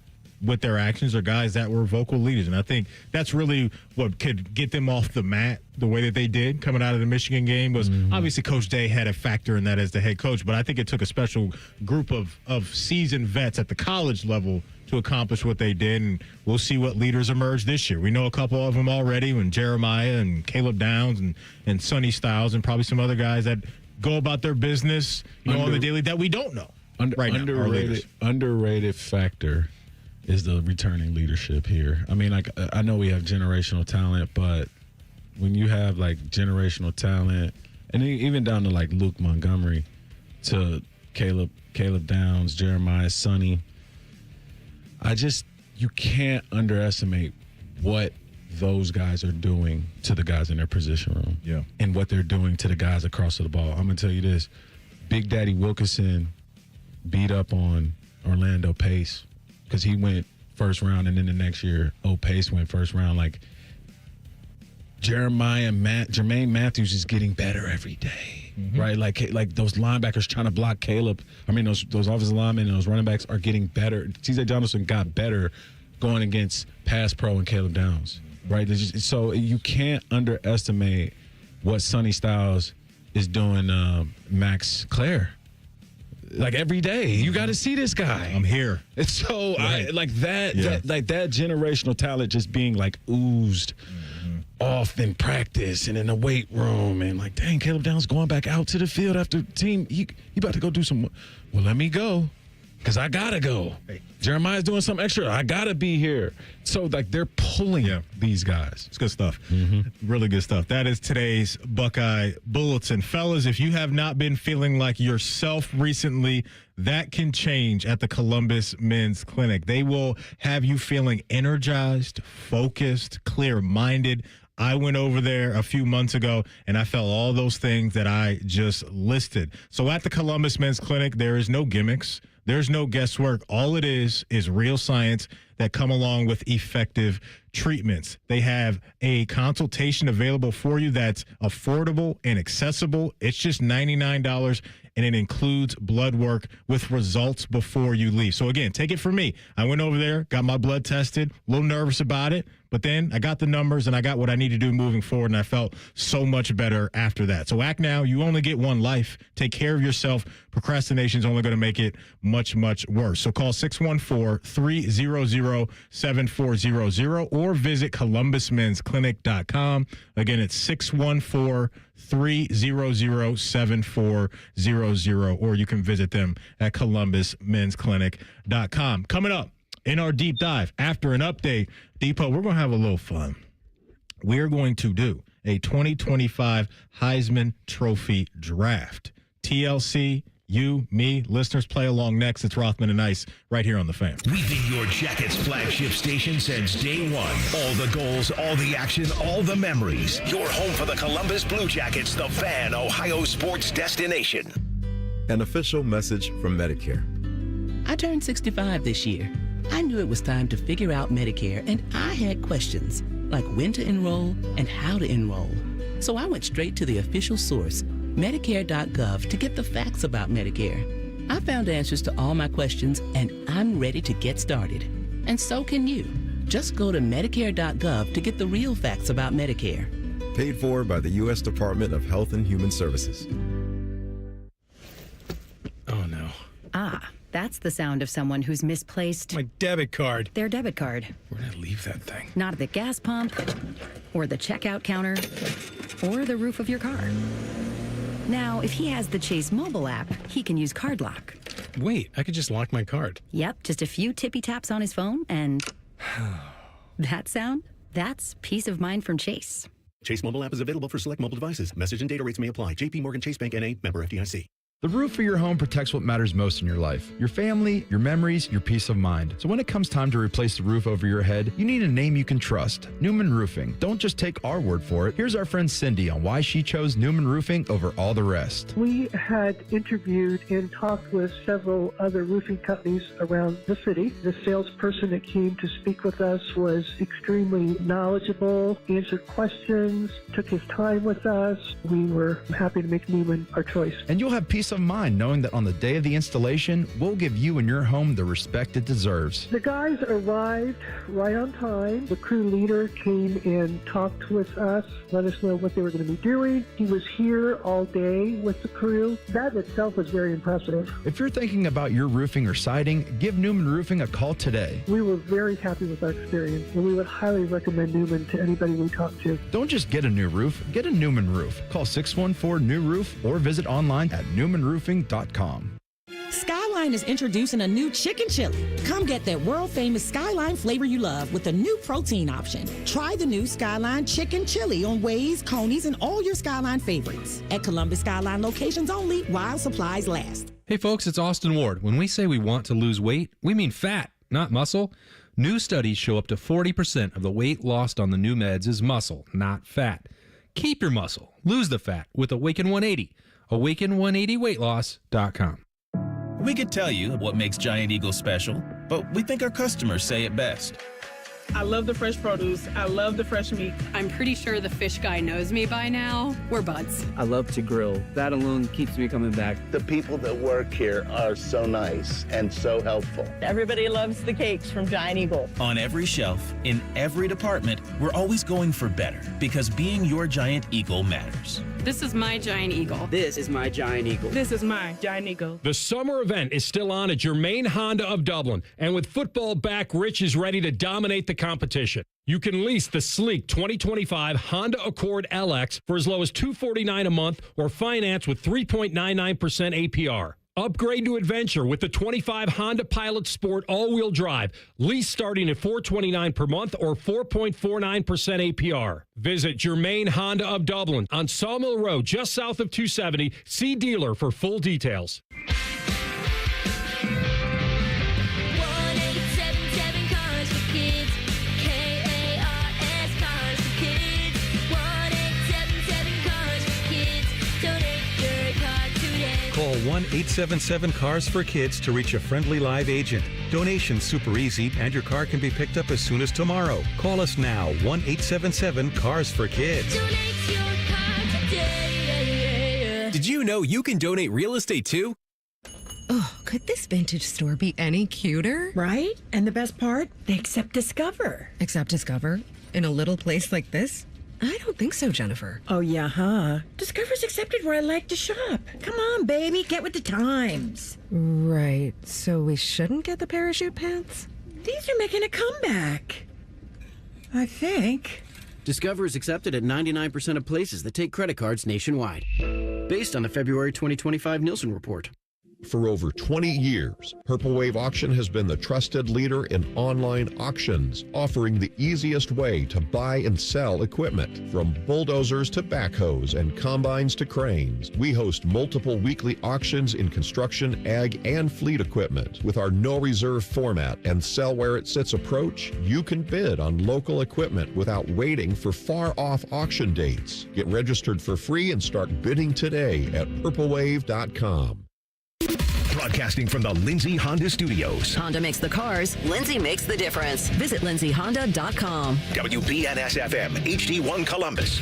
with their actions are guys that were vocal leaders. And I think that's really what could get them off the mat the way that they did coming out of the Michigan game. Was obviously Coach Day had a factor in that as the head coach, but I think it took a special group of seasoned vets at the college level to accomplish what they did, and we'll see what leaders emerge this year. We know a couple of them already, when Jeremiah and Caleb Downs and Sonny Styles and probably some other guys that go about their business, on the daily that we don't know. Underrated factor is the returning leadership here. I mean, like, I know we have generational talent, but when you have like generational talent, and even down to like Luke Montgomery, to Caleb Downs, Jeremiah, Sonny, you can't underestimate what those guys are doing to the guys in their position room. Yeah. And what they're doing to the guys across the ball. I'm going to tell you this. Big Daddy Wilkinson beat up on Orlando Pace because he went first round, and then the next year, Pace went first round. Like, Jermaine Matthews is getting better every day, right? Like those linebackers trying to block Caleb. I mean, those offensive linemen and those running backs are getting better. TJ Donaldson got better going against pass pro and Caleb Downs, right? So you can't underestimate what Sonny Styles is doing. Max Clare, like, every day, you got to see this guy. I'm here. And so right. that generational talent just being like oozed off in practice and in the weight room, and like, dang, Caleb Downs going back out to the field after team. He about to go do some. Well, let me go, because I gotta go. Hey. Jeremiah's doing something extra. I gotta be here. So like, they're pulling these guys. It's good stuff. Really good stuff. That is today's Buckeye Bulletin. Fellas, if you have not been feeling like yourself recently, that can change at the Columbus Men's Clinic. They will have you feeling energized, focused, clear-minded. I went over there a few months ago, and I felt all those things that I just listed. So at the Columbus Men's Clinic, there is no gimmicks. There's no guesswork. All it is real science that come along with effective treatments. They have a consultation available for you that's affordable and accessible. It's just $99, and it includes blood work with results before you leave. So again, take it from me. I went over there, got my blood tested, a little nervous about it, but then I got the numbers and I got what I need to do moving forward, and I felt so much better after that. So act now. You only get one life. Take care of yourself. Procrastination is only going to make it much, much worse. So call 614-300-7400 or visit columbusmensclinic.com. Again, it's 614-300-7400, or you can visit them at columbusmensclinic.com. Coming up in our deep dive, after an update, Depot, we're going to have a little fun. We're going to do a 2025 Heisman Trophy draft. TLC, you, me, listeners, play along next. It's Rothman and Ice right here on The Fan. We've been your Jackets flagship station since day one. All the goals, all the action, all the memories. Your home for the Columbus Blue Jackets, The Fan, Ohio sports destination. An official message from Medicare. I turned 65 this year. I knew it was time to figure out Medicare, and I had questions, like when to enroll and how to enroll. So I went straight to the official source, Medicare.gov, to get the facts about Medicare. I found answers to all my questions, and I'm ready to get started. And so can you. Just go to Medicare.gov to get the real facts about Medicare. Paid for by the U.S. Department of Health and Human Services. Oh, no. Ah, that's the sound of someone who's misplaced my debit card. Their debit card. Where did I leave that thing? Not at the gas pump, or the checkout counter, or the roof of your car. Now, if he has the Chase mobile app, he can use Card Lock. Wait, I could just lock my card. Yep, just a few tippy taps on his phone, and that sound, that's peace of mind from Chase. Chase mobile app is available for select mobile devices. Message and data rates may apply. JP Morgan Chase Bank N.A., member FDIC. The roof of your home protects what matters most in your life. Your family, your memories, your peace of mind. So when it comes time to replace the roof over your head, you need a name you can trust. Newman Roofing. Don't just take our word for it. Here's our friend Cindy on why she chose Newman Roofing over all the rest. We had interviewed and talked with several other roofing companies around the city. The salesperson that came to speak with us was extremely knowledgeable, answered questions, took his time with us. We were happy to make Newman our choice. And you'll have peace peace of mind knowing that on the day of the installation, we'll give you and your home the respect it deserves. The guys arrived right on time. The crew leader came and talked with us, let us know what they were going to be doing. He was here all day with the crew. That in itself was very impressive. If you're thinking about your roofing or siding, give Newman Roofing a call today. We were very happy with our experience, and we would highly recommend Newman to anybody we talk to. Don't just get a new roof, get a Newman roof. Call 614-NEW-ROOF or visit online at newmanroofing.com. Skyline is introducing a new chicken chili. Come get that world-famous Skyline flavor you love with a new protein option. Try the new Skyline chicken chili on Waze, Coney's, and all your Skyline favorites. At Columbus Skyline locations only while supplies last. Hey folks, it's Austin Ward. When we say we want to lose weight, we mean fat, not muscle. New studies show up to 40% of the weight lost on the new meds is muscle, not fat. Keep your muscle. Lose the fat with Awaken 180. Awaken180weightloss.com. We could tell you what makes Giant Eagle special, but we think our customers say it best. I love the fresh produce. I love the fresh meat. I'm pretty sure the fish guy knows me by now. We're buds. I love to grill. That alone keeps me coming back. The people that work here are so nice and so helpful. Everybody loves the cakes from Giant Eagle. On every shelf, in every department, we're always going for better because being your Giant Eagle matters. This is my Giant Eagle. This is my Giant Eagle. This is my Giant Eagle. The summer event is still on at Germain Honda of Dublin, and with football back, Rich is ready to dominate the competition. You can lease the sleek 2025 Honda Accord LX for as low as $249 a month or finance with 3.99% APR. Upgrade to adventure with the 25 Honda Pilot Sport all-wheel drive. Lease starting at $429 per month or 4.49% APR. Visit Germain Honda of Dublin on Sawmill Road, just south of 270. See dealer for full details. Call 1-877-CARS-FOR-KIDS to reach a friendly live agent. Donation's super easy, and your car can be picked up as soon as tomorrow. Call us now, 1-877-CARS-FOR-KIDS. Did you know you can donate real estate too? Oh, could this vintage store be any cuter? Right? And the best part? They accept Discover. Accept Discover? In a little place like this? I don't think so, Jennifer. Oh, yeah, huh? Discover's accepted where I like to shop. Come on, baby, get with the times. Right, so we shouldn't get the parachute pants? These are making a comeback. I think. Discover is accepted at 99% of places that take credit cards nationwide. Based on the February 2025 Nielsen report. For over 20 years, Purple Wave Auction has been the trusted leader in online auctions, offering the easiest way to buy and sell equipment. From bulldozers to backhoes and combines to cranes, we host multiple weekly auctions in construction, ag, and fleet equipment. With our no reserve format and sell where it sits approach, you can bid on local equipment without waiting for far-off auction dates. Get registered for free and start bidding today at purplewave.com. Broadcasting from the Lindsay Honda Studios. Honda makes the cars. Lindsay makes the difference. Visit lindsayhonda.com. WBNS-FM, HD1 Columbus.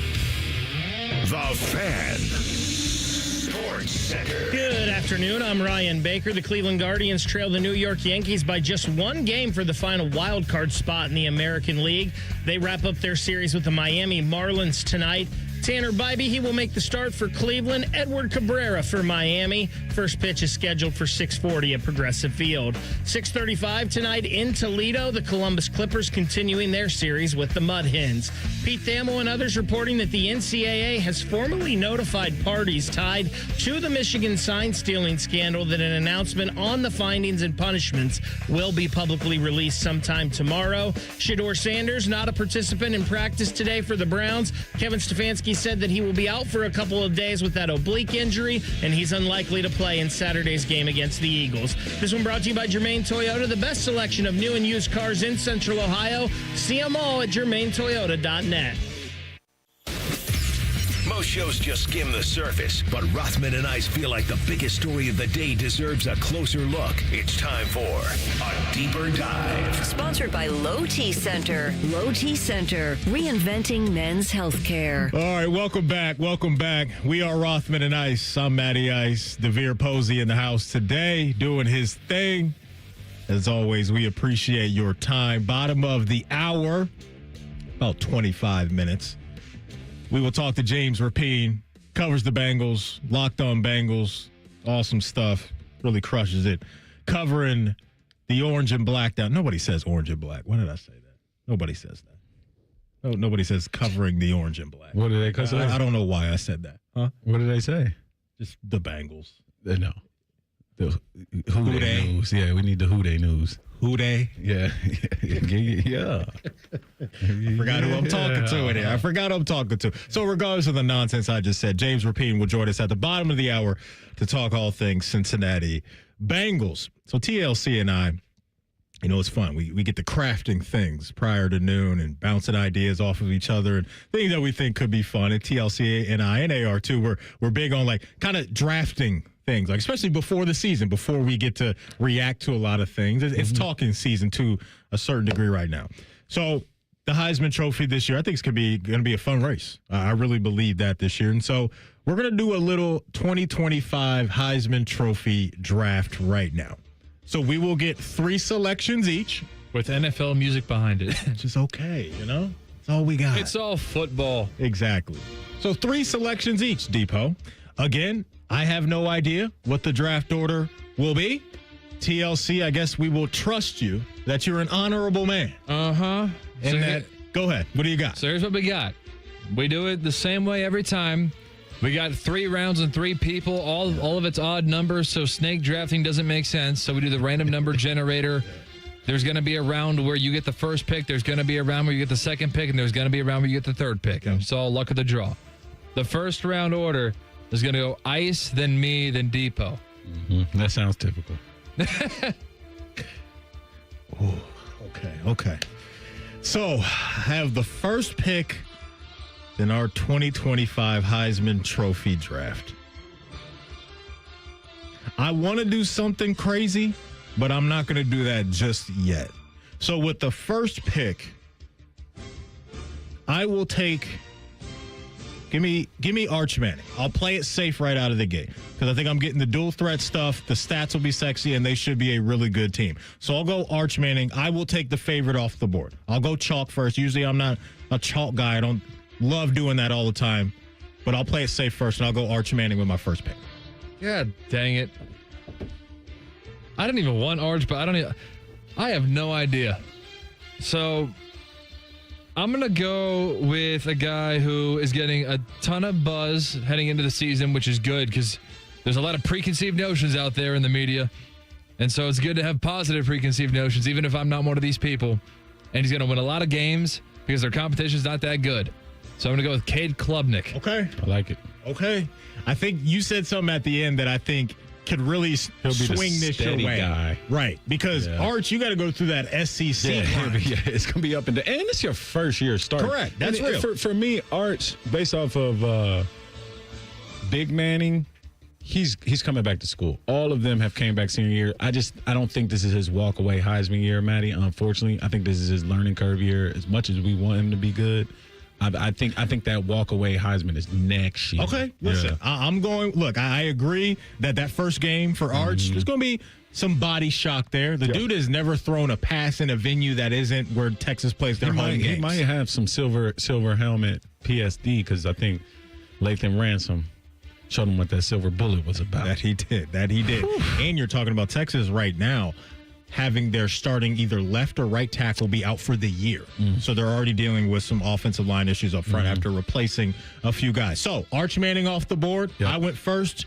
The Fan. Sports Center. Good afternoon. I'm Ryan Baker. The Cleveland Guardians trail the New York Yankees by just one game for the final wild card spot in the American League. They wrap up their series with the Miami Marlins tonight. Tanner Bybee, he will make the start for Cleveland. Edward Cabrera for Miami. First pitch is scheduled for 6:40 at Progressive Field. 6:35 tonight in Toledo. The Columbus Clippers continuing their series with the Mud Hens. Pete Thamel and others reporting that the NCAA has formally notified parties tied to the Michigan sign stealing scandal that an announcement on the findings and punishments will be publicly released sometime tomorrow. Shedeur Sanders, not a participant in practice today for the Browns. Kevin Stefanski said that he will be out for a couple of days with that oblique injury, and he's unlikely to play in Saturday's game against the Eagles. This one brought to you by Germain Toyota, the best selection of new and used cars in Central Ohio. See them all at germaintoyota.net. Most shows just skim the surface, but Rothman and Ice feel like the biggest story of the day deserves a closer look. It's time for a deeper dive. Sponsored by Low T Center. Low T Center, reinventing men's healthcare. All right, welcome back. Welcome back. We are Rothman and Ice. I'm Matty Ice. Devere Posey in the house today doing his thing. As always, we appreciate your time. Bottom of the hour, about 25 minutes. We will talk to James Rapien, covers the Bengals, Locked On Bengals, awesome stuff, really crushes it. Covering the orange and black down. Nobody says orange and black. Why did I say that? Nobody says that. No, nobody says covering the orange and black. What did they say? I don't know why I said that. Huh? What did they say? Just the Bengals. No. The Who Dey news. Yeah, we need the Who Dey news. Who Dey? Yeah. Yeah. I forgot who I'm talking to in here. I forgot who I'm talking to. So regardless of the nonsense I just said, James Rapien will join us at the bottom of the hour to talk all things Cincinnati Bengals. So TLC and I, you know, it's fun. We get to crafting things prior to noon and bouncing ideas off of each other and things that we think could be fun. And TLC and I and AR too, we're big on like kind of drafting things, like especially before the season, before we get to react to a lot of things. It's talking season to a certain degree right now. So the Heisman Trophy this year, I think it's going to be a fun race. I really believe that this year. And so we're going to do a little 2025 Heisman Trophy draft right now. So we will get 3 selections each. With NFL music behind it. Which is okay, you know? It's all we got. It's all football. Exactly. So 3 selections each, Depot. Again, I have no idea what the draft order will be. TLC, I guess we will trust you that you're an honorable man. Uh-huh. And go ahead. What do you got? So here's what we got. We do it the same way every time. We got 3 rounds and 3 people. All of it's odd numbers, so snake drafting doesn't make sense. So we do the random number generator. There's going to be a round where you get the first pick. There's going to be a round where you get the second pick, and there's going to be a round where you get the third pick. And it's all luck of the draw. The first round order is going to go Ice, then me, then Depot. Mm-hmm. That sounds typical. Okay. So, I have the first pick in our 2025 Heisman Trophy draft. I want to do something crazy, but I'm not going to do that just yet. So, with the first pick, I will take... Give me Arch Manning. I'll play it safe right out of the gate because I think I'm getting the dual threat stuff. The stats will be sexy, and they should be a really good team. So I'll go Arch Manning. I will take the favorite off the board. I'll go chalk first. Usually I'm not a chalk guy. I don't love doing that all the time, but I'll play it safe first, and I'll go Arch Manning with my first pick. God dang it. I didn't even want Arch, but I have no idea. So I'm going to go with a guy who is getting a ton of buzz heading into the season, which is good because there's a lot of preconceived notions out there in the media. And so it's good to have positive preconceived notions, even if I'm not one of these people. And he's going to win a lot of games because their competition's not that good. So I'm going to go with Cade Klubnik. Okay. I like it. Okay. I think you said something at the end that I think could really swing this your way. Guy. Right. Because, Arch, you got to go through that SEC. Yeah, it's going to be up and down. And it's your first year starting. Correct. That's real. For me, Arch, based off of Big Manning, he's coming back to school. All of them have came back senior year. I don't think this is his walk-away Heisman year, Matty, unfortunately. I think this is his learning curve year. As much as we want him to be good, I think that walk-away Heisman is next year. Okay, listen, I'm going. Look, I agree that first game for Arch, there's going to be some body shock there. The dude has never thrown a pass in a venue that isn't where Texas plays their home games. He might have some silver helmet PSD because I think Lathan Ransom showed him what that silver bullet was about. That he did. And you're talking about Texas right now having their starting either left or right tackle be out for the year. So they're already dealing with some offensive line issues up front after replacing a few guys. So Arch Manning off the board. Yep. I went first.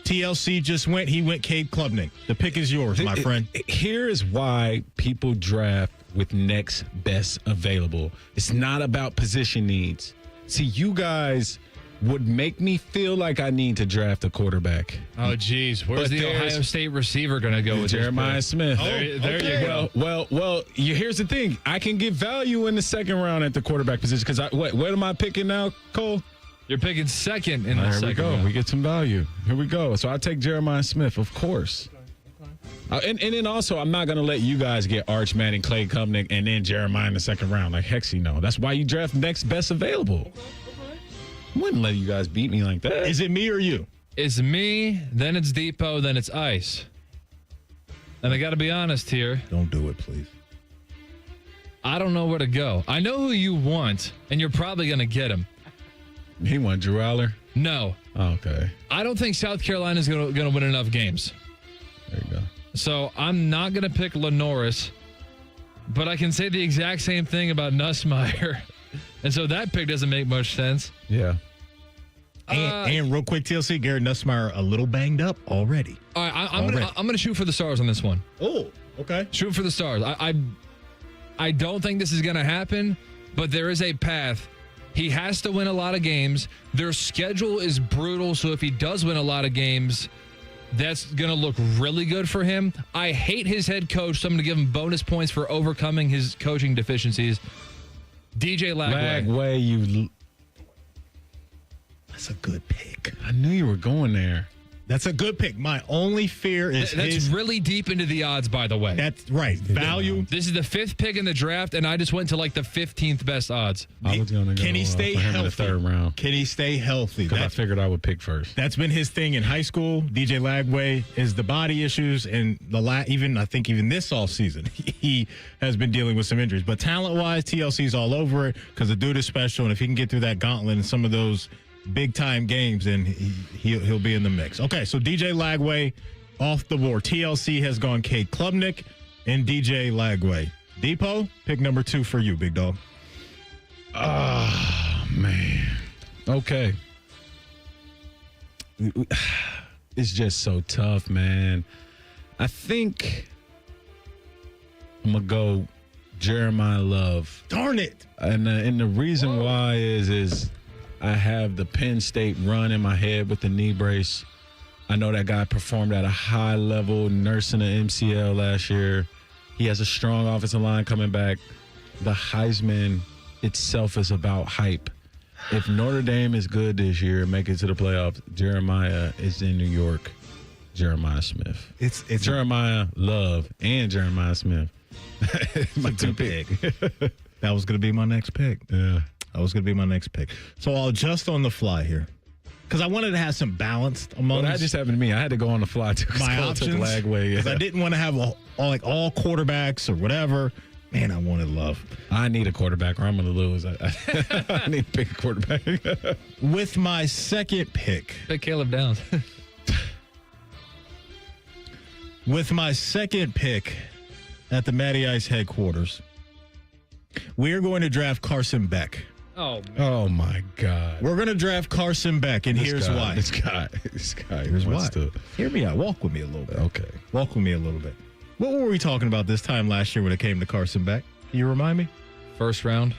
TLC just went. He went Cade Klubnik. The pick is yours, my friend. Here is why people draft with next best available. It's not about position needs. See, you guys would make me feel like I need to draft a quarterback. Oh, geez. Where's the Ohio State receiver going to go with Jeremiah Smith? There you go. Well, here's the thing. I can get value in the second round at the quarterback position because what am I picking now, Cole? You're picking second in the Here second we go. round. We get some value. Here we go. So I take Jeremiah Smith, of course. And then also, I'm not going to let you guys get Arch Manning, Clay Klubnik, and then Jeremiah in the second round. Like, Hexy, no. That's why you draft next best available. I wouldn't let you guys beat me like that. Is it me or you? It's me, then it's Depot, then it's Ice. And I got to be honest here. Don't do it, please. I don't know where to go. I know who you want, and you're probably going to get him. He want Drew Aller? No. Okay. I don't think South Carolina's going to win enough games. There you go. So I'm not going to pick Lenoris, but I can say the exact same thing about Nussmeier. And so that pick doesn't make much sense. Yeah. And real quick, TLC, Garrett Nussmeier a little banged up already. All right, I'm gonna shoot for the stars on this one. Oh, okay. Shoot for the stars. I don't think this is gonna happen, but there is a path. He has to win a lot of games. Their schedule is brutal, so if he does win a lot of games, that's gonna look really good for him. I hate his head coach, so I'm gonna give him bonus points for overcoming his coaching deficiencies. DJ Lagway. That's a good pick. I knew you were going there. That's a good pick. My only fear is that's really deep into the odds, by the way. That's right. Value. This is the 5th pick in the draft, and I just went to like the 15th best odds. I was going to go Can he stay for him healthy? in the third round. Can he stay healthy? Because I figured I would pick first. That's been his thing in high school. DJ Lagway is the body issues, and I think even this all season he has been dealing with some injuries. But talent-wise, TLC's all over it because the dude is special, and if he can get through that gauntlet in some of those big-time games, then he'll be in the mix. Okay, so DJ Lagway off the board. TLC has gone Cade Klubnik and DJ Lagway. Depot, pick number 2 for you, big dog. Oh, man. Okay. It's just so tough, man. I think I'm going to go Jeremiah Love. Darn it. And the reason why is I have the Penn State run in my head with the knee brace. I know that guy performed at a high level, nursing an MCL last year. He has a strong offensive line coming back. The Heisman itself is about hype. If Notre Dame is good this year, make it to the playoffs, Jeremiah is in New York. Jeremiah Smith. It's Jeremiah Love and Jeremiah Smith. My 2 pick. That was going to be my next pick. Yeah. That was going to be my next pick. So I'll adjust on the fly here. Because I wanted to have some balance among that just happened to me. I had to go on the fly to my options. Because I didn't want to have all quarterbacks or whatever. Man, I wanted Love. I need a quarterback or I'm going to lose. I need to pick a quarterback. With my second pick. Pick Caleb Downs. With my second pick at the Matty Ice headquarters, we're going to draft Carson Beck. Oh my God. We're going to draft Carson Beck, and here's why. This guy. Here's why. Hear me out. Walk with me a little bit. Okay. Walk with me a little bit. What were we talking about this time last year when it came to Carson Beck? Can you remind me? First round.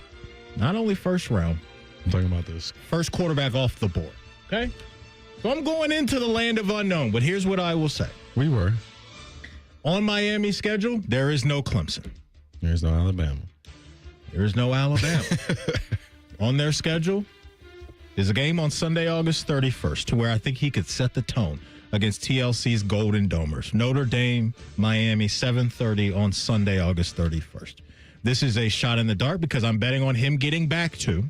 Not only first round. I'm talking about this. First quarterback off the board. Okay? So I'm going into the land of unknown, but here's what I will say. We were. On Miami's schedule, there is no Clemson. There's no Alabama. There is no Alabama. On their schedule is a game on Sunday, August 31st, to where I think he could set the tone against TLC's Golden Domers. Notre Dame, Miami, 7:30 on Sunday, August 31st. This is a shot in the dark because I'm betting on him getting back to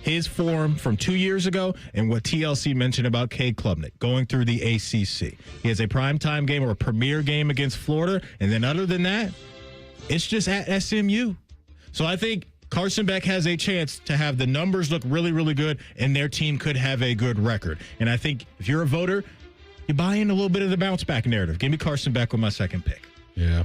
his form from 2 years ago and what TLC mentioned about Cade Klubnik going through the ACC. He has a primetime game or a premier game against Florida, and then other than that, it's just at SMU. So I think Carson Beck has a chance to have the numbers look really, really good, and their team could have a good record. And I think if you're a voter, you buy in a little bit of the bounce-back narrative. Give me Carson Beck with my second pick. Yeah.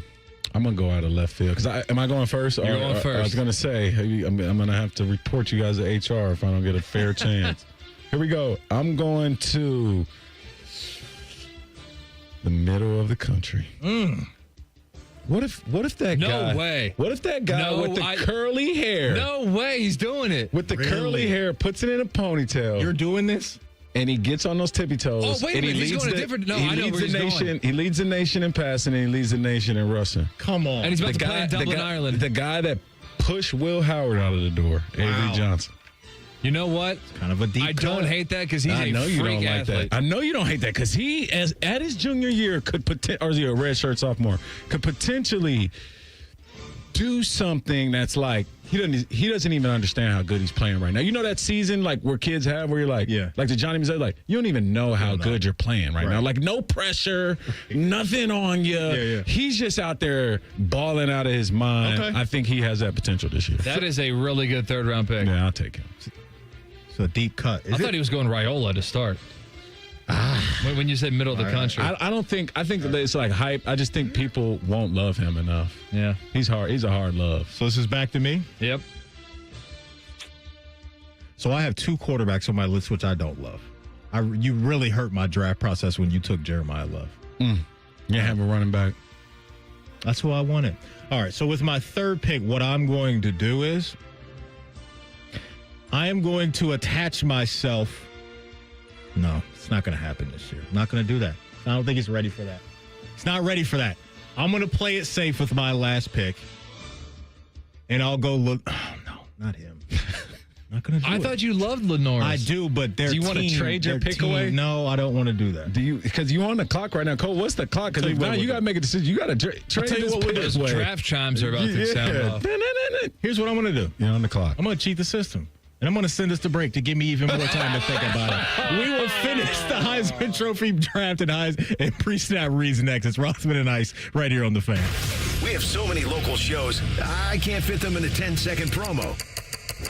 I'm going to go out of left field. Am I going first? You're going first. I was going to say, I'm going to have to report you guys to HR if I don't get a fair chance. Here we go. I'm going to the middle of the country. What if that guy? No way. What if that guy with the curly hair? No way, he's doing it. With the curly hair, puts it in a ponytail. You're doing this? And he gets on those tippy toes. Oh, wait a minute. He's going a different. No, I know where he's going. He leads the nation in passing, and he leads the nation in rushing. Come on. And he's about to play in Dublin, Ireland. The guy that pushed Will Howard out of the door, Avery Johnson. You know what? It's kind of a deep I cut. don't hate that because he's I know a you freak don't like athlete. that. I know you don't hate that because he, at his junior year, or is he a redshirt sophomore, could potentially do something that's like he doesn't even understand how good he's playing right now. You know that season like where kids have where you're like, like the Johnny Manziel, like you don't even know how good you're playing right now. Like no pressure, nothing on you. He's just out there balling out of his mind. Okay. I think he has that potential this year. That is a really good third-round pick. Yeah, I'll take him. So a deep cut. I thought he was going Raiola to start. When you said middle of the country. I don't think that it's like hype. I just think people won't love him enough. Yeah. He's hard. He's a hard love. So this is back to me? Yep. So I have 2 quarterbacks on my list, which I don't love. You really hurt my draft process when you took Jeremiah Love. You have a running back. That's who I wanted. All right, so with my third pick, what I'm going to do is I am going to attach myself. No, it's not going to happen this year. I'm not going to do that. I don't think he's ready for that. He's not ready for that. I'm going to play it safe with my last pick, and I'll go look. Oh, no, not him. Not going to do it. I thought you loved Lenoir. I do, but Do you want to trade your pick away? No, I don't want to do that. Do you? Because you're on the clock right now, Cole. What's the clock? Because now you got to make a decision. You got to trade this pick Those away. draft chimes are about to sound off. Here's what I'm going to do. You're on the clock. I'm going to cheat the system. And I'm going to send us to break to give me even more time to think about it. We will finish the Heisman Trophy draft and pre-snap reads next. It's Rothman and Ice right here on The Fan. We have so many local shows, I can't fit them in a 10-second promo.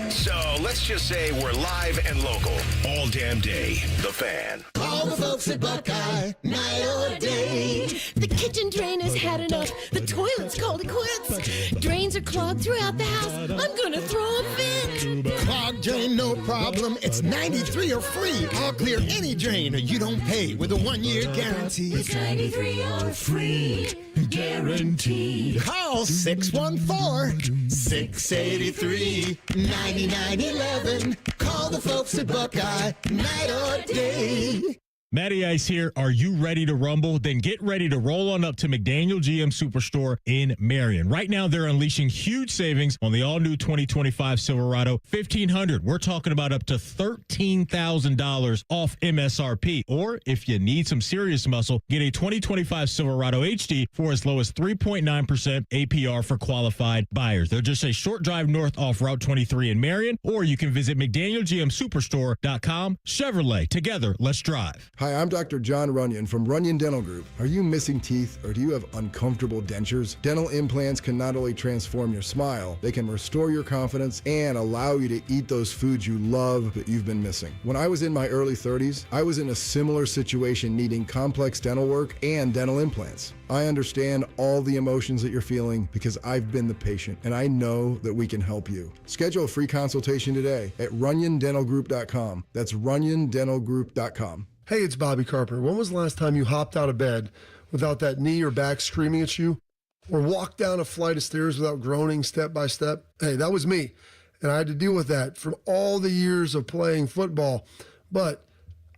So let's just say we're live and local all damn day. The Fan. Call the folks at Buckeye, night or day. The kitchen drain has had enough. The toilet's called it quits. Drains are clogged throughout the house. I'm gonna throw a fit. Clogged drain, no problem. It's 93 or free. I'll clear any drain or you don't pay with a 1-year guarantee. It's 93 or free. Guaranteed. Call 614-683-9911. Call the folks at Buckeye, night or day. Matty Ice here. Are you ready to rumble? Then get ready to roll on up to McDaniel GM Superstore in Marion. Right now, they're unleashing huge savings on the all-new 2025 Silverado 1500. We're talking about up to $13,000 off MSRP. Or if you need some serious muscle, get a 2025 Silverado HD for as low as 3.9% APR for qualified buyers. They're just a short drive north off Route 23 in Marion, or you can visit McDanielGMSuperstore.com. Chevrolet, together, let's drive. Hi, I'm Dr. John Runyon from Runyon Dental Group. Are you missing teeth or do you have uncomfortable dentures? Dental implants can not only transform your smile, they can restore your confidence and allow you to eat those foods you love that you've been missing. When I was in my early 30s, I was in a similar situation needing complex dental work and dental implants. I understand all the emotions that you're feeling because I've been the patient and I know that we can help you. Schedule a free consultation today at runyondentalgroup.com. That's runyondentalgroup.com. Hey, it's Bobby Carpenter. When was the last time you hopped out of bed without that knee or back screaming at you? Or walked down a flight of stairs without groaning step by step? Hey, that was me. And I had to deal with that from all the years of playing football. But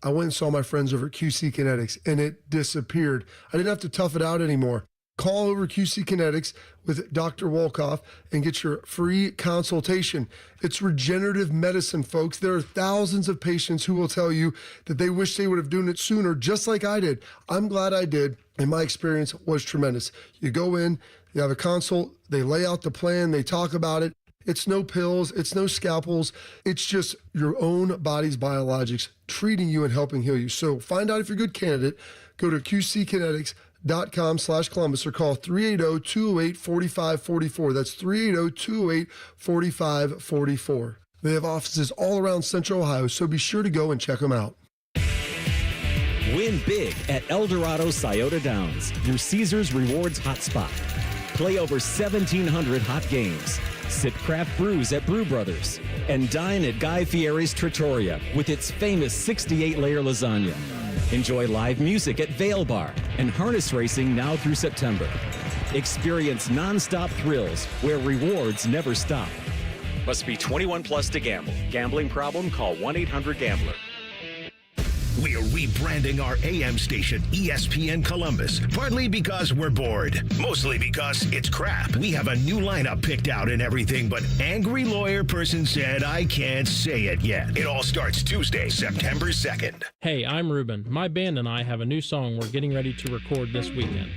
I went and saw my friends over at QC Kinetics and it disappeared. I didn't have to tough it out anymore. Call over QC Kinetics with Dr. Wolkoff and get your free consultation. It's regenerative medicine, folks. There are thousands of patients who will tell you that they wish they would have done it sooner, just like I did. I'm glad I did, and my experience was tremendous. You go in, you have a consult, they lay out the plan, they talk about it. It's no pills, it's no scalpels. It's just your own body's biologics treating you and helping heal you. So find out if you're a good candidate. Go to QCkinetics.com/Columbus or call 380-208-4544. That's 380-208-4544. They have offices all around Central Ohio, so be sure to go and check them out. Win big at Eldorado Scioto Downs, your Caesars Rewards hotspot. Play over 1,700 hot games. Sip craft brews at Brew Brothers. And dine at Guy Fieri's Trattoria with its famous 68-layer lasagna. Enjoy live music at Vail Bar and harness racing now through September. Experience nonstop thrills where rewards never stop. Must be 21 plus to gamble. Gambling problem? Call 1-800-GAMBLER. We're rebranding our AM station, ESPN Columbus. Partly because we're bored. Mostly because it's crap. We have a new lineup picked out and everything, but angry lawyer person said I can't say it yet. It all starts Tuesday, September 2nd. Hey, I'm Ruben. My band and I have a new song we're getting ready to record this weekend.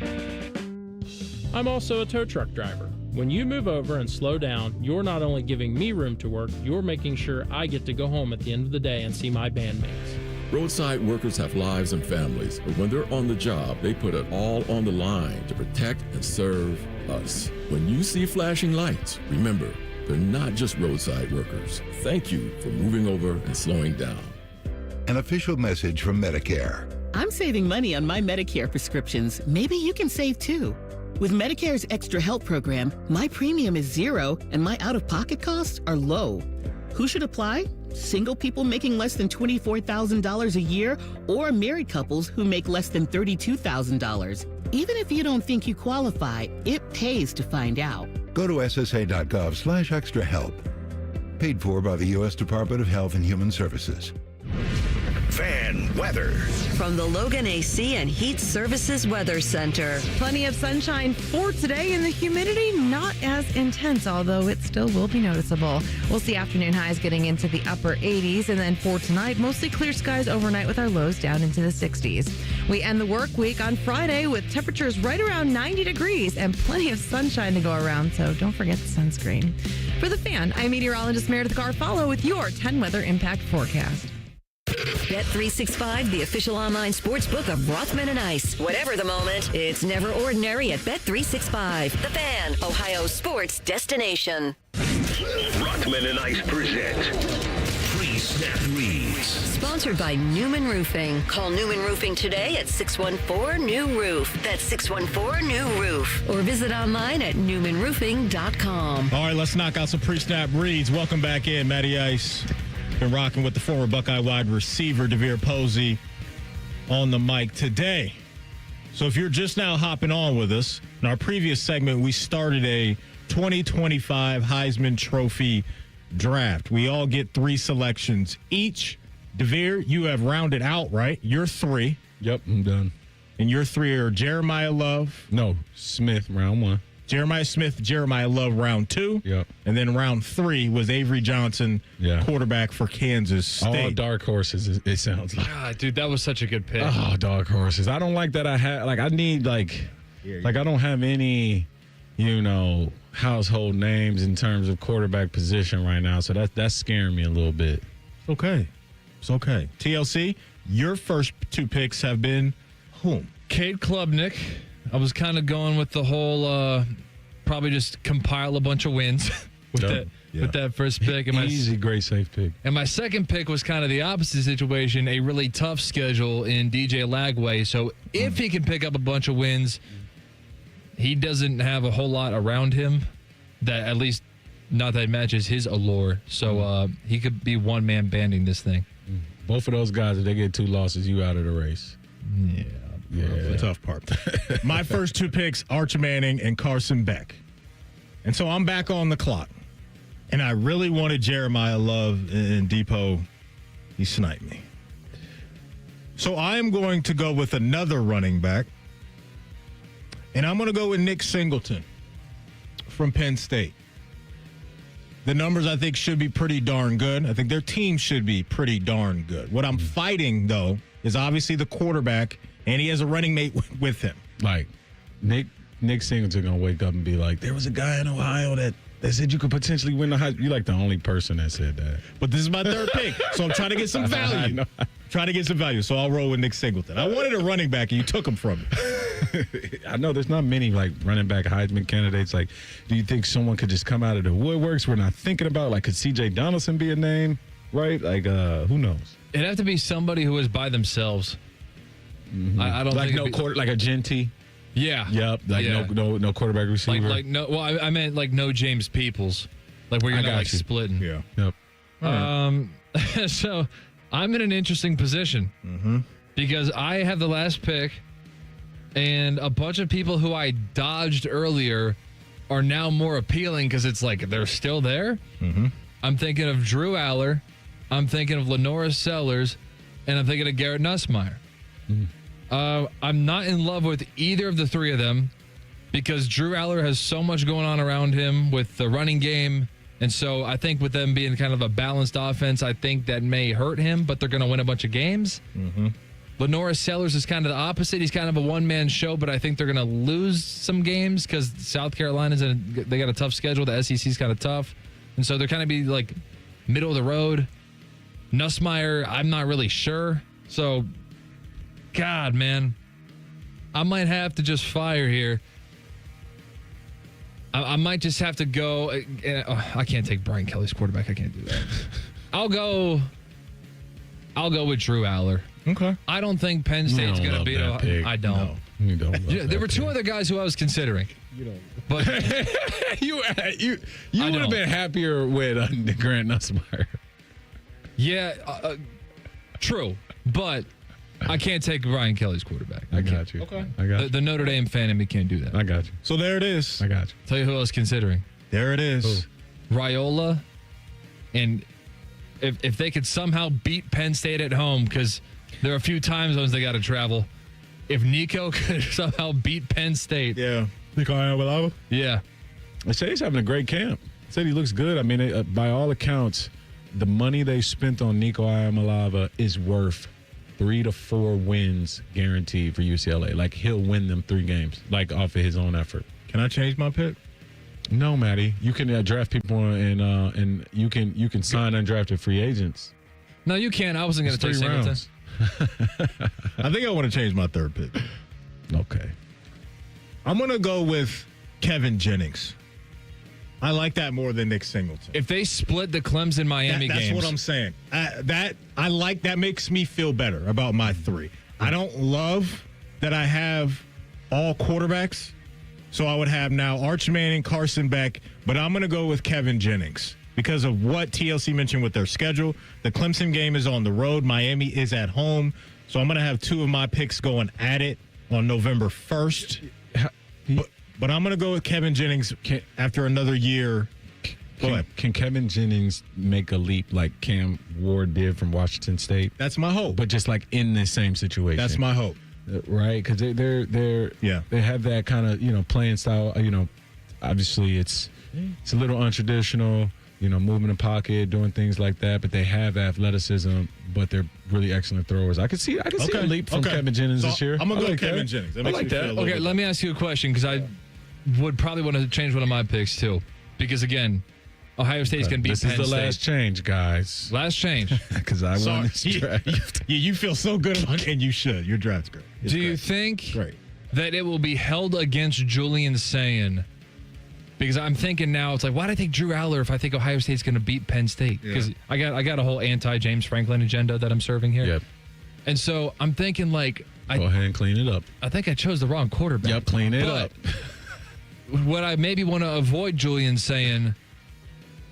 I'm also a tow truck driver. When you move over and slow down, you're not only giving me room to work, you're making sure I get to go home at the end of the day and see my bandmates. Roadside workers have lives and families, but when they're on the job, they put it all on the line to protect and serve us. When you see flashing lights, remember, they're not just roadside workers. Thank you for moving over and slowing down. An official message from Medicare. I'm saving money on my Medicare prescriptions. Maybe you can save too. With Medicare's Extra Help program, my premium is zero and my out-of-pocket costs are low. Who should apply? Single people making less than $24,000 a year or married couples who make less than $32,000. Even if you don't think you qualify, it pays to find out. Go to ssa.gov/extrahelp. Paid for by the U.S. Department of Health and Human Services. Fan weather. From the Logan AC and Heat Services Weather Center. Plenty of sunshine for today, and the humidity not as intense, although it still will be noticeable. We'll see afternoon highs getting into the upper 80s, and then for tonight, mostly clear skies overnight with our lows down into the 60s. We end the work week on Friday with temperatures right around 90 degrees and plenty of sunshine to go around, so don't forget the sunscreen. For the Fan, I'm meteorologist Meredith Garfalo with your 10 weather impact forecast. Bet365, the official online sports book of Rothman and Ice. Whatever the moment, it's never ordinary at Bet365. The Fan, Ohio sports destination. Rothman and Ice present Pre-Snap Reads. Sponsored by Newman Roofing. Call Newman Roofing today at 614-NEW-ROOF. That's 614-NEW-ROOF. Or visit online at newmanroofing.com. All right, let's knock out some pre-snap reads. Welcome back in, Matty Ice. Been rocking with the former Buckeye wide receiver, DeVere Posey, on the mic today. So if you're just now hopping on with us, in our previous segment, we started a 2025 Heisman Trophy draft. We all get 3 selections each. DeVere, you have rounded out, right? You're 3. Yep, I'm done. And your 3 are Jeremiah Love. No, Smith, round 1. Jeremiah Smith, Jeremiah Love, round 2. Yep. And then round 3 was Avery Johnson, quarterback for Kansas State. All dark horses, it sounds like. God, dude, that was such a good pick. Oh, dark horses. I don't like that I need, I don't have any, household names in terms of quarterback position right now. So that's scaring me a little bit. Okay. It's okay. TLC, your first 2 picks have been whom? Cade Klubnik. I was kind of going with the whole probably just compile a bunch of wins with that first pick. And easy, great, safe pick. And my second pick was kind of the opposite situation, a really tough schedule in DJ Lagway. So if he can pick up a bunch of wins, he doesn't have a whole lot around him that at least not that matches his allure. So he could be one-man banding this thing. Both of those guys, if they get 2 losses, you out of the race. Yeah, the tough part. My first 2 picks, Arch Manning and Carson Beck. And so I'm back on the clock. And I really wanted Jeremiah Love and Depot. He sniped me. So I am going to go with another running back. And I'm going to go with Nick Singleton from Penn State. The numbers, I think, should be pretty darn good. I think their team should be pretty darn good. What I'm fighting, though, is obviously the quarterback, and he has a running mate with him. Like, Nick Singleton going to wake up and be like, there was a guy in Ohio that said you could potentially win the Heisman. You're like the only person that said that. But this is my third pick, so I'm trying to get some value. Trying to get some value, so I'll roll with Nick Singleton. I wanted a running back, and you took him from me. I know there's not many, running back Heisman candidates. Do you think someone could just come out of the woodworks we're not thinking about? Could C.J. Donaldson be a name, right? Who knows? It'd have to be somebody who is by themselves. Mm-hmm. I don't think like a Genty. Yeah. Yep. No quarterback receiver. I meant no James Peoples. Where you're not splitting. Yeah. Yep. Right. So I'm in an interesting position because I have the last pick, and a bunch of people who I dodged earlier are now more appealing because it's they're still there. Mm-hmm. I'm thinking of Drew Aller. I'm thinking of Lenora Sellers, and I'm thinking of Garrett Nussmeier. I'm not in love with either of the three of them because Drew Aller has so much going on around him with the running game. And so I think with them being kind of a balanced offense, I think that may hurt him, but they're going to win a bunch of games. Lenora Sellers is kind of the opposite. He's kind of a one-man show, but I think they're going to lose some games because South Carolina's they got a tough schedule. The SEC's kind of tough. And so they're kind of be like middle of the road. Nussmeier, I'm not really sure. So, God, man, I might have to just fire here. I might just have to go. I can't take Brian Kelly's quarterback. I can't do that. I'll go with Drew Aller. Okay. I don't think Penn State's going to beat him. I don't. No, you don't. There were two other guys who I was considering. You don't. But you would have been happier with Grant Nussmeier. Yeah, true. But I can't take Brian Kelly's quarterback. I got you. Okay. I got you. The Notre Dame fan in me can't do that. I got you. So there it is. I got you. Tell you who I was considering. There it is. Raiola. And if they could somehow beat Penn State at home, because there are a few time zones they got to travel. If Nico could somehow beat Penn State. Yeah. Nico Iamaleava? Yeah. I say he's having a great camp. I said he looks good. I mean, by all accounts, the money they spent on Nico Iamaleava is worth 3 to 4 wins guaranteed for UCLA. Like, he'll win them 3 games, like, off of his own effort. Can I change my pick? No, Matty. You can draft people and you can sign undrafted free agents. No, you can't. I wasn't going to take 3 Singleton. rounds. I think I want to change my third pick. Okay. I'm going to go with Kevin Jennings. I like that more than Nick Singleton. If they split the Clemson-Miami games. That's what I'm saying. I like that. Makes me feel better about my 3. I don't love that I have all quarterbacks. So I would have now Arch Manning, Carson Beck, but I'm going to go with Kevin Jennings because of what TLC mentioned with their schedule. The Clemson game is on the road. Miami is at home. So I'm going to have 2 of my picks going at it on November 1st. But I'm going to go with Kevin Jennings after another year. Can Kevin Jennings make a leap like Cam Ward did from Washington State? That's my hope. But just like in the same situation. That's my hope. Right? Because they have that kind of, playing style. Obviously it's a little untraditional, moving the pocket, doing things like that. But they have athleticism, but they're really excellent throwers. I could see a leap from Kevin Jennings this year. I'm going to go with Kevin Jennings. I like that. Okay, let me ask you a question because I would probably want to change one of my picks too. Because again, Ohio State's going to beat Penn State. This is the last change, guys. Last change. Because I won this draft. You feel so good about it, and you should. Your draft's great. Do you think that it will be held against Julian Sayin? Because I'm thinking now, it's like, why did I take Drew Aller if I think Ohio State's going to beat Penn State? Because I got a whole anti-James Franklin agenda that I'm serving here. Yep. And so I'm thinking, like, go ahead and clean it up. I think I chose the wrong quarterback. Yep, clean it up. What I maybe want to avoid Julian Sayin,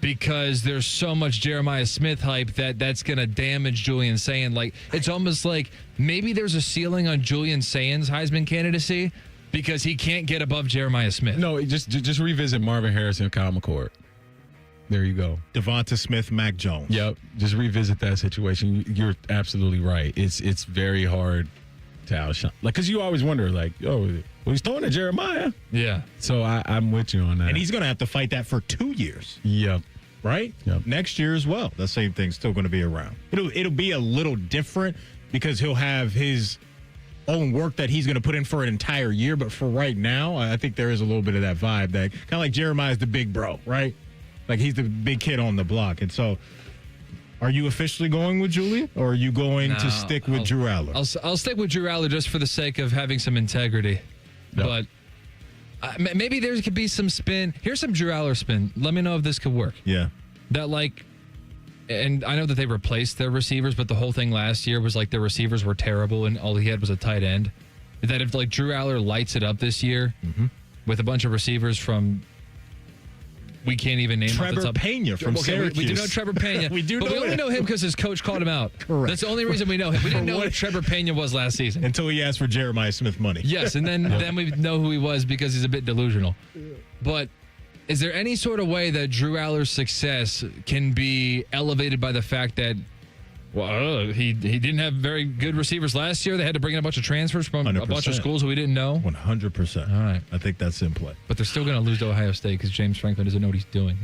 because there's so much Jeremiah Smith hype that's going to damage Julian Sayin. Like, it's almost like maybe there's a ceiling on Julian Sayin's Heisman candidacy because he can't get above Jeremiah Smith. No, just revisit Marvin Harrison and Kyle McCord. There you go. Devonta Smith, Mac Jones. Yep. Just revisit that situation. You're absolutely right. It's very hard to outshine. Like, because you always wonder, like, he's throwing at Jeremiah. Yeah. So I'm with you on that. And he's going to have to fight that for 2 years. Yep. Right? Yep. Next year as well. The same thing's still going to be around. It'll be a little different because he'll have his own work that he's going to put in for an entire year. But for right now, I think there is a little bit of that vibe that kind of like Jeremiah's the big bro, right? Like he's the big kid on the block. And so are you officially going with Julian or are you going to stick with Drew Aller? I'll stick with Drew Aller just for the sake of having some integrity. Yep. But maybe there could be some spin. Here's some Drew Aller spin. Let me know if this could work. Yeah. That and I know that they replaced their receivers, but the whole thing last year was like their receivers were terrible and all he had was a tight end. That if like Drew Aller lights it up this year with a bunch of receivers from we can't even name Trevor Pena from Syracuse. We do know Trevor Pena. We only know him because his coach called him out. Correct. That's the only reason we know him. We didn't know what Trevor Pena was last season. Until he asked for Jeremiah Smith money. Yes, and then we know who he was because he's a bit delusional. But is there any sort of way that Drew Aller's success can be elevated by the fact that Well, he didn't have very good receivers last year. They had to bring in a bunch of transfers from 100%. A bunch of schools who we didn't know. 100%. All right. I think that's in play. But they're still going to lose to Ohio State because James Franklin doesn't know what he's doing.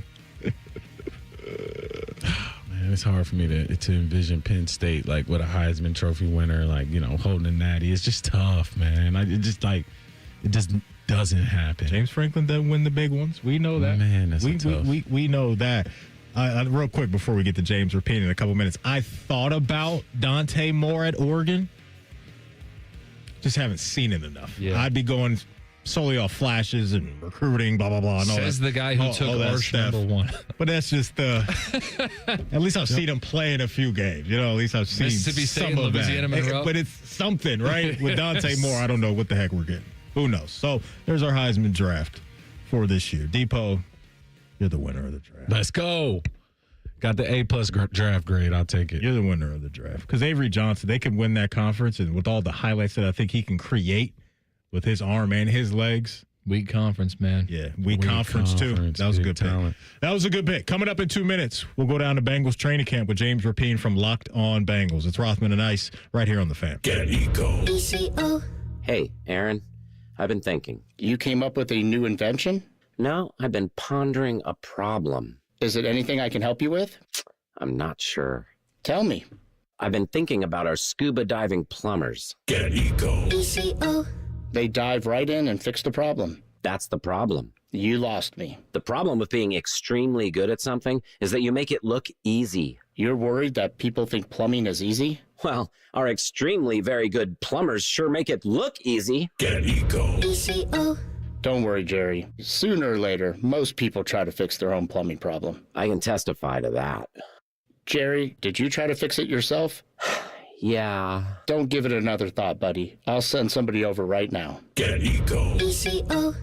Man, it's hard for me to envision Penn State like with a Heisman Trophy winner, like, holding a natty. It's just tough, man. It just doesn't happen. James Franklin doesn't win the big ones. We know that. Man, that's tough. We know that. Real quick before we get to James Rapien in a couple minutes, I thought about Dante Moore at Oregon. Just haven't seen it enough. Yeah. I'd be going solely off flashes and recruiting, blah, blah, blah. And Says the guy who took Arch #1. But that's just at least I've seen him play in a few games. At least I've seen Mississippi State, some of Louisiana that. Monroe. But it's something, right? With Dante Yes. Moore, I don't know what the heck we're getting. Who knows? So there's our Heisman draft for this year. Depot, you're the winner of the draft. Let's go. Got the A+ draft grade. I'll take it. You're the winner of the draft. Because Avery Johnson, they can win that conference, and with all the highlights that I think he can create with his arm and his legs. Weak conference, man. Yeah, weak conference too. That was a good talent. That was a good pick. Coming up in 2 minutes, we'll go down to Bengals training camp with James Rapien from Locked On Bengals. It's Rothman and Ice right here on The Fan. Get Eco. ECO. Hey, Aaron, I've been thinking. You came up with a new invention? No, I've been pondering a problem. Is it anything I can help you with? I'm not sure. Tell me. I've been thinking about our scuba diving plumbers. Get Eco. ECO. They dive right in and fix the problem. That's the problem. You lost me. The problem with being extremely good at something is that you make it look easy. You're worried that people think plumbing is easy? Well, our extremely very good plumbers sure make it look easy. Get Eco. ECO. Don't worry, Jerry. Sooner or later, most people try to fix their own plumbing problem. I can testify to that. Jerry, did you try to fix it yourself? Yeah. Don't give it another thought, buddy. I'll send somebody over right now. Get Eco. ECO.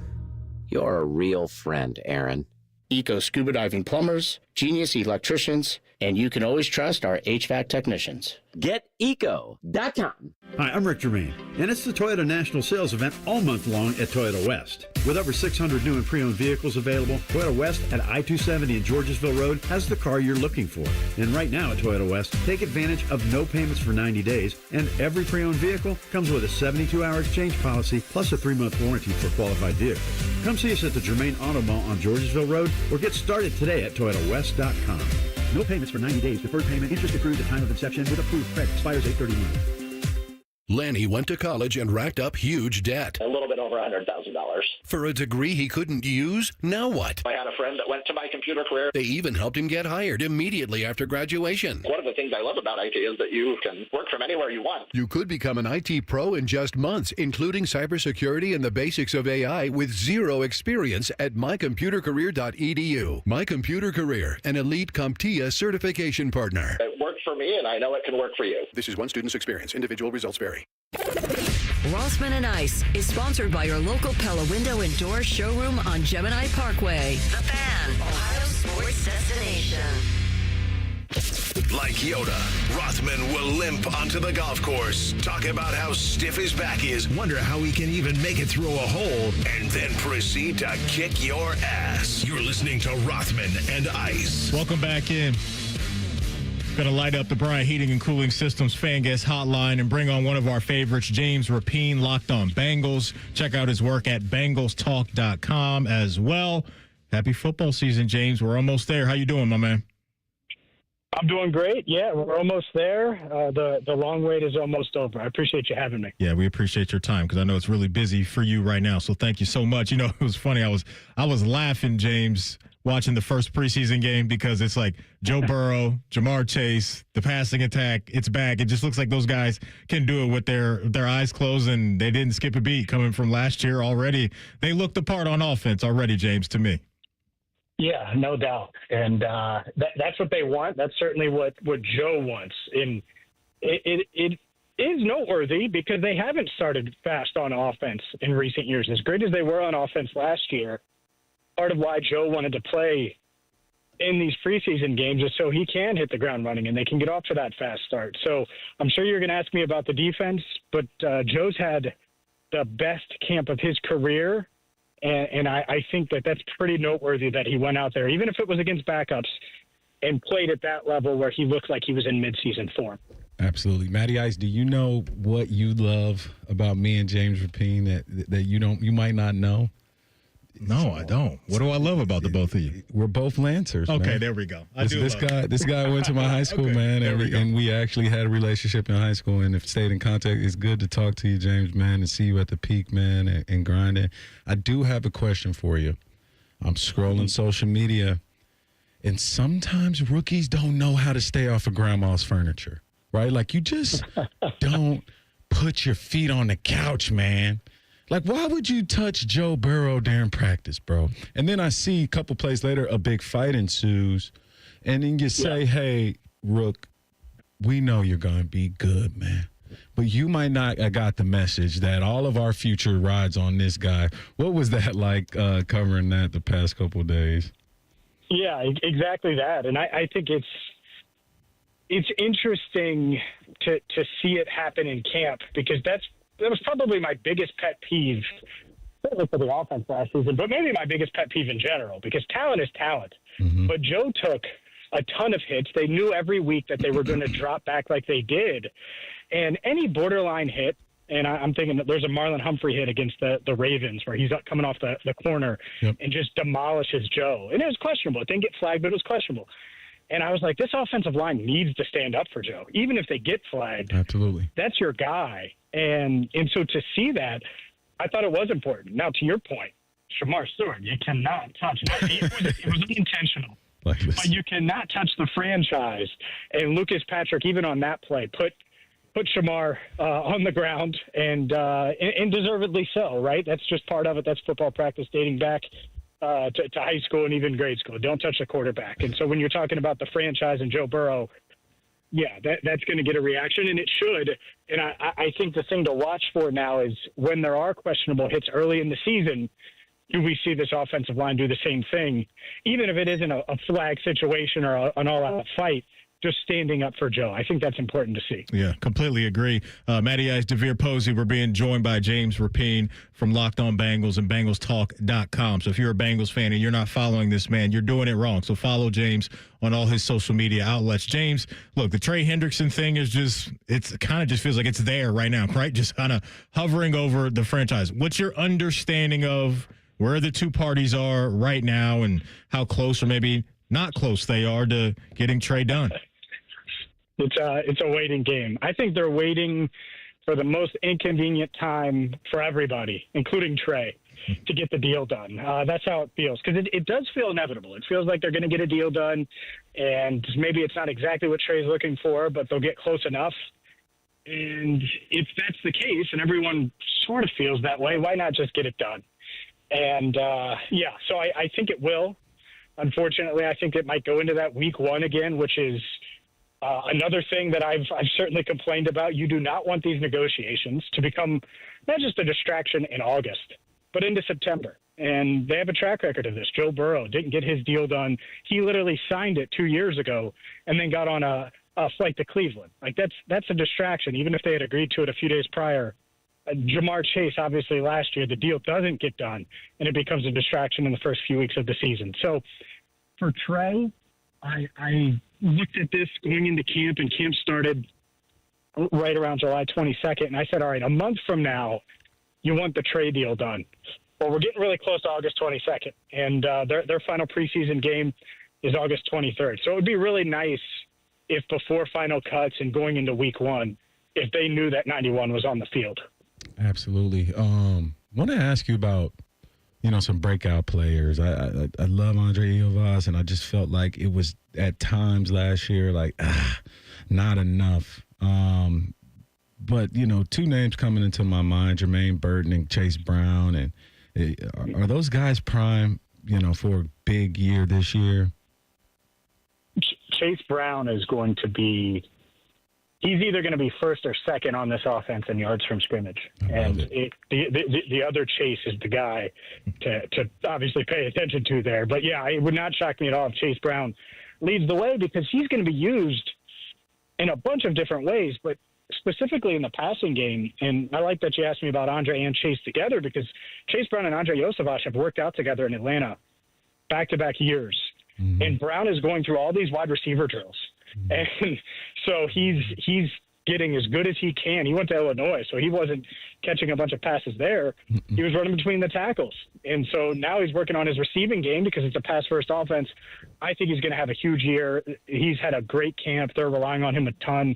You're a real friend, Aaron. Eco Scuba Diving Plumbers, Genius Electricians, and you can always trust our HVAC technicians. GetEco.com. Hi, I'm Rick Germain, and it's the Toyota National Sales Event all month long at Toyota West. With over 600 new and pre-owned vehicles available, Toyota West at I-270 and Georgesville Road has the car you're looking for. And right now at Toyota West, take advantage of no payments for 90 days, and every pre-owned vehicle comes with a 72-hour exchange policy plus a 3-month warranty for qualified vehicles. Come see us at the Germain Auto Mall on Georgesville Road or get started today at ToyotaWest.com. No payments for 90 days. Deferred payment. Interest accrued at time of inception with approved credit. Expires 8/31. Lanny went to college and racked up huge debt. A little bit over $100,000. For a degree he couldn't use, now what? I had a friend that went to my computer career. They even helped him get hired immediately after graduation. One of the things I love about IT is that you can work from anywhere you want. You could become an IT pro in just months, including cybersecurity and the basics of AI with zero experience at mycomputercareer.edu. My Computer Career, an elite CompTIA certification partner. It worked for me, and I know it can work for you. This is one student's experience. Individual results vary. Rothman and Ice is sponsored by your local Pella Window and Door showroom on Gemini Parkway. The Fan, Ohio sports destination. Like Yoda, Rothman will limp onto the golf course, talk about how stiff his back is, wonder how he can even make it through a hole, and then proceed to kick your ass. You're listening to Rothman and Ice. Welcome back in. Going to light up the Bryant Heating and Cooling Systems fan guest hotline and bring on one of our favorites, James Rapien, Locked On Bengals. Check out his work at bengalstalk.com as well. Happy football season, James. We're almost there. How you doing, my man? I'm doing great. Yeah, we're almost there. The long wait is almost over. I appreciate you having me. Yeah, we appreciate your time because I know it's really busy for you right now. So thank you so much. You know, it was funny. I was laughing, James, watching the first preseason game because it's like Joe Burrow, Jamar Chase, the passing attack, it's back. It just looks like those guys can do it with their eyes closed, and they didn't skip a beat coming from last year already. They looked the part on offense already, James, to me. Yeah, no doubt. And that's what they want. That's certainly what Joe wants. And it is noteworthy because they haven't started fast on offense in recent years. As great as they were on offense last year, part of why Joe wanted to play in these preseason games is so he can hit the ground running and they can get off to that fast start. So I'm sure you're going to ask me about the defense, but Joe's had the best camp of his career. And I think that's pretty noteworthy that he went out there, even if it was against backups, and played at that level where he looked like he was in midseason form. Absolutely. Matty Ice, do you know what you love about me and James Rapien that you might not know? No, I don't. What do I love about the both of you? We're both Lancers. Okay, man. there we go. This guy went to my high school, man, and we actually had a relationship in high school and have stayed in contact. It's good to talk to you, James, man, and see you at the peak, man, and grinding. I do have a question for you. I'm scrolling social media, and sometimes rookies don't know how to stay off of grandma's furniture, right? Like, you just don't put your feet on the couch, man. Like, why would you touch Joe Burrow during practice, bro? And then I see a couple plays later, a big fight ensues. And then you say, hey, Rook, we know you're going to be good, man. But you might not have got the message that all of our future rides on this guy. What was that like covering that the past couple of days? Yeah, exactly that. And I think it's interesting to see it happen in camp, because that was probably my biggest pet peeve, certainly for the offense last season, but maybe my biggest pet peeve in general, because talent is talent. Mm-hmm. But Joe took a ton of hits. They knew every week that they were going to drop back like they did. And any borderline hit, and I'm thinking that there's a Marlon Humphrey hit against the Ravens where he's coming off the corner and just demolishes Joe. And it was questionable. It didn't get flagged, but it was questionable. And I was like, this offensive line needs to stand up for Joe, even if they get flagged. Absolutely. That's your guy. And so to see that, I thought it was important. Now, to your point, Shamar Stewart, you cannot touch it. It was unintentional. But you cannot touch the franchise. And Lucas Patrick, even on that play, put Shamar on the ground, and deservedly so, right? That's just part of it. That's football practice dating back to high school and even grade school. Don't touch the quarterback. And so when you're talking about the franchise and Joe Burrow, yeah, that's going to get a reaction, and it should. And I think the thing to watch for now is when there are questionable hits early in the season, do we see this offensive line do the same thing, even if it isn't a flag situation or an all-out fight, just standing up for Joe. I think that's important to see. Yeah, completely agree. Matty Ice, Devere Posey, we're being joined by James Rapien from Locked On Bengals and BengalsTalk.com. So if you're a Bengals fan and you're not following this man, you're doing it wrong. So follow James on all his social media outlets. James, look, the Trey Hendrickson thing is it kind of just feels like it's there right now, right? Just kind of hovering over the franchise. What's your understanding of where the two parties are right now and how close or maybe not close they are to getting Trey done? It's a waiting game. I think they're waiting for the most inconvenient time for everybody, including Trey, to get the deal done. That's how it feels, because it does feel inevitable. It feels like they're going to get a deal done, and maybe it's not exactly what Trey's looking for, but they'll get close enough. And if that's the case, and everyone sort of feels that way, why not just get it done? And, so I think it will. Unfortunately, I think it might go into that week one again, which is another thing that I've certainly complained about. You do not want these negotiations to become not just a distraction in August, but into September. And they have a track record of this. Joe Burrow didn't get his deal done. He literally signed it 2 years ago and then got on a flight to Cleveland. Like, that's a distraction, even if they had agreed to it a few days prior. Jamar Chase, obviously, last year, the deal doesn't get done, and it becomes a distraction in the first few weeks of the season. So for Trey, I looked at this going into camp, and camp started right around July 22nd, and I said, all right, a month from now, you want the Trey deal done. Well, we're getting really close to August 22nd, and their final preseason game is August 23rd. So it would be really nice if before final cuts and going into week one, if they knew that 91 was on the field. Absolutely. Want to ask you about, some breakout players. I love Andre Iovaas, and I just felt like it was at times last year not enough. But two names coming into my mind: Jermaine Burton and Chase Brown. And are those guys prime, for a big year this year? Chase Brown is going to be. He's either going to be first or second on this offense in yards from scrimmage. And the other Chase is the guy to obviously pay attention to there. But, yeah, it would not shock me at all if Chase Brown leads the way, because he's going to be used in a bunch of different ways, but specifically in the passing game. And I like that you asked me about Andre and Chase together, because Chase Brown and Andre Iosivas have worked out together in Atlanta back-to-back years. And Brown is going through all these wide receiver drills. And so he's getting as good as he can. He went to Illinois, so he wasn't catching a bunch of passes there. He was running between the tackles. And so now he's working on his receiving game because it's a pass-first offense. I think he's going to have a huge year. He's had a great camp. They're relying on him a ton.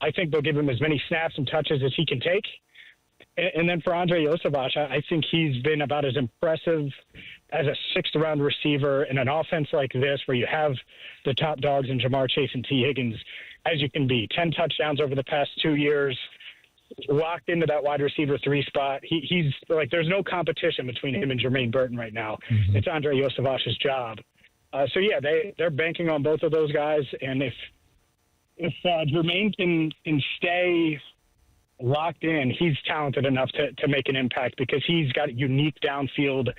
I think they'll give him as many snaps and touches as he can take. And then for Andre Iosivas, I think he's been about as impressive as a sixth-round receiver in an offense like this where you have the top dogs in Jamar Chase and T. Higgins as you can be. 10 touchdowns over the past 2 years, locked into that wide receiver 3 spot. He's like, there's no competition between him and Jermaine Burton right now. It's Andre Iosivas' job. So, yeah, they're banking on both of those guys. And if Jermaine can stay locked in, he's talented enough to make an impact because he's got unique downfield,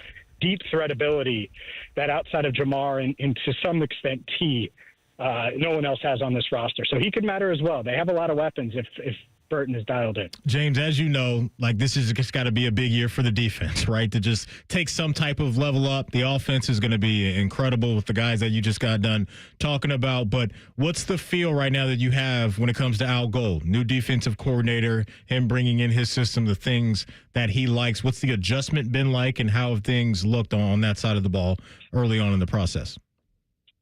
deep threat ability that outside of Jamar and to some extent T, no one else has on this roster. So he could matter as well. They have a lot of weapons if Burton is dialed in. James, as you know, like this is just got to be a big year for the defense, right? To just take some type of level up. The offense is going to be incredible with the guys that you just got done talking about. But what's the feel right now that you have when it comes to Al Gold, new defensive coordinator, him bringing in his system, the things that he likes? What's the adjustment been like, and how have things looked on that side of the ball early on in the process?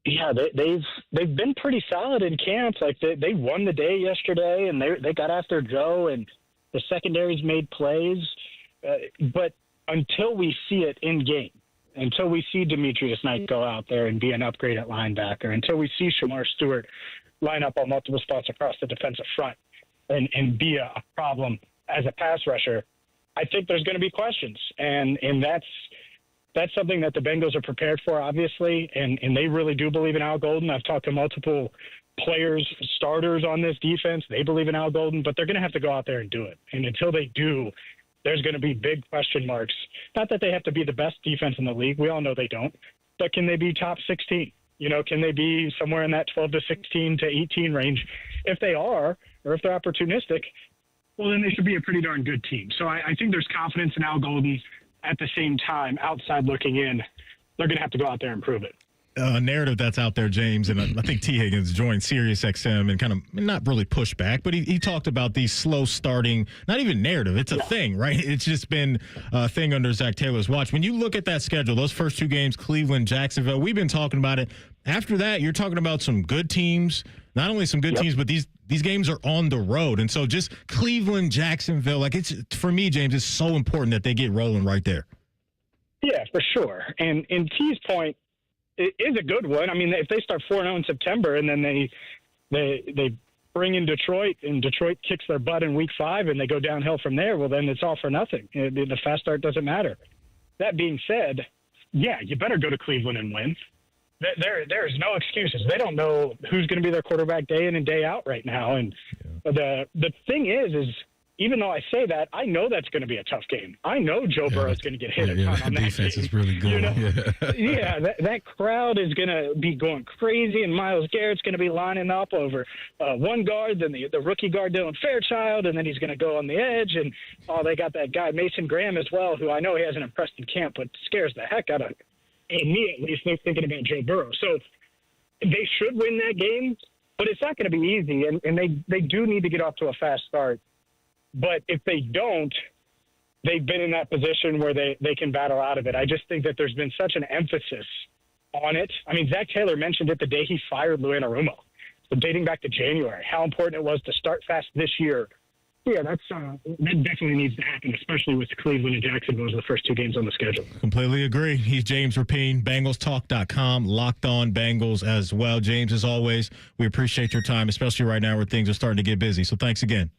Yeah, they've been pretty solid in camp. Like they won the day yesterday, and they got after Joe, and the secondaries made plays. But until we see it in game, until we see Demetrius Knight go out there and be an upgrade at linebacker, until we see Shamar Stewart line up on multiple spots across the defensive front and be a problem as a pass rusher, I think there's going to be questions, and that's something that the Bengals are prepared for, obviously, and they really do believe in Al Golden. I've talked to multiple players, starters on this defense. They believe in Al Golden, but they're going to have to go out there and do it. And until they do, there's going to be big question marks. Not that they have to be the best defense in the league. We all know they don't. But can they be top 16? You know, can they be somewhere in that 12 to 16 to 18 range? If they are, or if they're opportunistic, well, then they should be a pretty darn good team. So I think there's confidence in Al Golden. At the same time, outside looking in, they're going to have to go out there and prove it. Narrative that's out there, James, and I think T. Higgins joined SiriusXM and kind of not really pushed back, but he talked about these slow starting, not even narrative, it's a thing, right? It's just been a thing under Zach Taylor's watch. When you look at that schedule, those first 2 games, Cleveland, Jacksonville, we've been talking about it. After that, you're talking about some good teams, not only some good teams, but these games are on the road. And so just Cleveland, Jacksonville, like it's, for me, James, it's so important that they get rolling right there. Yeah, for sure. And T's point is a good one. I mean, if they start 4-0 in September and then they bring in Detroit and Detroit kicks their butt in week 5 and they go downhill from there, well, then it's all for nothing. The fast start doesn't matter. That being said, yeah, you better go to Cleveland and win. There's no excuses. They don't know who's going to be their quarterback day in and day out right now. And the thing is even though I say that, I know that's going to be a tough game. I know Joe Burrow is going to get hit a ton on that defense game. is really good. You know? That crowd is going to be going crazy, and Myles Garrett's going to be lining up over one guard, then the rookie guard Dylan Fairchild, and then he's going to go on the edge. And they got that guy Mason Graham as well, who I know he hasn't impressed in camp, but scares the heck out of me, at least, thinking about Joe Burrow. So they should win that game, but it's not going to be easy, and they do need to get off to a fast start. But if they don't, they've been in that position where they can battle out of it. I just think that there's been such an emphasis on it. I mean, Zach Taylor mentioned it the day he fired Lou Anarumo, so dating back to January, how important it was to start fast this year. Yeah, that definitely needs to happen, especially with Cleveland and Jacksonville as the first 2 games on the schedule. Completely agree. He's James Rapien, BengalsTalk.com, Locked On Bengals as well. James, as always, we appreciate your time, especially right now where things are starting to get busy. So thanks again.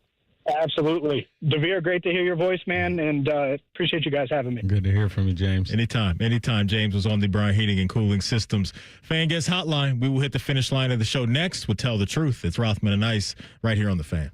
Absolutely. Devere, great to hear your voice, man, and appreciate you guys having me. Good to hear from you, James. Anytime. James was on the Brian Heating and Cooling Systems Fan Guest Hotline. We will hit the finish line of the show next with Tell the Truth. It's Rothman and Ice right here on The Fan.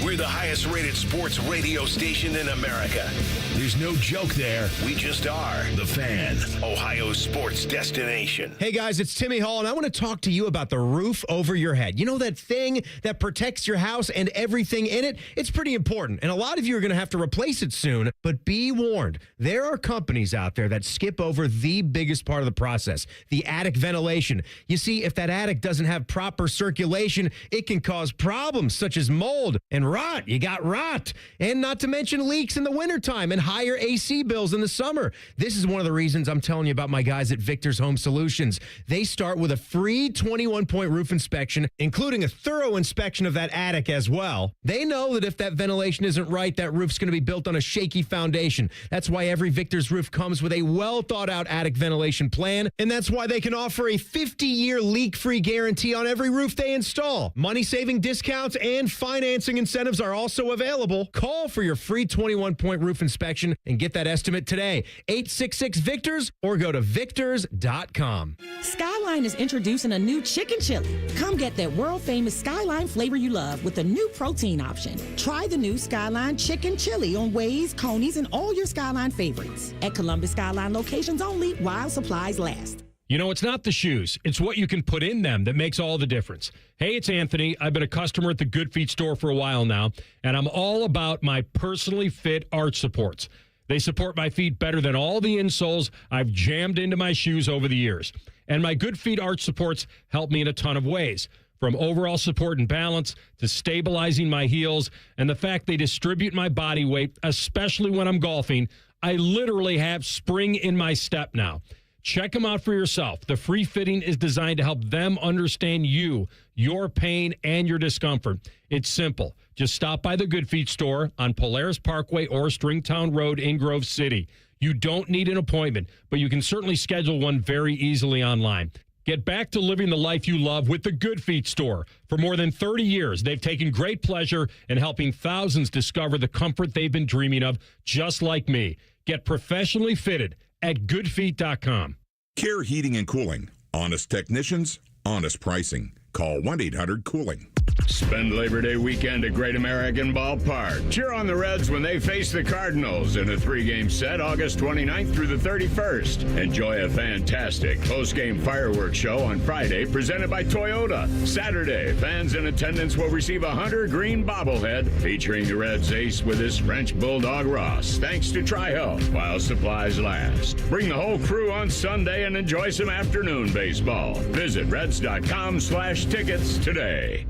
We're the highest rated sports radio station in America. There's no joke there. We just are. The Fan, Ohio's sports destination. Hey guys, it's Timmy Hall, and I want to talk to you about the roof over your head. You know that thing that protects your house and everything in it? It's pretty important, and a lot of you are going to have to replace it soon, but be warned. There are companies out there that skip over the biggest part of the process, the attic ventilation. You see, if that attic doesn't have proper circulation, it can cause problems such as mold and rot. You got rot. And not to mention leaks in the wintertime and higher AC bills in the summer. This is one of the reasons I'm telling you about my guys at Victor's Home Solutions. They start with a free 21-point roof inspection, including a thorough inspection of that attic as well. They know that if that ventilation isn't right, that roof's going to be built on a shaky foundation. That's why every Victor's roof comes with a well-thought-out attic ventilation plan, and that's why they can offer a 50-year leak-free guarantee on every roof they install. Money-saving discounts and financing incentives are also available. Call for your free 21-point roof inspection and get that estimate today. 866-VICTORS or go to victors.com. Skyline is introducing a new chicken chili. Come get that world-famous Skyline flavor you love with a new protein option. Try the new Skyline chicken chili on Waze, Coney's, and all your Skyline favorites. At Columbus Skyline locations only while supplies last. You know, it's not the shoes. It's what you can put in them that makes all the difference. Hey, it's Anthony. I've been a customer at the Good Feet store for a while now, and I'm all about my personally fit arch supports. They support my feet better than all the insoles I've jammed into my shoes over the years. And my Good Feet arch supports help me in a ton of ways, from overall support and balance to stabilizing my heels, and the fact they distribute my body weight, especially when I'm golfing. I literally have spring in my step now. Check them out for yourself. The free fitting is designed to help them understand you, your pain, and your discomfort. It's simple. Just stop by the Good Feet store on Polaris Parkway or Stringtown Road in Grove City. You don't need an appointment, but you can certainly schedule one very easily online. Get back to living the life you love with the Good Feet store. For more than 30 years, they've taken great pleasure in helping thousands discover the comfort they've been dreaming of, just like me. Get professionally fitted at goodfeet.com. Care Heating and Cooling. Honest technicians, honest pricing. Call 1-800-COOLING. Spend Labor Day weekend at Great American Ballpark. Cheer on the Reds when they face the Cardinals in a 3-game set August 29th through the 31st. Enjoy a fantastic post-game fireworks show on Friday presented by Toyota. Saturday, fans in attendance will receive a Hunter Green bobblehead featuring the Reds ace with his French Bulldog Ross, thanks to Tri-Health while supplies last. Bring the whole crew on Sunday and enjoy some afternoon baseball. Visit Reds.com/tickets today.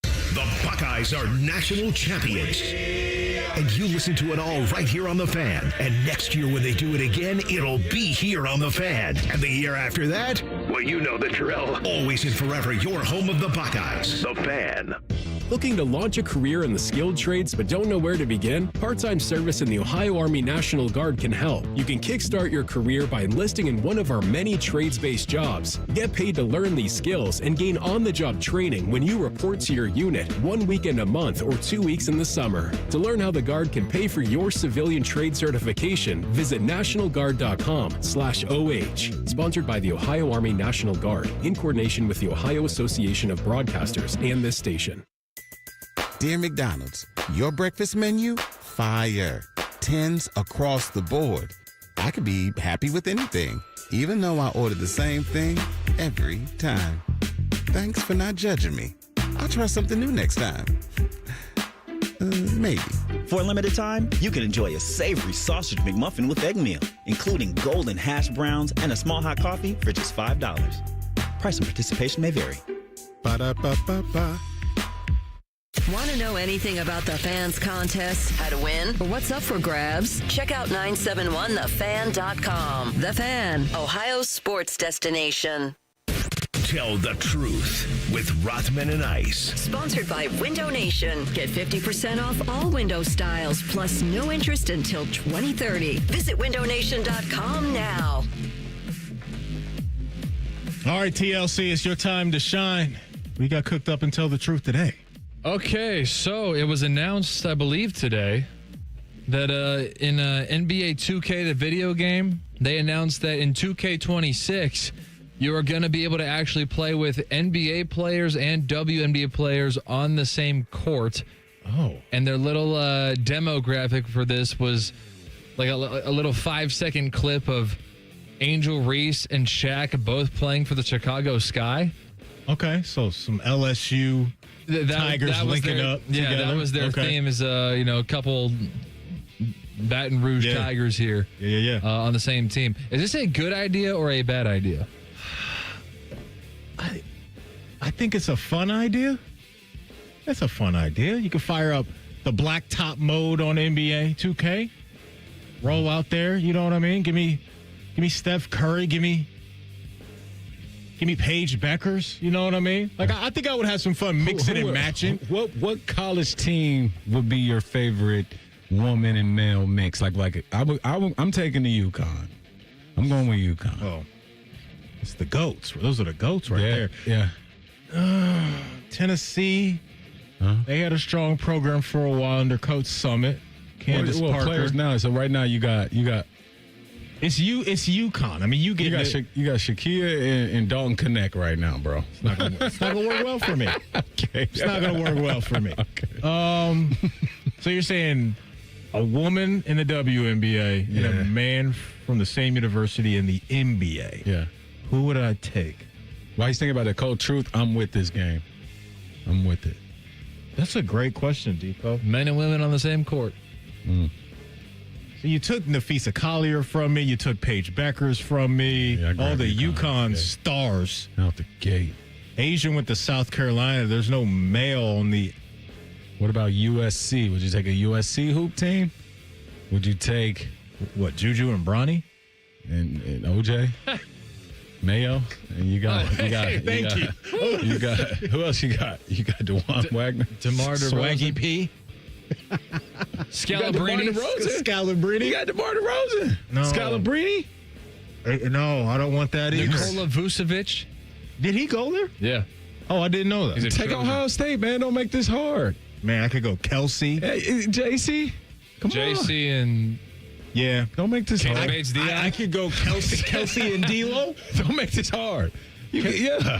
The Buckeyes are national champions. And you listen to it all right here on The Fan. And next year when they do it again, it'll be here on The Fan. And the year after that, well, you know the drill. Always and forever, your home of the Buckeyes. The Fan. Looking to launch a career in the skilled trades but don't know where to begin? Part-time service in the Ohio Army National Guard can help. You can kickstart your career by enlisting in one of our many trades-based jobs. Get paid to learn these skills and gain on-the-job training when you report to your unit 1 weekend a month or 2 weeks in the summer. To learn how the Guard can pay for your civilian trade certification, visit nationalguard.com/OH. Sponsored by the Ohio Army National Guard in coordination with the Ohio Association of Broadcasters and this station. Dear McDonald's, your breakfast menu? Fire. 10s across the board. I could be happy with anything, even though I ordered the same thing every time. Thanks for not judging me. I'll try something new next time. Maybe. For a limited time, you can enjoy a savory sausage McMuffin with egg meal, including golden hash browns and a small hot coffee for just $5. Price and participation may vary. Ba-da-ba-ba-ba. Want to know anything about the Fans contest, how to win, or what's up for grabs? Check out 971thefan.com. The Fan, Ohio's sports destination. Tell the truth with Rothman and Ice. Sponsored by Window Nation. Get 50% off all window styles, plus no interest until 2030. Visit windownation.com now. All right, TLC, it's your time to shine. We got cooked up and tell the truth today. Okay, so it was announced, I believe today, that in NBA 2K, the video game, they announced that in 2K26, you are going to be able to actually play with NBA players and WNBA players on the same court. Oh. And their little demographic for this was like a little 5-second clip of Angel Reese and Shaq both playing for the Chicago Sky. Okay, so some LSU Tigers linking up Yeah, together. that was their theme is, a couple Baton Rouge Tigers here on the same team. Is this a good idea or a bad idea? I think it's a fun idea. That's a fun idea. You can fire up the black top mode on NBA 2K. Roll out there, you know what I mean? Give me Steph Curry, give me Paige Beckers, you know what I mean? Like I think I would have some fun mixing and matching. What college team would be your favorite woman and male mix? I'm taking the UConn. I'm going with UConn. Oh, it's the GOATs. Those are the GOATs right there. Yeah. Tennessee, they had a strong program for a while under Coach Summit. Candace Parker. Players now. So right now you got. It's UConn. I mean, you got Shakia and Dalton Connect right now, bro. It's not gonna work well for me. Okay. It's not gonna work well for me. Okay. So you're saying a woman in the WNBA and a man from the same university in the NBA. Yeah. Who would I take? While he's thinking about the cold truth, I'm with this game. I'm with it. That's a great question, Depot. Men and women on the same court. So you took Nafisa Collier from me. You took Paige Beckers from me. Yeah, all the UConn stars. Out the gate. Asian went to South Carolina. There's no male on the... What about USC? Would you take a USC hoop team? Would you take... What, Juju and Bronny? And OJ? Mayo? And you got... Thank you. You got... Who else you got? You got DeJuan Wagner? DeMar DeRozan. Swaggy P. Scalabrine. Scalabrine. You got DeMar DeRozan. No. Scalabrine? No, I don't want that either. Nikola Vucevic. Did he go there? Yeah. Oh, I didn't know that. Take Ohio State, man. Don't make this hard. Man, I could go Kelsey. Hey, JC? Come on. JC and... Yeah. Don't make this hard. I could go Kelsey and D'Lo. Don't make this hard.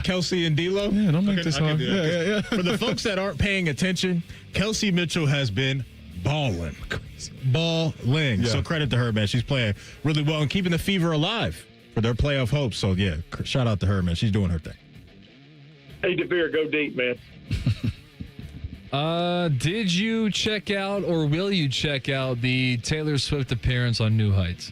Kelsey and D'Lo. Yeah, don't make this hard. Yeah. For the folks that aren't paying attention, Kelsey Mitchell has been balling. Yeah. So credit to her, man. She's playing really well and keeping the fever alive for their playoff hopes. So, yeah, shout out to her, man. She's doing her thing. Hey, DeVere, go deep, man. Did you check out or will you check out the Taylor Swift appearance on New Heights?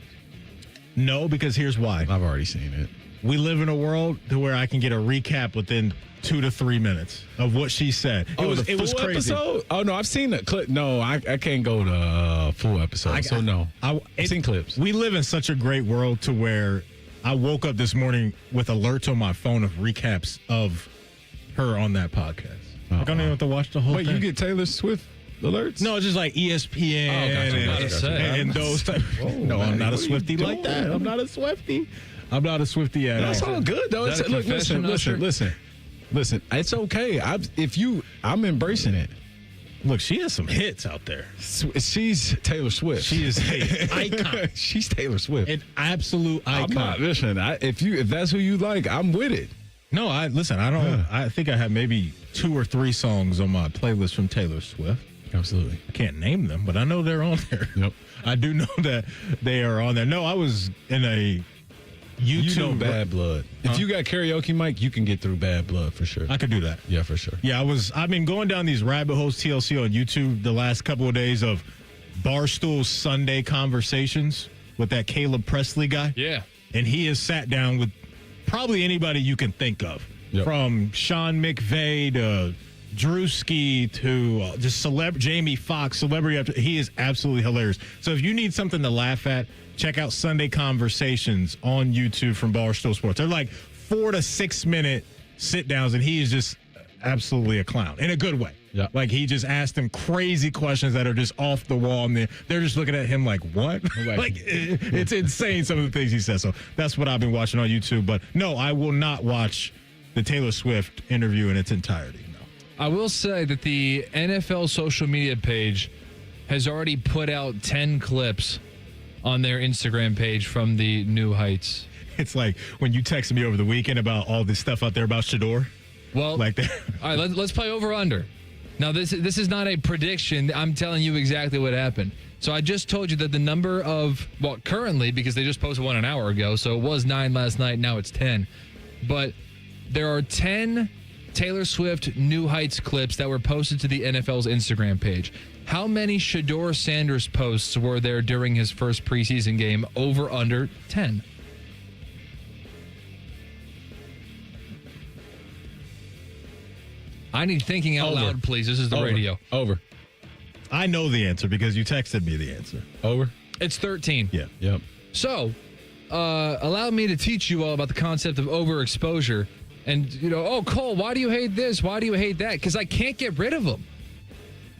No, because here's why. I've already seen it. We live in a world to where I can get a recap within 2 to 3 minutes of what she said. It was crazy. Episode? Oh, no, I've seen the clip. No, I can't go to full episode, so no. I've seen clips. We live in such a great world to where I woke up this morning with alerts on my phone of recaps of her on that podcast. I don't even have to watch the whole thing. Wait, you get Taylor Swift alerts? No, it's just like ESPN and those type. No, I'm not a Swiftie like that. I'm not a Swiftie. I'm not a Swiftie at all. That's all good, though. Look, listen. It's okay. I'm embracing it. Look, she has some hits out there. She's Taylor Swift. She is an icon. She's Taylor Swift. An absolute icon. If that's who you like, I'm with it. No, I don't. I think I have maybe 2 or 3 songs on my playlist from Taylor Swift. Absolutely. I can't name them, but I know they're on there. Yep. I do know that they are on there. No, I was in a YouTube. You know Bad Blood. If you got karaoke mic, you can get through Bad Blood for sure. I could do that. Yeah, for sure. Yeah, I've been going down these rabbit holes, TLC, on YouTube the last couple of days of Barstool Sunday conversations with that Caleb Presley guy. Yeah. And he has sat down with probably anybody you can think of, from Sean McVay to Drewski to just Jamie Foxx, celebrity after. He is absolutely hilarious. So if you need something to laugh at, check out Sunday Conversations on YouTube from Barstool Sports. They're like 4 to 6 minute sit downs, and he is just absolutely a clown in a good way. Yeah. Like he just asked them crazy questions that are just off the wall, and they're just looking at him like, what? Like it's insane, some of the things he says. So that's what I've been watching on YouTube. But no, I will not watch the Taylor Swift interview in its entirety. No. I will say that the NFL social media page has already put out 10 clips on their Instagram page from the New Heights. It's like when you texted me over the weekend about all this stuff out there about Shedeur. Well, like that. All right, let's play over under. Now, this is not a prediction. I'm telling you exactly what happened. So I just told you that the number of, well, currently, because they just posted one an hour ago, so it was 9 last night, now it's 10. But there are 10 Taylor Swift New Heights clips that were posted to the NFL's Instagram page. How many Shedeur Sanders posts were there during his first preseason game? Over, under 10. I need thinking out loud, please. This is the radio. Over. I know the answer because you texted me the answer. Over. It's 13. Yeah. Yep. So, allow me to teach you all about the concept of overexposure. And, oh, Cole, why do you hate this? Why do you hate that? Because I can't get rid of them.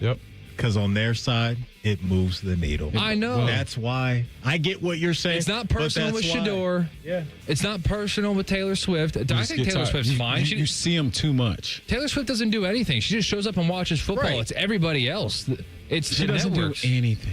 Yep. Because on their side, it moves the needle. I know. That's why. I get what you're saying. It's not personal with Shedeur. Yeah. It's not personal with Taylor Swift. I think Taylor Swift's fine. You see them too much. Taylor Swift doesn't do anything. She just shows up and watches football. Right. It's everybody else. She doesn't networks. do anything.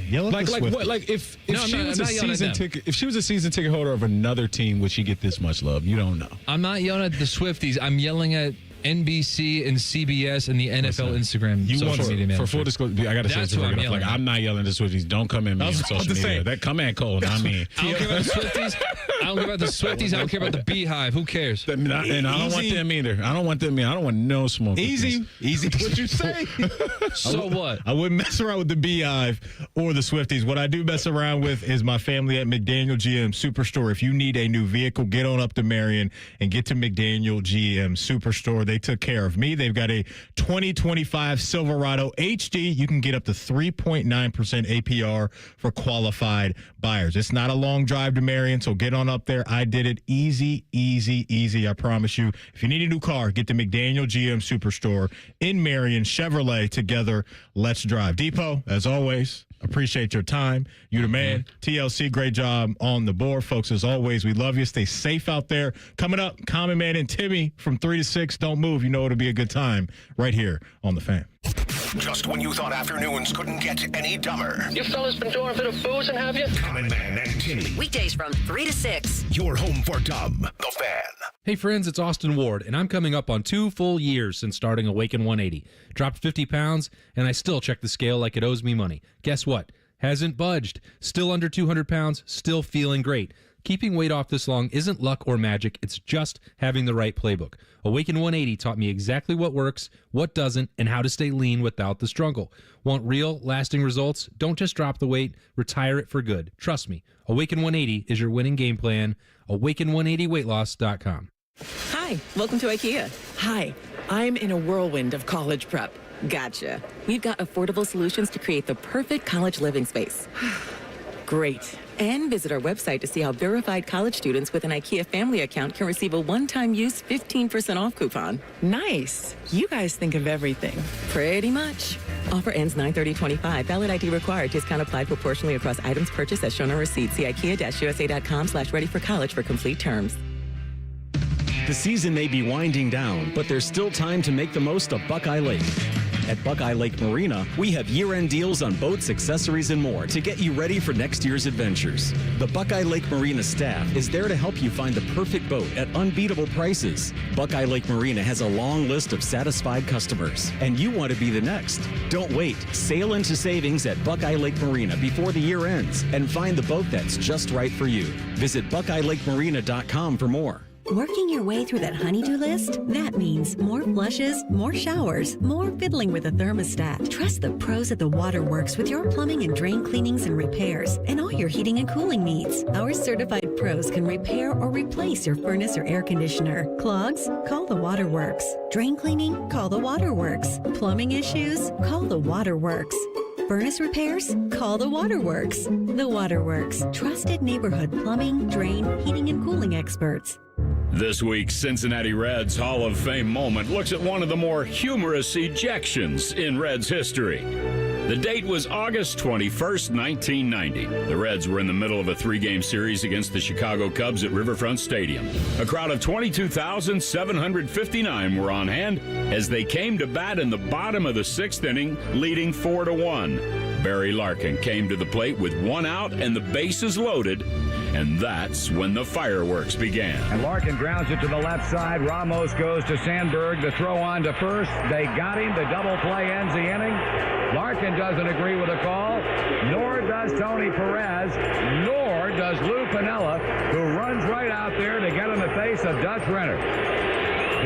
If she was a season ticket holder of another team, would she get this much love? You don't know. I'm not yelling at the Swifties. I'm yelling at NBC and CBS and the NFL Instagram social media for full disclosure, I got to say this. I'm not yelling at the Swifties. Don't come at me on social media. That come at Cole, not me. I don't care about the Swifties. I don't care about the Swifties. I don't care about the Beehive. Who cares? And I don't want them either. I don't want no smoke. Easy. What you say? So what? I wouldn't mess around with the Beehive or the Swifties. What I do mess around with is my family at McDaniel GM Superstore. If you need a new vehicle, get on up to Marion and get to McDaniel GM Superstore. They took care of me. They've got a 2025 Silverado HD. You can get up to 3.9% APR for qualified buyers. It's not a long drive to Marion, so get on up there. I did it easy, I promise you. If you need a new car, get to McDaniel GM Superstore in Marion. Chevrolet, together, let's drive. Depot, as always, appreciate your time. You the man. TLC, great job on the board. Folks, as always, we love you. Stay safe out there. Coming up, Common Man and Timmy from 3 to 6. Don't move. You know it'll be a good time right here on The Fan. Just when you thought afternoons couldn't get any dumber. You fellas been doing a bit of boozing, have you? Common Man and Timmy. Weekdays from 3 to 6. Your home for dumb. The Fan. Hey friends, it's Austin Ward, and I'm coming up on 2 full years since starting Awaken 180. Dropped 50 pounds, and I still check the scale like it owes me money. Guess what? Hasn't budged. Still under 200 pounds, still feeling great. Keeping weight off this long isn't luck or magic. It's just having the right playbook. Awaken 180 taught me exactly what works, what doesn't, and how to stay lean without the struggle. Want real, lasting results? Don't just drop the weight. Retire it for good. Trust me. Awaken 180 is your winning game plan. Awaken180weightloss.com. Hi, welcome to IKEA. Hi, I'm in a whirlwind of college prep. Gotcha. We've got affordable solutions to create the perfect college living space. Great. And visit our website to see how verified college students with an IKEA family account can receive a one-time use 15% off coupon. Nice. You guys think of everything. Pretty much. Offer ends 9/30/25. Valid ID required. Discount applied proportionally across items purchased as shown on receipt. See IKEA-USA.com/ready-for-college for complete terms. The season may be winding down, but there's still time to make the most of Buckeye Lake. At Buckeye Lake Marina, we have year-end deals on boats, accessories, and more to get you ready for next year's adventures. The Buckeye Lake Marina staff is there to help you find the perfect boat at unbeatable prices. Buckeye Lake Marina has a long list of satisfied customers, and you want to be the next. Don't wait. Sail into savings at Buckeye Lake Marina before the year ends and find the boat that's just right for you. Visit BuckeyeLakeMarina.com for more. Working your way through that honey-do list? That means more flushes, more showers, more fiddling with a thermostat. Trust the pros at the Waterworks with your plumbing and drain cleanings and repairs and all your heating and cooling needs. Our certified pros can repair or replace your furnace or air conditioner. Clogs? Call the Waterworks. Drain cleaning? Call the Waterworks. Plumbing issues? Call the Waterworks. Furnace repairs? Call the Waterworks. The Waterworks. Trusted neighborhood plumbing, drain, heating, and cooling experts. This week's Cincinnati Reds Hall of Fame moment looks at one of the more humorous ejections in Reds history. The date was August 21st, 1990. The Reds were in the middle of a 3-game series against the Chicago Cubs at Riverfront Stadium. A crowd of 22,759 were on hand as they came to bat in the bottom of the 6th inning, leading 4-1. Barry Larkin came to the plate with 1 out and the bases loaded, And that's when the fireworks began. And Larkin grounds it to the left side. Ramos goes to Sandberg. The throw on to first. They got him. The double play ends the inning. Larkin doesn't agree with the call, nor does Tony Perez, nor does Lou Piniella, who runs right out there to get in the face of Dutch Rennert.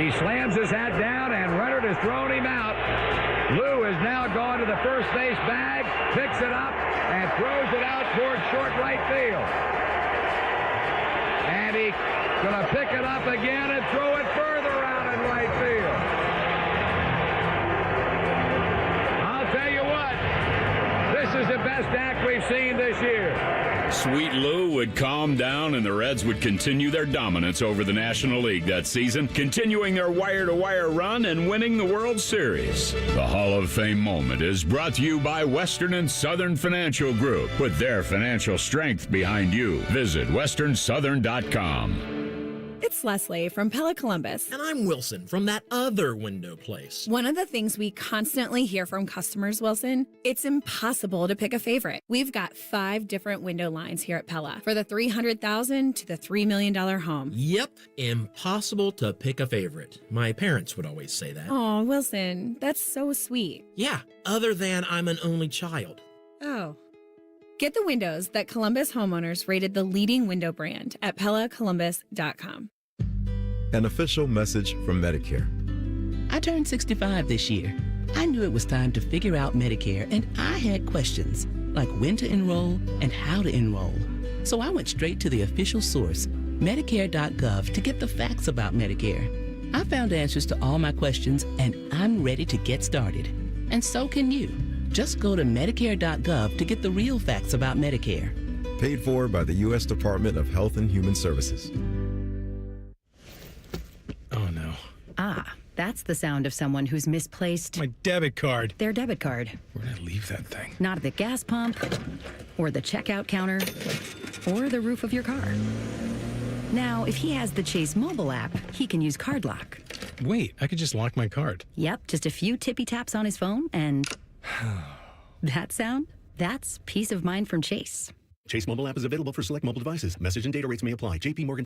He slams his hat down, and Rennert has thrown him out. Lou has now gone to the first base bag, picks it up, and throws it out towards short right field. And he's going to pick it up again and throw it further out in right field. Tell you what, this is the best act we've seen this year. Sweet Lou would calm down, and the Reds would continue their dominance over the National League that season, continuing their wire-to-wire run and winning the World Series. The Hall of Fame moment is brought to you by Western and Southern Financial Group. Put their financial strength behind you. Visit westernsouthern.com. It's Leslie from Pella Columbus. And I'm Wilson from that other window place. One of the things we constantly hear from customers, Wilson, it's impossible to pick a favorite. We've got 5 different window lines here at Pella for the $300,000 to the $3 million home. Yep, impossible to pick a favorite. My parents would always say that. Oh, Wilson, that's so sweet. Yeah, other than I'm an only child. Oh. Get the windows that Columbus homeowners rated the leading window brand at PellaColumbus.com. An official message from Medicare. I turned 65 this year. I knew it was time to figure out Medicare, and I had questions like when to enroll and how to enroll. So I went straight to the official source, Medicare.gov, to get the facts about Medicare. I found answers to all my questions, and I'm ready to get started. And so can you. Just go to Medicare.gov to get the real facts about Medicare. Paid for by the U.S. Department of Health and Human Services. Oh, no. Ah, that's the sound of someone who's misplaced my debit card. Their debit card. Where did I leave that thing? Not at the gas pump, or the checkout counter, or the roof of your car. Now, if he has the Chase mobile app, he can use Card Lock. Wait, I could just lock my card. Yep, just a few tippy taps on his phone, and that sound? That's peace of mind from Chase. Chase mobile app is available for select mobile devices. Message and data rates may apply. JP Morgan.